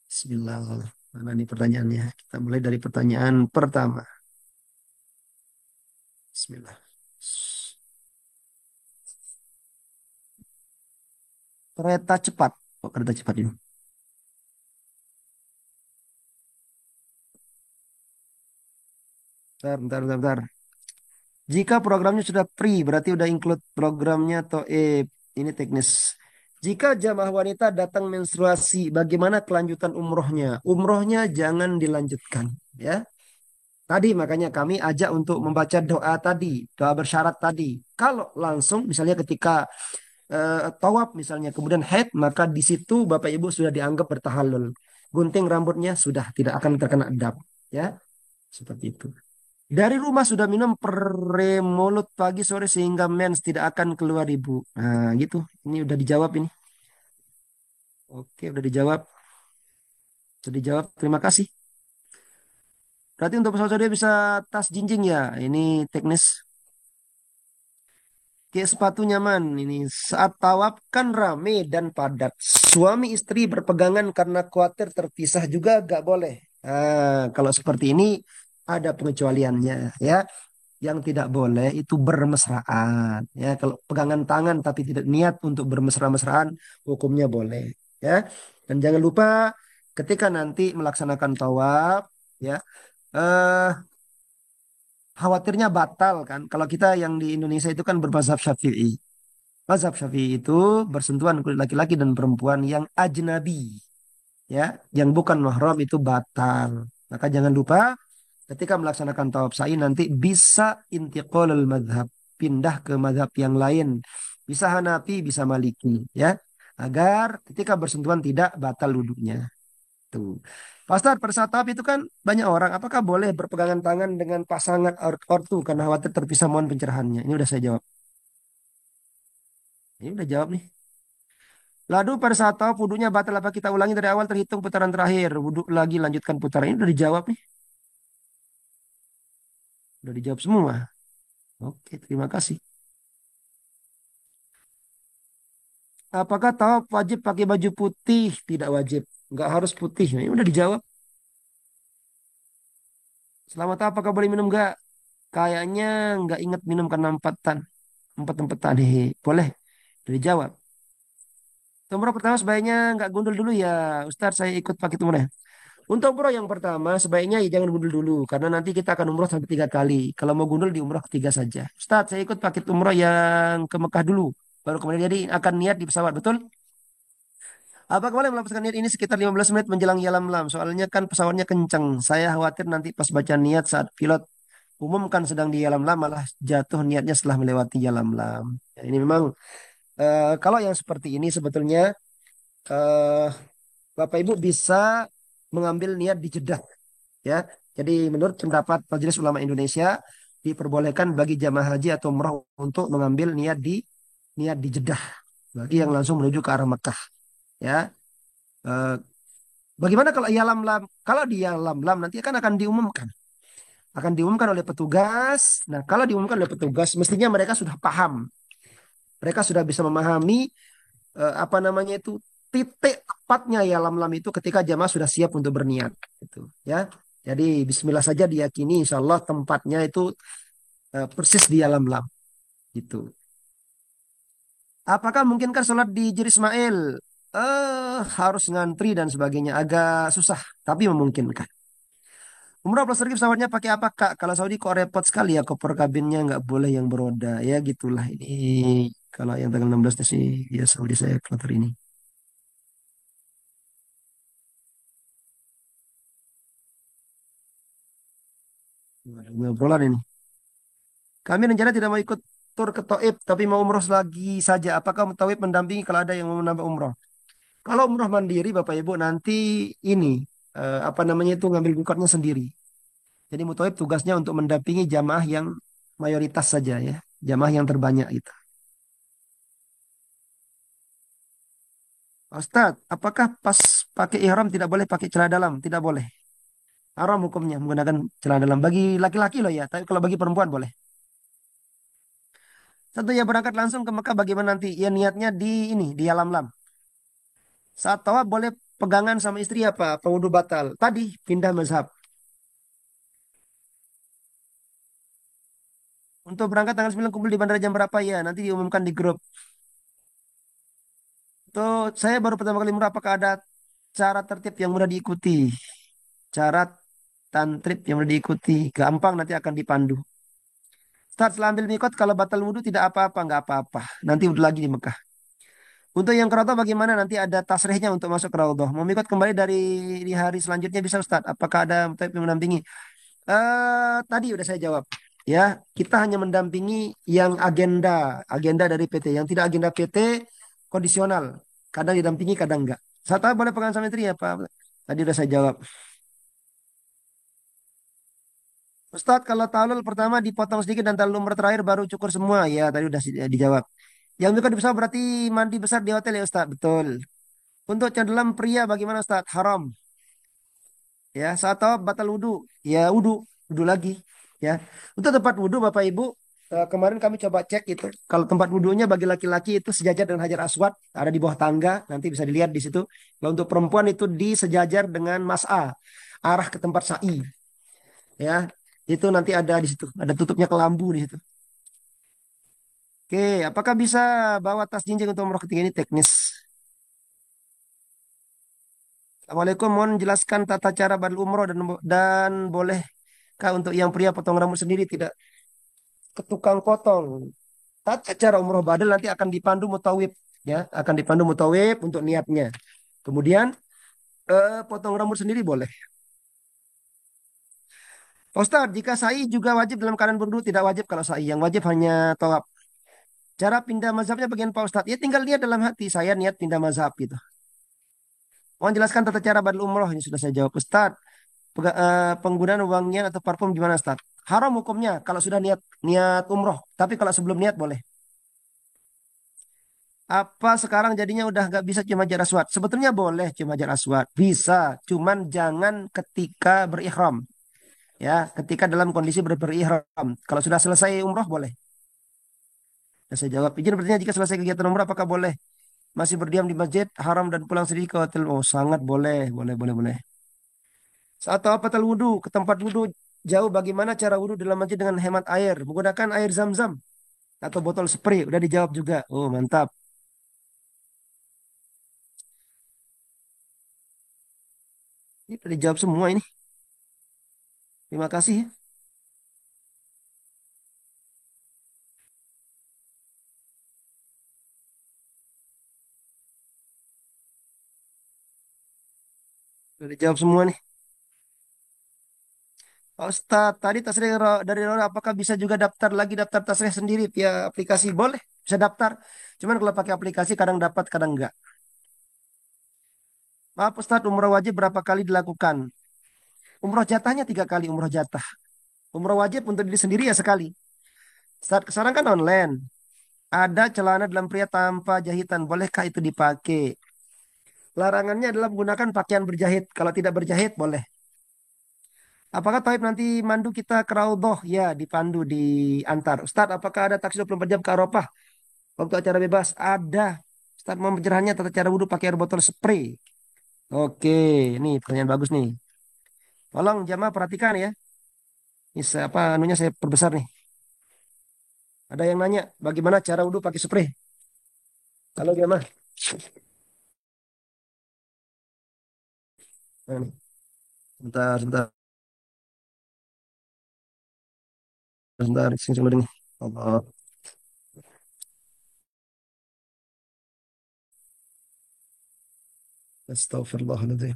Bismillah. Mana nih pertanyaannya? Kita mulai dari pertanyaan pertama. Bismillah. Kereta cepat. Oh, kereta cepat ini. Bentar, bentar, bentar, bentar. Jika programnya sudah free, berarti udah include programnya atau ini teknis. Jika jamaah wanita datang menstruasi, bagaimana kelanjutan umrohnya? Umrohnya jangan dilanjutkan, ya. Tadi makanya kami ajak untuk membaca doa tadi, doa bersyarat tadi. Kalau langsung, misalnya ketika tawaf misalnya, kemudian haid, maka di situ Bapak Ibu sudah dianggap bertahallul. Gunting rambutnya sudah tidak akan terkena dam, ya. Seperti itu. Dari rumah sudah minum premulut pagi sore sehingga mens tidak akan keluar ibu. Nah, gitu. Ini udah dijawab ini. Oke, udah dijawab. Sudah dijawab. Terima kasih. Berarti untuk pesawat dia bisa tas jinjing ya. Ini teknis. Kayak sepatu nyaman. Ini saat tawaf kan rame dan padat. Suami istri berpegangan karena khawatir terpisah juga gak boleh. Nah, kalau seperti ini ada pengecualiannya, ya. Yang tidak boleh itu bermesraan, ya. Kalau pegangan tangan tapi tidak niat untuk bermesra-mesraan, hukumnya boleh, ya. Dan jangan lupa ketika nanti melaksanakan tawaf, ya, eh khawatirnya batal kan. Kalau kita yang di Indonesia itu kan bermazhab Syafi'i. Mazhab Syafi'i itu bersentuhan kulit laki-laki dan perempuan yang ajnabi, ya, yang bukan mahram itu batal. Maka jangan lupa ketika melaksanakan tawaf sa'i nanti bisa intiqalul madhab, pindah ke madhab yang lain. Bisa Hanafi, bisa Maliki, ya. agar ketika bersentuhan tidak batal wudhunya. Tuh. Pak Ustadz, pada saat tawaf itu kan banyak orang. Apakah boleh berpegangan tangan dengan pasangan ortu karena khawatir terpisah, mohon pencerahannya. Ini udah saya jawab. Ini udah jawab nih. Lalu pada saat tawaf wudhunya batal apa kita ulangi dari awal terhitung putaran terakhir. Wudhu lagi lanjutkan putaran. Ini udah dijawab nih. Udah dijawab semua. Oke, terima kasih. Apakah tawaf wajib pakai baju putih? Tidak wajib. Nggak harus putih. Ini udah dijawab. Selamat tawaf, apakah boleh minum nggak? Kayaknya nggak ingat minum karena empatan. Empat-empatan. Hehe. Boleh. Udah dijawab. Umroh pertama sebaiknya nggak gundul dulu ya. Ustaz, saya ikut paket umroh. Untuk umroh yang pertama sebaiknya ya jangan gundul dulu. Karena nanti kita akan umroh sampai 3 kali. Kalau mau gundul di umroh ketiga saja. Ustaz, saya ikut paket umroh yang ke Mekah dulu. Baru kemudian jadi akan niat di pesawat. Betul? Apa boleh melepaskan niat ini sekitar 15 menit menjelang Yalamlam? Soalnya kan pesawatnya kencang. Saya khawatir nanti pas baca niat saat pilot umumkan sedang di Yalamlam malah jatuh niatnya setelah melewati Yalamlam. Ya, ini memang kalau yang seperti ini sebetulnya eh, Bapak Ibu bisa mengambil niat di Jeddah ya. Jadi menurut pendapat Majelis Ulama Indonesia diperbolehkan bagi jamaah haji atau umrah untuk mengambil niat di Jeddah bagi yang langsung menuju ke arah Mekah ya. Eh, Bagaimana kalau Yalam Lam? Kalau di Yalam Lam nanti akan diumumkan. Akan diumumkan oleh petugas. Nah, kalau diumumkan oleh petugas, mestinya mereka sudah paham. Mereka sudah bisa memahami apa namanya itu titik tepatnya Yalam Lam itu ketika jamaah sudah siap untuk berniat. Gitu, ya. Jadi Bismillah saja diyakini, Insya Allah tempatnya itu persis di Yalam Lam. Gitu. Apakah mungkinkah sholat di Jir Ismail? Harus ngantri dan sebagainya. Agak susah, tapi memungkinkan. Umrah plus pergi pesawatnya pakai apa Kak? Kalau Saudi kok repot sekali ya koper kabinnya nggak boleh yang beroda. Ya gitulah ini. Kalau yang tanggal 16 sih ya Saudi saya kloter ini. Waduh, ini obrolan ini. Kami rencana tidak mau ikut tur ke Taif tapi mau umroh lagi saja. Apakah Taif mendampingi kalau ada yang mau menambah umroh? Kalau umroh mandiri Bapak Ibu nanti ini apa namanya itu ngambil mikotnya sendiri. Jadi Mutawif tugasnya untuk mendampingi jamaah yang mayoritas saja ya. Jamaah yang terbanyak itu. Ustadz, apakah pas pakai ihram tidak boleh pakai celana dalam? Tidak boleh. Haram hukumnya menggunakan celana dalam. Bagi laki-laki loh ya, tapi kalau bagi perempuan boleh. Satu ya berangkat langsung ke Mekah bagaimana nanti? Ya niatnya di ini, di alam lam. Saat tawaf boleh pegangan sama istri apa? Pewudu batal. Tadi pindah mazhab. Untuk berangkat tanggal 9 kumpul di bandara jam berapa ya? Nanti diumumkan di grup. Tuh, saya baru pertama kali umrah. Apakah ada cara tertib yang mudah diikuti? Cara tantrip yang mudah diikuti. Gampang nanti akan dipandu. Start setelah ambil mikot kalau batal wudhu tidak apa-apa, nggak apa-apa. Nanti wudhu lagi di Mekah. Untuk yang ke Raudhah bagaimana? Nanti ada tasrihnya untuk masuk ke Raudhah. Mau mikot kembali dari di hari selanjutnya bisa Ustaz. Apakah ada mutawif yang mendampingi? Tadi udah saya jawab. Ya, kita hanya mendampingi yang agenda dari PT. Yang tidak agenda PT kondisional. Kadang didampingi, kadang enggak. Saya tahu boleh pegang sama istri ya Pak. Tadi udah saya jawab. Ustadz, kalau talul pertama dipotong sedikit dan talul umur terakhir baru cukur semua. Ya, tadi udah dijawab. Yang bukan di pesawat berarti mandi besar di hotel ya Ustadz. Betul. Untuk dalam pria bagaimana Ustadz? Haram. Ya, saat tawaf batal wudhu. Ya, wudhu lagi. Ya, untuk tempat wudhu Bapak Ibu, kemarin kami coba cek itu. Kalau tempat wudhunya bagi laki-laki itu sejajar dengan Hajar Aswad, ada di bawah tangga, nanti bisa dilihat di situ. Kalau untuk perempuan itu di sejajar dengan Mas'a, arah ke tempat sa'i. Ya, itu nanti ada di situ, ada tutupnya kelambu di situ. Oke, apakah bisa bawa tas jinjing untuk umroh ketiga ini teknis? Assalamualaikum, mohon jelaskan tata cara berumroh dan bolehkah untuk yang pria potong rambut sendiri tidak ke tukang potong? Tata cara umroh badal nanti akan dipandu mutawib ya, akan dipandu mutawib untuk niatnya. Kemudian potong rambut sendiri boleh. Ustaz, jika sa'i juga wajib dalam keadaan berwudu, tidak wajib kalau sa'i. Yang wajib hanya tawaf. Cara pindah mazhabnya bagian Pak Ustadz. Ya tinggal niat dalam hati. Saya niat pindah mazhab gitu. Mau jelaskan tata cara badal umroh. Ini sudah saya jawab. Ustadz, penggunaan wangian atau parfum gimana Ustadz? Haram hukumnya kalau sudah niat niat umroh. Tapi kalau sebelum niat boleh. Apa sekarang jadinya udah nggak bisa cium hajar aswad? Sebetulnya boleh cium hajar aswad. Bisa. Cuman jangan ketika berihram. Ya, ketika dalam kondisi berihram. Kalau sudah selesai umroh boleh. Dan saya jawab, izin bertanya jika selesai kegiatan umroh apakah boleh masih berdiam di masjid haram dan pulang sendiri ke hotel? Oh, sangat boleh, boleh, boleh, boleh. Atau apa wudhu ke tempat wudhu jauh, bagaimana cara wudhu dalam masjid dengan hemat air menggunakan air zam-zam atau botol spray? Udah dijawab juga. Oh, mantap. Ini udah dijawab semua ini. Terima kasih ya. Udah dijawab semua nih. Pak Ustadz, tadi tasrih dari Rora, apakah bisa juga daftar lagi daftar tasrih sendiri via aplikasi? Boleh, bisa daftar. Cuman kalau pakai aplikasi kadang dapat, kadang enggak. Maaf Ustadz, umrah wajib berapa kali dilakukan? Umroh jatahnya 3 kali, umroh jatah. Umroh wajib untuk diri sendiri ya sekali. Saat sekarang kan online. Ada celana dalam pria tanpa jahitan. Bolehkah itu dipakai? Larangannya adalah menggunakan pakaian berjahit. Kalau tidak berjahit, boleh. Apakah Taib nanti mandu kita ke Raudhoh? Ya, dipandu, diantar. Ustadz, apakah ada taksi 24 jam ke Arafah? Waktu acara bebas? Ada. Ustadz mau pencerahannya tata cara wudhu pakai air botol spray. Oke, ini pertanyaan bagus nih. Tolong jamaah perhatikan ya. Ini apa anunya saya perbesar nih. Ada yang nanya, bagaimana cara wudhu pakai spray? Kalau jamaah. Nah, nih. Sebentar, sebentar, sebentar. Sini dulu nih. Allah. Astagfirullahaladzim.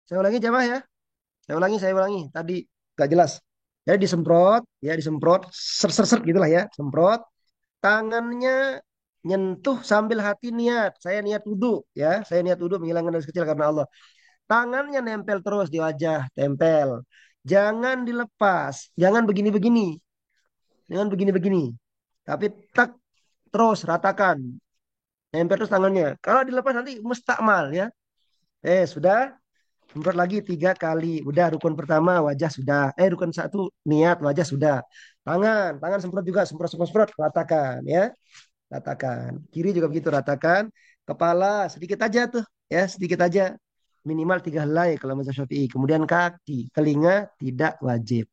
Saya ulangi jamaah ya. Saya ulangi. Tadi gak jelas. Jadi disemprot, ya disemprot, ser ser ser gitulah ya, semprot. Tangannya nyentuh sambil hati niat. Saya niat wudhu, ya. Saya niat wudhu menghilangkan dosa kecil karena Allah. Tangannya nempel terus di wajah, tempel. Jangan dilepas, jangan begini-begini, jangan begini-begini. Tapi tak terus ratakan, nempel terus tangannya. Kalau dilepas nanti mustakmal ya. Sudah. Semprot lagi 3 kali. Udah rukun pertama wajah sudah. Rukun satu niat wajah sudah. Tangan semprot juga, semprot semprot semprot, ratakan ya, ratakan. Kiri juga begitu ratakan. Kepala sedikit aja tuh, ya sedikit aja. minimal 3 helai kalau mazhab Syafi'i. Kemudian kaki, telinga tidak wajib.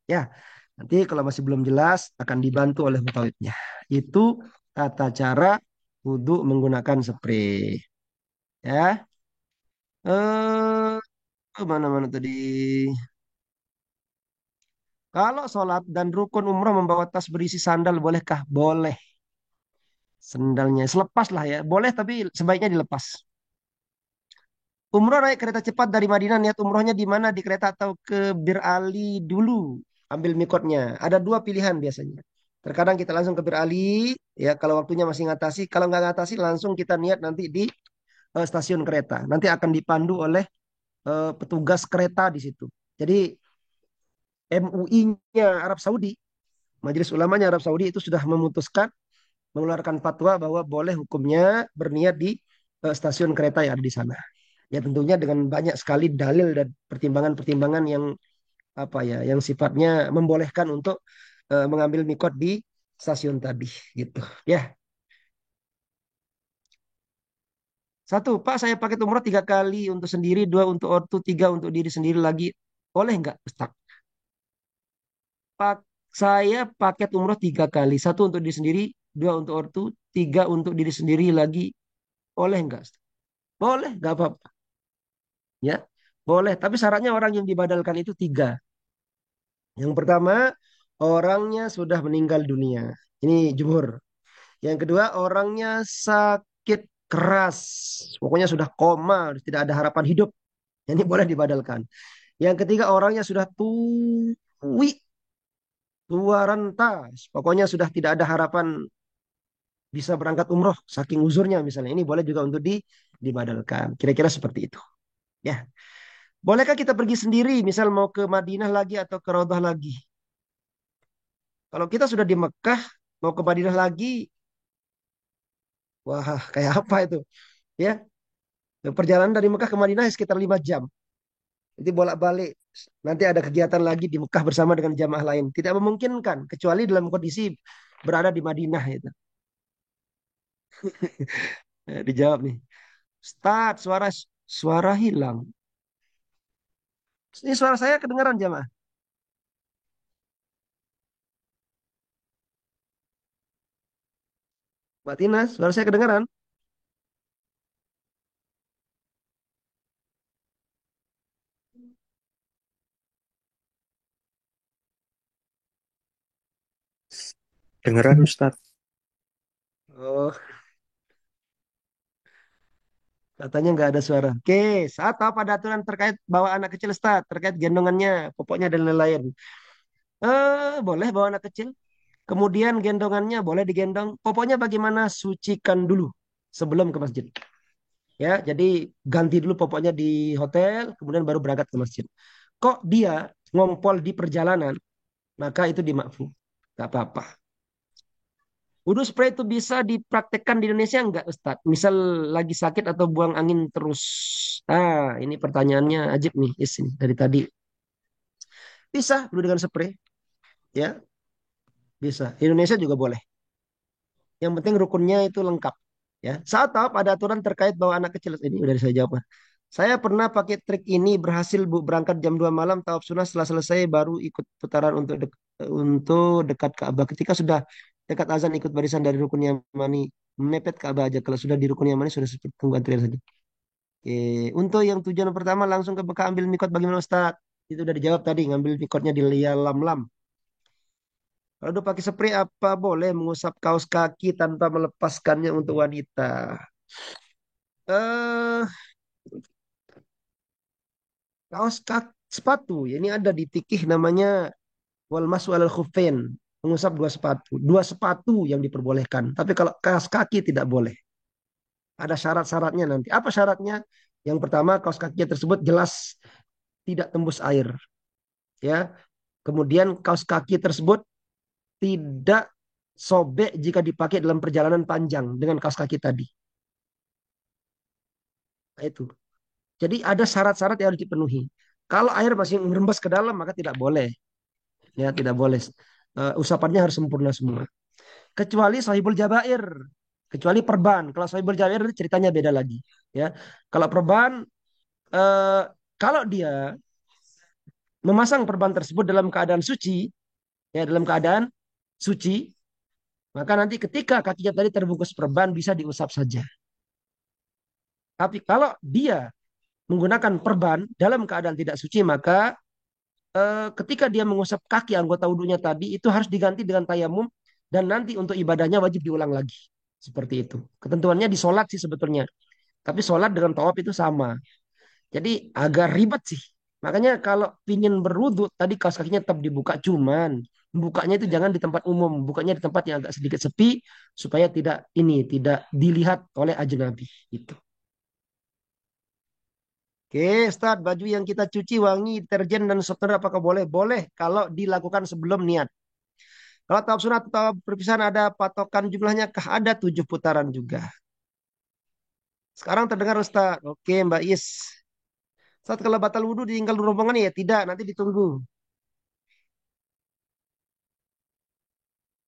Ya, nanti kalau masih belum jelas akan dibantu oleh mutawifnya. Itu tata cara wudhu menggunakan spray. Ya, mana-mana tadi. Kalau sholat dan rukun umroh membawa tas berisi sandal, bolehkah? Boleh. Sandalnya selepas lah ya. Boleh tapi sebaiknya dilepas. Umroh naik kereta cepat dari Madinah, niat umrohnya di mana? Di kereta atau ke Bir Ali dulu? Ambil mikotnya. Ada dua pilihan biasanya. Terkadang kita langsung ke Bir Ali, ya kalau waktunya masih ngatasi. Kalau nggak ngatasi, langsung kita niat nanti di stasiun kereta. Nanti akan dipandu oleh petugas kereta di situ. Jadi MUI-nya Arab Saudi, Majelis Ulamanya Arab Saudi itu sudah memutuskan mengeluarkan fatwa bahwa boleh hukumnya berniat di stasiun kereta yang ada di sana. Ya tentunya dengan banyak sekali dalil dan pertimbangan-pertimbangan yang apa ya, yang sifatnya membolehkan untuk mengambil mikot di stasiun tadi, gitu. Ya, satu, Pak, saya pakai umroh 3 kali untuk sendiri, 2 untuk ortu, 3 untuk diri sendiri lagi. Boleh nggak, Ustaz? Pak, saya paket umroh 3 kali, 1 untuk diri sendiri, 2 untuk ortu, 3 untuk diri sendiri lagi. Boleh nggak, Ustaz? Boleh, nggak apa-apa. Ya, boleh. Tapi syaratnya orang yang dibadalkan itu 3. Yang pertama, orangnya sudah meninggal dunia. Ini jumhur. Yang kedua, orangnya sakit keras. Pokoknya sudah koma, tidak ada harapan hidup. Ini boleh dibadalkan. Yang ketiga, orangnya sudah tua renta. Pokoknya sudah tidak ada harapan bisa berangkat umroh saking uzurnya misalnya. Ini boleh juga untuk dibadalkan. Kira-kira seperti itu. Ya. Bolehkah kita pergi sendiri, misal mau ke Madinah lagi atau ke Raudhah lagi? Kalau kita sudah di Mekah, mau ke Madinah lagi, wah, kayak apa itu? Ya, perjalanan dari Mekah ke Madinah sekitar 5 jam. Jadi bolak-balik. Nanti ada kegiatan lagi di Mekah bersama dengan jamaah lain. Tidak memungkinkan, kecuali dalam kondisi berada di Madinah itu. Dijawab nih. Start, suara suara hilang. Ini suara saya kedengaran jamaah. Mbak Tina, suara saya kedengaran? Dengeran Ustadz. Oh, katanya nggak ada suara. Oke, saat tahu pada aturan terkait bawa anak kecil start, terkait gendongannya, popoknya dan lain-lain. Boleh bawa anak kecil. Kemudian gendongannya boleh digendong. Popoknya bagaimana? Sucikan dulu sebelum ke masjid. Ya, jadi ganti dulu popoknya di hotel, kemudian baru berangkat ke masjid. Kok dia ngompol di perjalanan, maka itu dimaafkan. Gak apa-apa. Wudhu spray itu bisa dipraktekkan di Indonesia enggak, Ustadz? Misal lagi sakit atau buang angin terus. Ini pertanyaannya ajib nih, Is, ini, dari tadi. Bisa, wudhu dengan spray. Ya, bisa. Indonesia juga boleh. Yang penting rukunnya itu lengkap. Ya, saat tahu ada aturan terkait bawa anak kecil ini udah saya jawab. Saya pernah pakai trik ini berhasil Bu berangkat jam 2 malam tawaf sunnah setelah selesai baru ikut putaran untuk dekat Ka'bah. Ketika sudah dekat azan ikut barisan dari rukun Yamani mepet Ka'bah aja. Kalau sudah di rukun Yamani sudah seperti tunggu antrian saja. Oke, untuk yang tujuan pertama langsung ke Mekah ambil mikot bagaimana Ustaz? Itu udah dijawab tadi ngambil mikotnya di Lam Lam. Kalau udah pakai spray apa boleh mengusap kaos kaki tanpa melepaskannya untuk wanita? Eh, kaos kaki sepatu. Ya, ini ada di fikih namanya wal masu alal khuffain. Mengusap dua sepatu. Dua sepatu yang diperbolehkan. Tapi kalau kaos kaki tidak boleh. Ada syarat-syaratnya nanti. Apa syaratnya? Yang pertama, kaos kakinya tersebut jelas tidak tembus air. Ya. Kemudian kaos kaki tersebut tidak sobek jika dipakai dalam perjalanan panjang dengan kaos kaki tadi. Nah, itu. Jadi ada syarat-syarat yang harus dipenuhi. Kalau air masih merembes ke dalam maka tidak boleh. Ya, tidak boleh. Usapannya harus sempurna semua. Kecuali sahibul jabair, kecuali perban. Kalau sahibul jabair ceritanya beda lagi. Ya, kalau perban eh, kalau dia memasang perban tersebut dalam keadaan suci, ya dalam keadaan suci, maka nanti ketika kakinya tadi terbungkus perban bisa diusap saja. Tapi kalau dia menggunakan perban dalam keadaan tidak suci, maka ketika dia mengusap kaki anggota wudhunya tadi itu harus diganti dengan tayamum dan nanti untuk ibadahnya wajib diulang lagi. Seperti itu. Ketentuannya di sholat sih sebetulnya. Tapi sholat dengan tawaf itu sama. Jadi agak ribet sih. Makanya kalau ingin berwudhu tadi kaos kakinya tetap dibuka. Cuman bukanya itu jangan di tempat umum. Bukanya di tempat yang agak sedikit sepi supaya tidak dilihat oleh ajnabi. Gitu. Oke, Ustaz, baju yang kita cuci wangi, deterjen dan softener apakah boleh? Boleh kalau dilakukan sebelum niat. Kalau tawaf sunat atau perpisahan ada patokan jumlahnya kah? Ada 7 putaran juga. Sekarang terdengar Ustaz. Oke, Mbak Is. Ustaz, kalau batal wudhu ditinggal rombongan ya tidak, nanti ditunggu.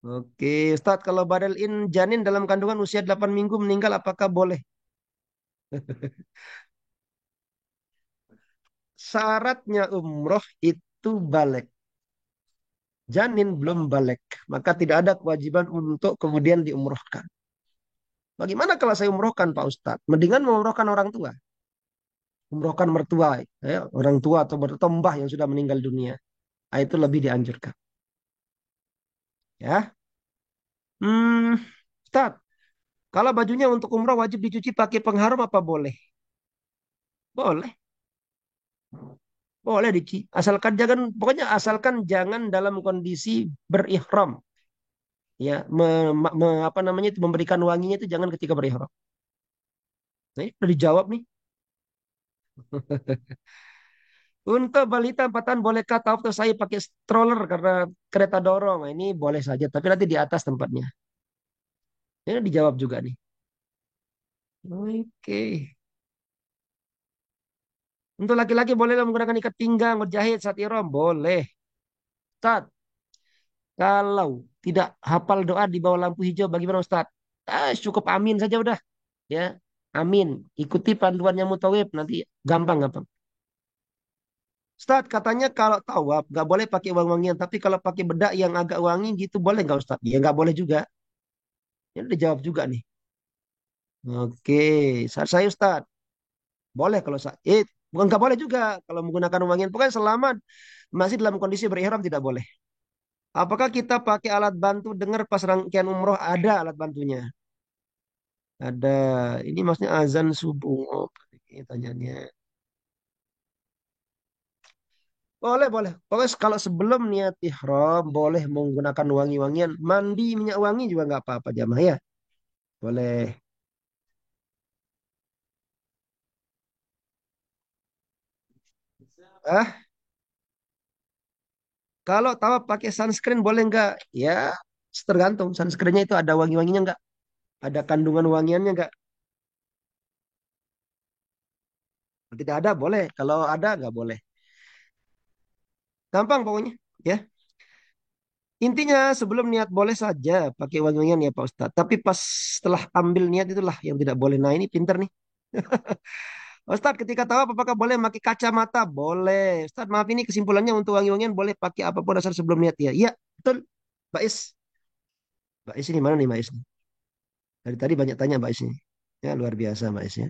Oke, Ustaz, kalau badal in janin dalam kandungan usia 8 minggu meninggal apakah boleh? Syaratnya umroh itu balik. Janin belum balik, maka tidak ada kewajiban untuk kemudian diumrohkan. Bagaimana kalau saya umrohkan Pak Ustadz? Mendingan mengumrohkan orang tua. Umrohkan mertua, ya, orang tua atau bertambah yang sudah meninggal dunia. Nah, itu lebih dianjurkan. Ya, Ustadz, kalau bajunya untuk umroh wajib dicuci pakai pengharum apa boleh? Boleh, boleh dicuci. Asalkan jangan, pokoknya asalkan jangan dalam kondisi berihram. Ya, apa namanya itu memberikan wanginya itu jangan ketika berihram. Nah, ini udah dijawab nih. Untuk balita 4 tahun bolehkah tawaf atau saya pakai stroller karena kereta dorong? Nah, ini boleh saja, tapi nanti di atas tempatnya. Ini dijawab juga nih. Oke. Untuk laki-laki boleh menggunakan ikat pinggang, berjahit saat ihram? Boleh. Ustaz, kalau tidak hafal doa di bawah lampu hijau bagaimana Ustaz? Cukup amin saja udah. Ya, amin. Ikuti panduannya Mutawib nanti gampang-gampang. Ustaz, katanya kalau tawaf nggak boleh pakai wangi-wangian, tapi kalau pakai bedak yang agak wangi gitu boleh nggak Ustaz? Ya nggak boleh juga. Ini udah jawab juga nih. Oke, saat saya Ustaz. Boleh kalau saya. Bukan nggak boleh juga kalau menggunakan wangian. Pokoknya selama masih dalam kondisi berihram tidak boleh. Apakah kita pakai alat bantu dengar pas rangkaian umroh? Ada alat bantunya. Ada. Ini maksudnya azan subuh. Oh, ini tanyanya. Boleh, boleh. Pokoknya kalau sebelum niat ihram, boleh menggunakan wangi-wangian. Mandi minyak wangi juga nggak apa-apa jamaah ya. Boleh. Ah, kalau tawaf pakai sunscreen boleh nggak? Ya, tergantung. Sunscreennya itu ada wangi-wanginya nggak? Ada kandungan wangiannya nggak? Kalau tidak ada boleh. Kalau ada nggak boleh. Gampang pokoknya. Ya. Intinya sebelum niat boleh saja pakai wangi-wangian ya Pak Ustadz. Tapi pas setelah ambil niat itulah yang tidak boleh. Nah ini pinter nih. Ustadz ketika tawaf apakah boleh pakai kacamata? Boleh. Ustadz maaf ini kesimpulannya untuk wangi-wangian boleh pakai apapun asal sebelum niat ya. Iya betul. Mbak Is. Mbak Is ini mana nih Mbak Is? Dari tadi banyak tanya Mbak Is ini. Ya luar biasa Mbak Is ya.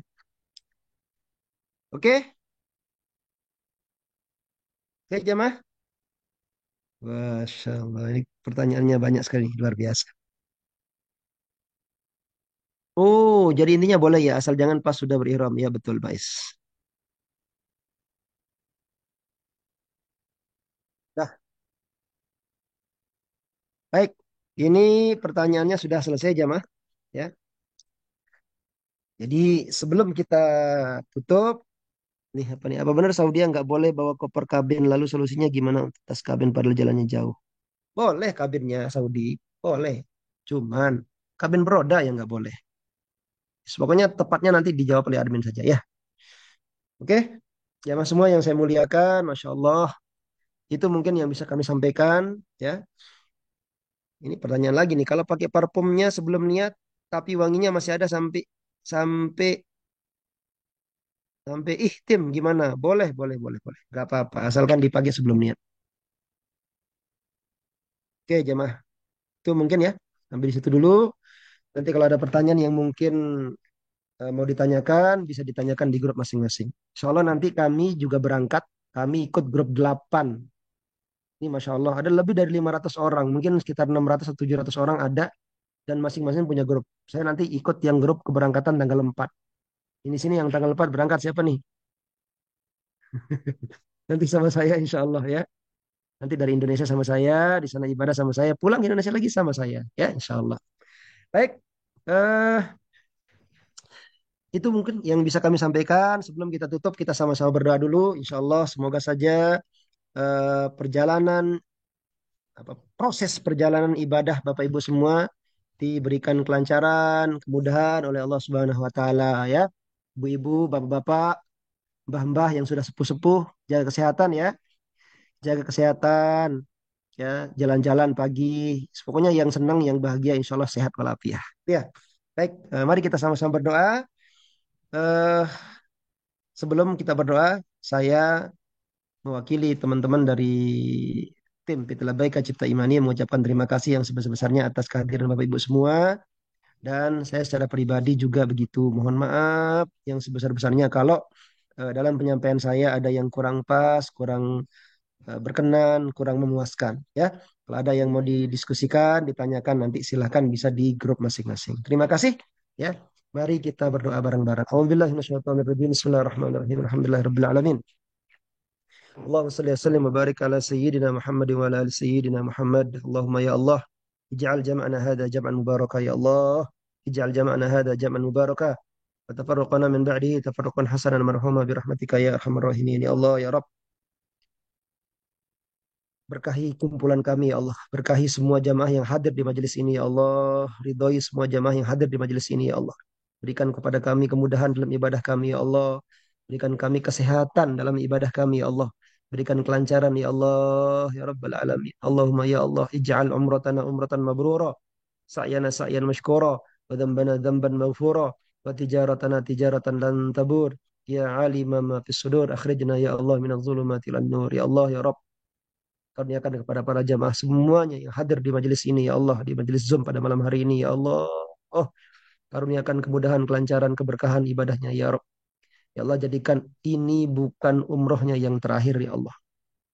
Oke. Oke jamaah. Masya Allah. Ini pertanyaannya banyak sekali. Luar biasa. Oh, jadi intinya boleh ya, asal jangan pas sudah berihram. Ya betul, Bais. Nah, baik. Ini pertanyaannya sudah selesai, Jamaah. Ya. Jadi sebelum kita tutup, nih apa nih? Apa benar Saudi nggak boleh bawa koper kabin? Lalu solusinya gimana untuk tas kabin padahal jalannya jauh? Boleh kabinnya Saudi, boleh. Cuman kabin beroda yang nggak boleh. Pokoknya tepatnya nanti dijawab oleh admin saja ya. Oke? Jamaah semua yang saya muliakan, Masya Allah. Itu mungkin yang bisa kami sampaikan. Ya. Ini pertanyaan lagi nih, kalau pakai parfumnya sebelum niat, tapi wanginya masih ada sampai sampai Sampai ihtim gimana? Boleh, boleh, boleh, boleh. Gak apa-apa, asalkan dipakai sebelum niat. Oke, jemaah. Itu mungkin ya. Sampai di situ dulu. Nanti kalau ada pertanyaan yang mungkin mau ditanyakan, bisa ditanyakan di grup masing-masing. Insya Allah nanti kami juga berangkat. Kami ikut grup 8. Ini Masya Allah, ada lebih dari 500 orang. Mungkin sekitar 600 atau 700 orang ada. Dan masing-masing punya grup. Saya nanti ikut yang grup keberangkatan tanggal 4. Ini sini yang tanggal 4 berangkat siapa nih? Nanti sama saya insya Allah ya. Nanti dari Indonesia sama saya, di sana ibadah sama saya, pulang ke Indonesia lagi sama saya. Ya insya Allah. Baik, eh, itu mungkin yang bisa kami sampaikan. Sebelum kita tutup, kita sama-sama berdoa dulu. Insya Allah semoga saja perjalanan proses perjalanan ibadah Bapak Ibu semua diberikan kelancaran, kemudahan oleh Allah Subhanahu wa taala ya. Ibu-ibu, bapak-bapak, mbah-mbah yang sudah sepuh-sepuh, jaga kesehatan ya. Jaga kesehatan ya, jalan-jalan pagi. Pokoknya yang senang, yang bahagia insya Allah sehat walafiat. Ya. Baik, mari kita sama-sama berdoa. Eh, Sebelum kita berdoa, saya mewakili teman-teman dari tim PT Labaika Cipta Imani mengucapkan terima kasih yang sebesar-besarnya atas kehadiran Bapak Ibu semua. Dan saya secara pribadi juga begitu. Mohon maaf yang sebesar-besarnya kalau dalam penyampaian saya ada yang kurang pas, kurang berkenan, kurang memuaskan. Ya, kalau ada yang mau didiskusikan, ditanyakan nanti silahkan bisa di grup masing-masing. Terima kasih. Ya, mari kita berdoa bareng-bareng. Alhamdulillah, Bismillahirrahmanirrahim. Alhamdulillahirrahmanirrahim. اللهم صل وسلم وبارك على سيدنا محمد وعلى ال سيدنا محمد اللهم يا الله اجعل جمعنا هذا جمعا مباركا يا الله اجعل جمعنا هذا جمعا مباركا وتفرقنا من بعده تفرقا حسنا مرحوما برحمتك يا ارحم الراحمين يا الله يا رب. Berkahi kumpulan kami, ya Allah. Berkahi semua jamaah yang hadir di majelis ini, ya Allah. Ridhoi semua jamaah yang hadir di majelis ini, ya Allah. Berikan kepada kami kemudahan dalam ibadah kami, ya Allah. Berikan kami kesehatan dalam ibadah kami, ya Allah. Berikan kelancaran, ya Allah. Ya Rabbal Alamin. Allahumma ya Allah. Ij'al umratana umratan mabrura. Sa'yana sa'yan mashkura. Wa dhanbana dhanban maghfura. Wa tijaratana tijaratan lan tabur. Ya alima ma fis sudur. Akhrijna ya Allah minadh zulumati lan nur. Ya Allah, ya Rabb. Karuniakan kepada para jamaah semuanya yang hadir di majelis ini ya Allah, di majelis Zoom pada malam hari ini ya Allah. Oh, karuniakan kemudahan, kelancaran, keberkahan ibadahnya ya Rabb. Ya Allah, jadikan ini bukan umrohnya yang terakhir ya Allah.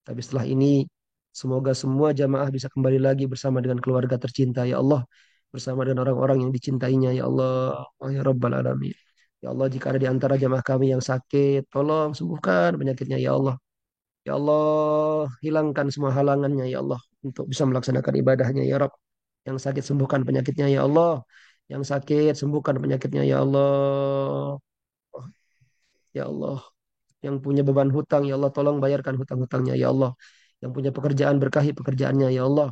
Tapi setelah ini semoga semua jamaah bisa kembali lagi bersama dengan keluarga tercinta ya Allah, bersama dengan orang-orang yang dicintainya ya Allah. Oh ya Rabbal Alamin. Ya Allah, jika ada di antara jamaah kami yang sakit, tolong sembuhkan penyakitnya ya Allah. Ya Allah, hilangkan semua halangannya ya Allah untuk bisa melaksanakan ibadahnya ya Rabb. Yang sakit sembuhkan penyakitnya ya Allah. Yang sakit sembuhkan penyakitnya ya Allah. Oh, ya Allah, yang punya beban hutang ya Allah tolong bayarkan hutang-hutangnya ya Allah. Yang punya pekerjaan berkahi pekerjaannya ya Allah.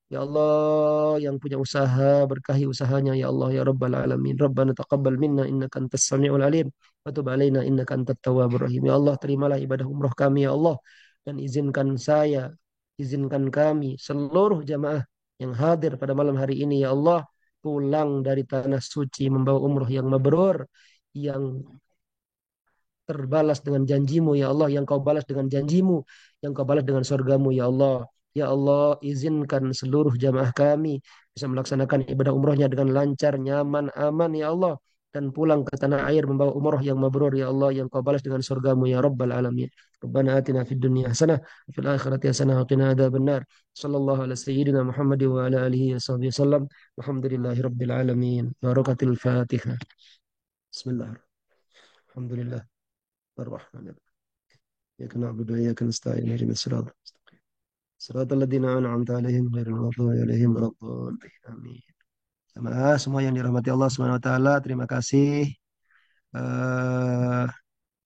Ya Allah, yang punya usaha berkahi usahanya ya Allah ya Rabbal Alamin. Rabbana taqabbal minna innaka antas samiul alim wa tub alaina innaka antat tawwabur rahim. Ya Allah, terimalah ibadah umroh kami ya Allah dan izinkan saya, izinkan kami seluruh jamaah yang hadir pada malam hari ini ya Allah pulang dari tanah suci membawa umroh yang mabrur, yang terbalas dengan janjimu ya Allah, yang kau balas dengan janjimu, yang kau balas dengan surgamu ya Allah. Ya Allah, izinkan seluruh jamaah kami bisa melaksanakan ibadah umrohnya dengan lancar, nyaman, aman ya Allah. Dan pulang ke tanah air membawa umroh yang mabrur ya Allah, yang kau balas dengan surgamu ya Rabbal Alamin. Rabbana atina fid dunya hasanah, wa fil akhirati hasanah, wa qina adzabannar. Sallallahu ala sayyidina Muhammad wa ala alihi wa sahbihi wasallam. Alhamdulillahi rabbil alamin. Barakatil Fatihah. Bismillah. Alhamdulillah. Ar-Rahman. إياك نعبد وإياك نستعين اهدنا الصراط المستقيم صراط الذين أنعمت عليهم غير المغضوب عليهم ولا الضالين آمين. Jamaah semua yang dirahmati Allah Subhanahu wa taala, terima kasih. Eh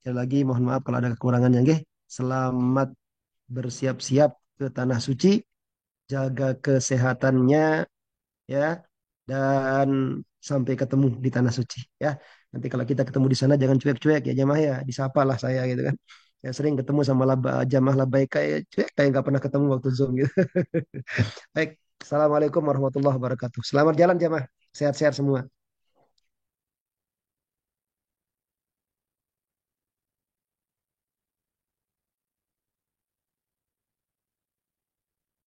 Sekali lagi mohon maaf kalau ada kekurangannya nggih. Selamat bersiap-siap ke tanah suci, jaga kesehatannya ya dan sampai ketemu di tanah suci ya. Nanti kalau kita ketemu di sana jangan cuek-cuek ya jamaah ya, disapa lah saya gitu kan. Ya sering ketemu sama jamaah labaik kayak cuek kayak nggak pernah ketemu waktu Zoom gitu. Baik, Assalamualaikum warahmatullahi wabarakatuh. Selamat jalan jamaah, sehat-sehat semua.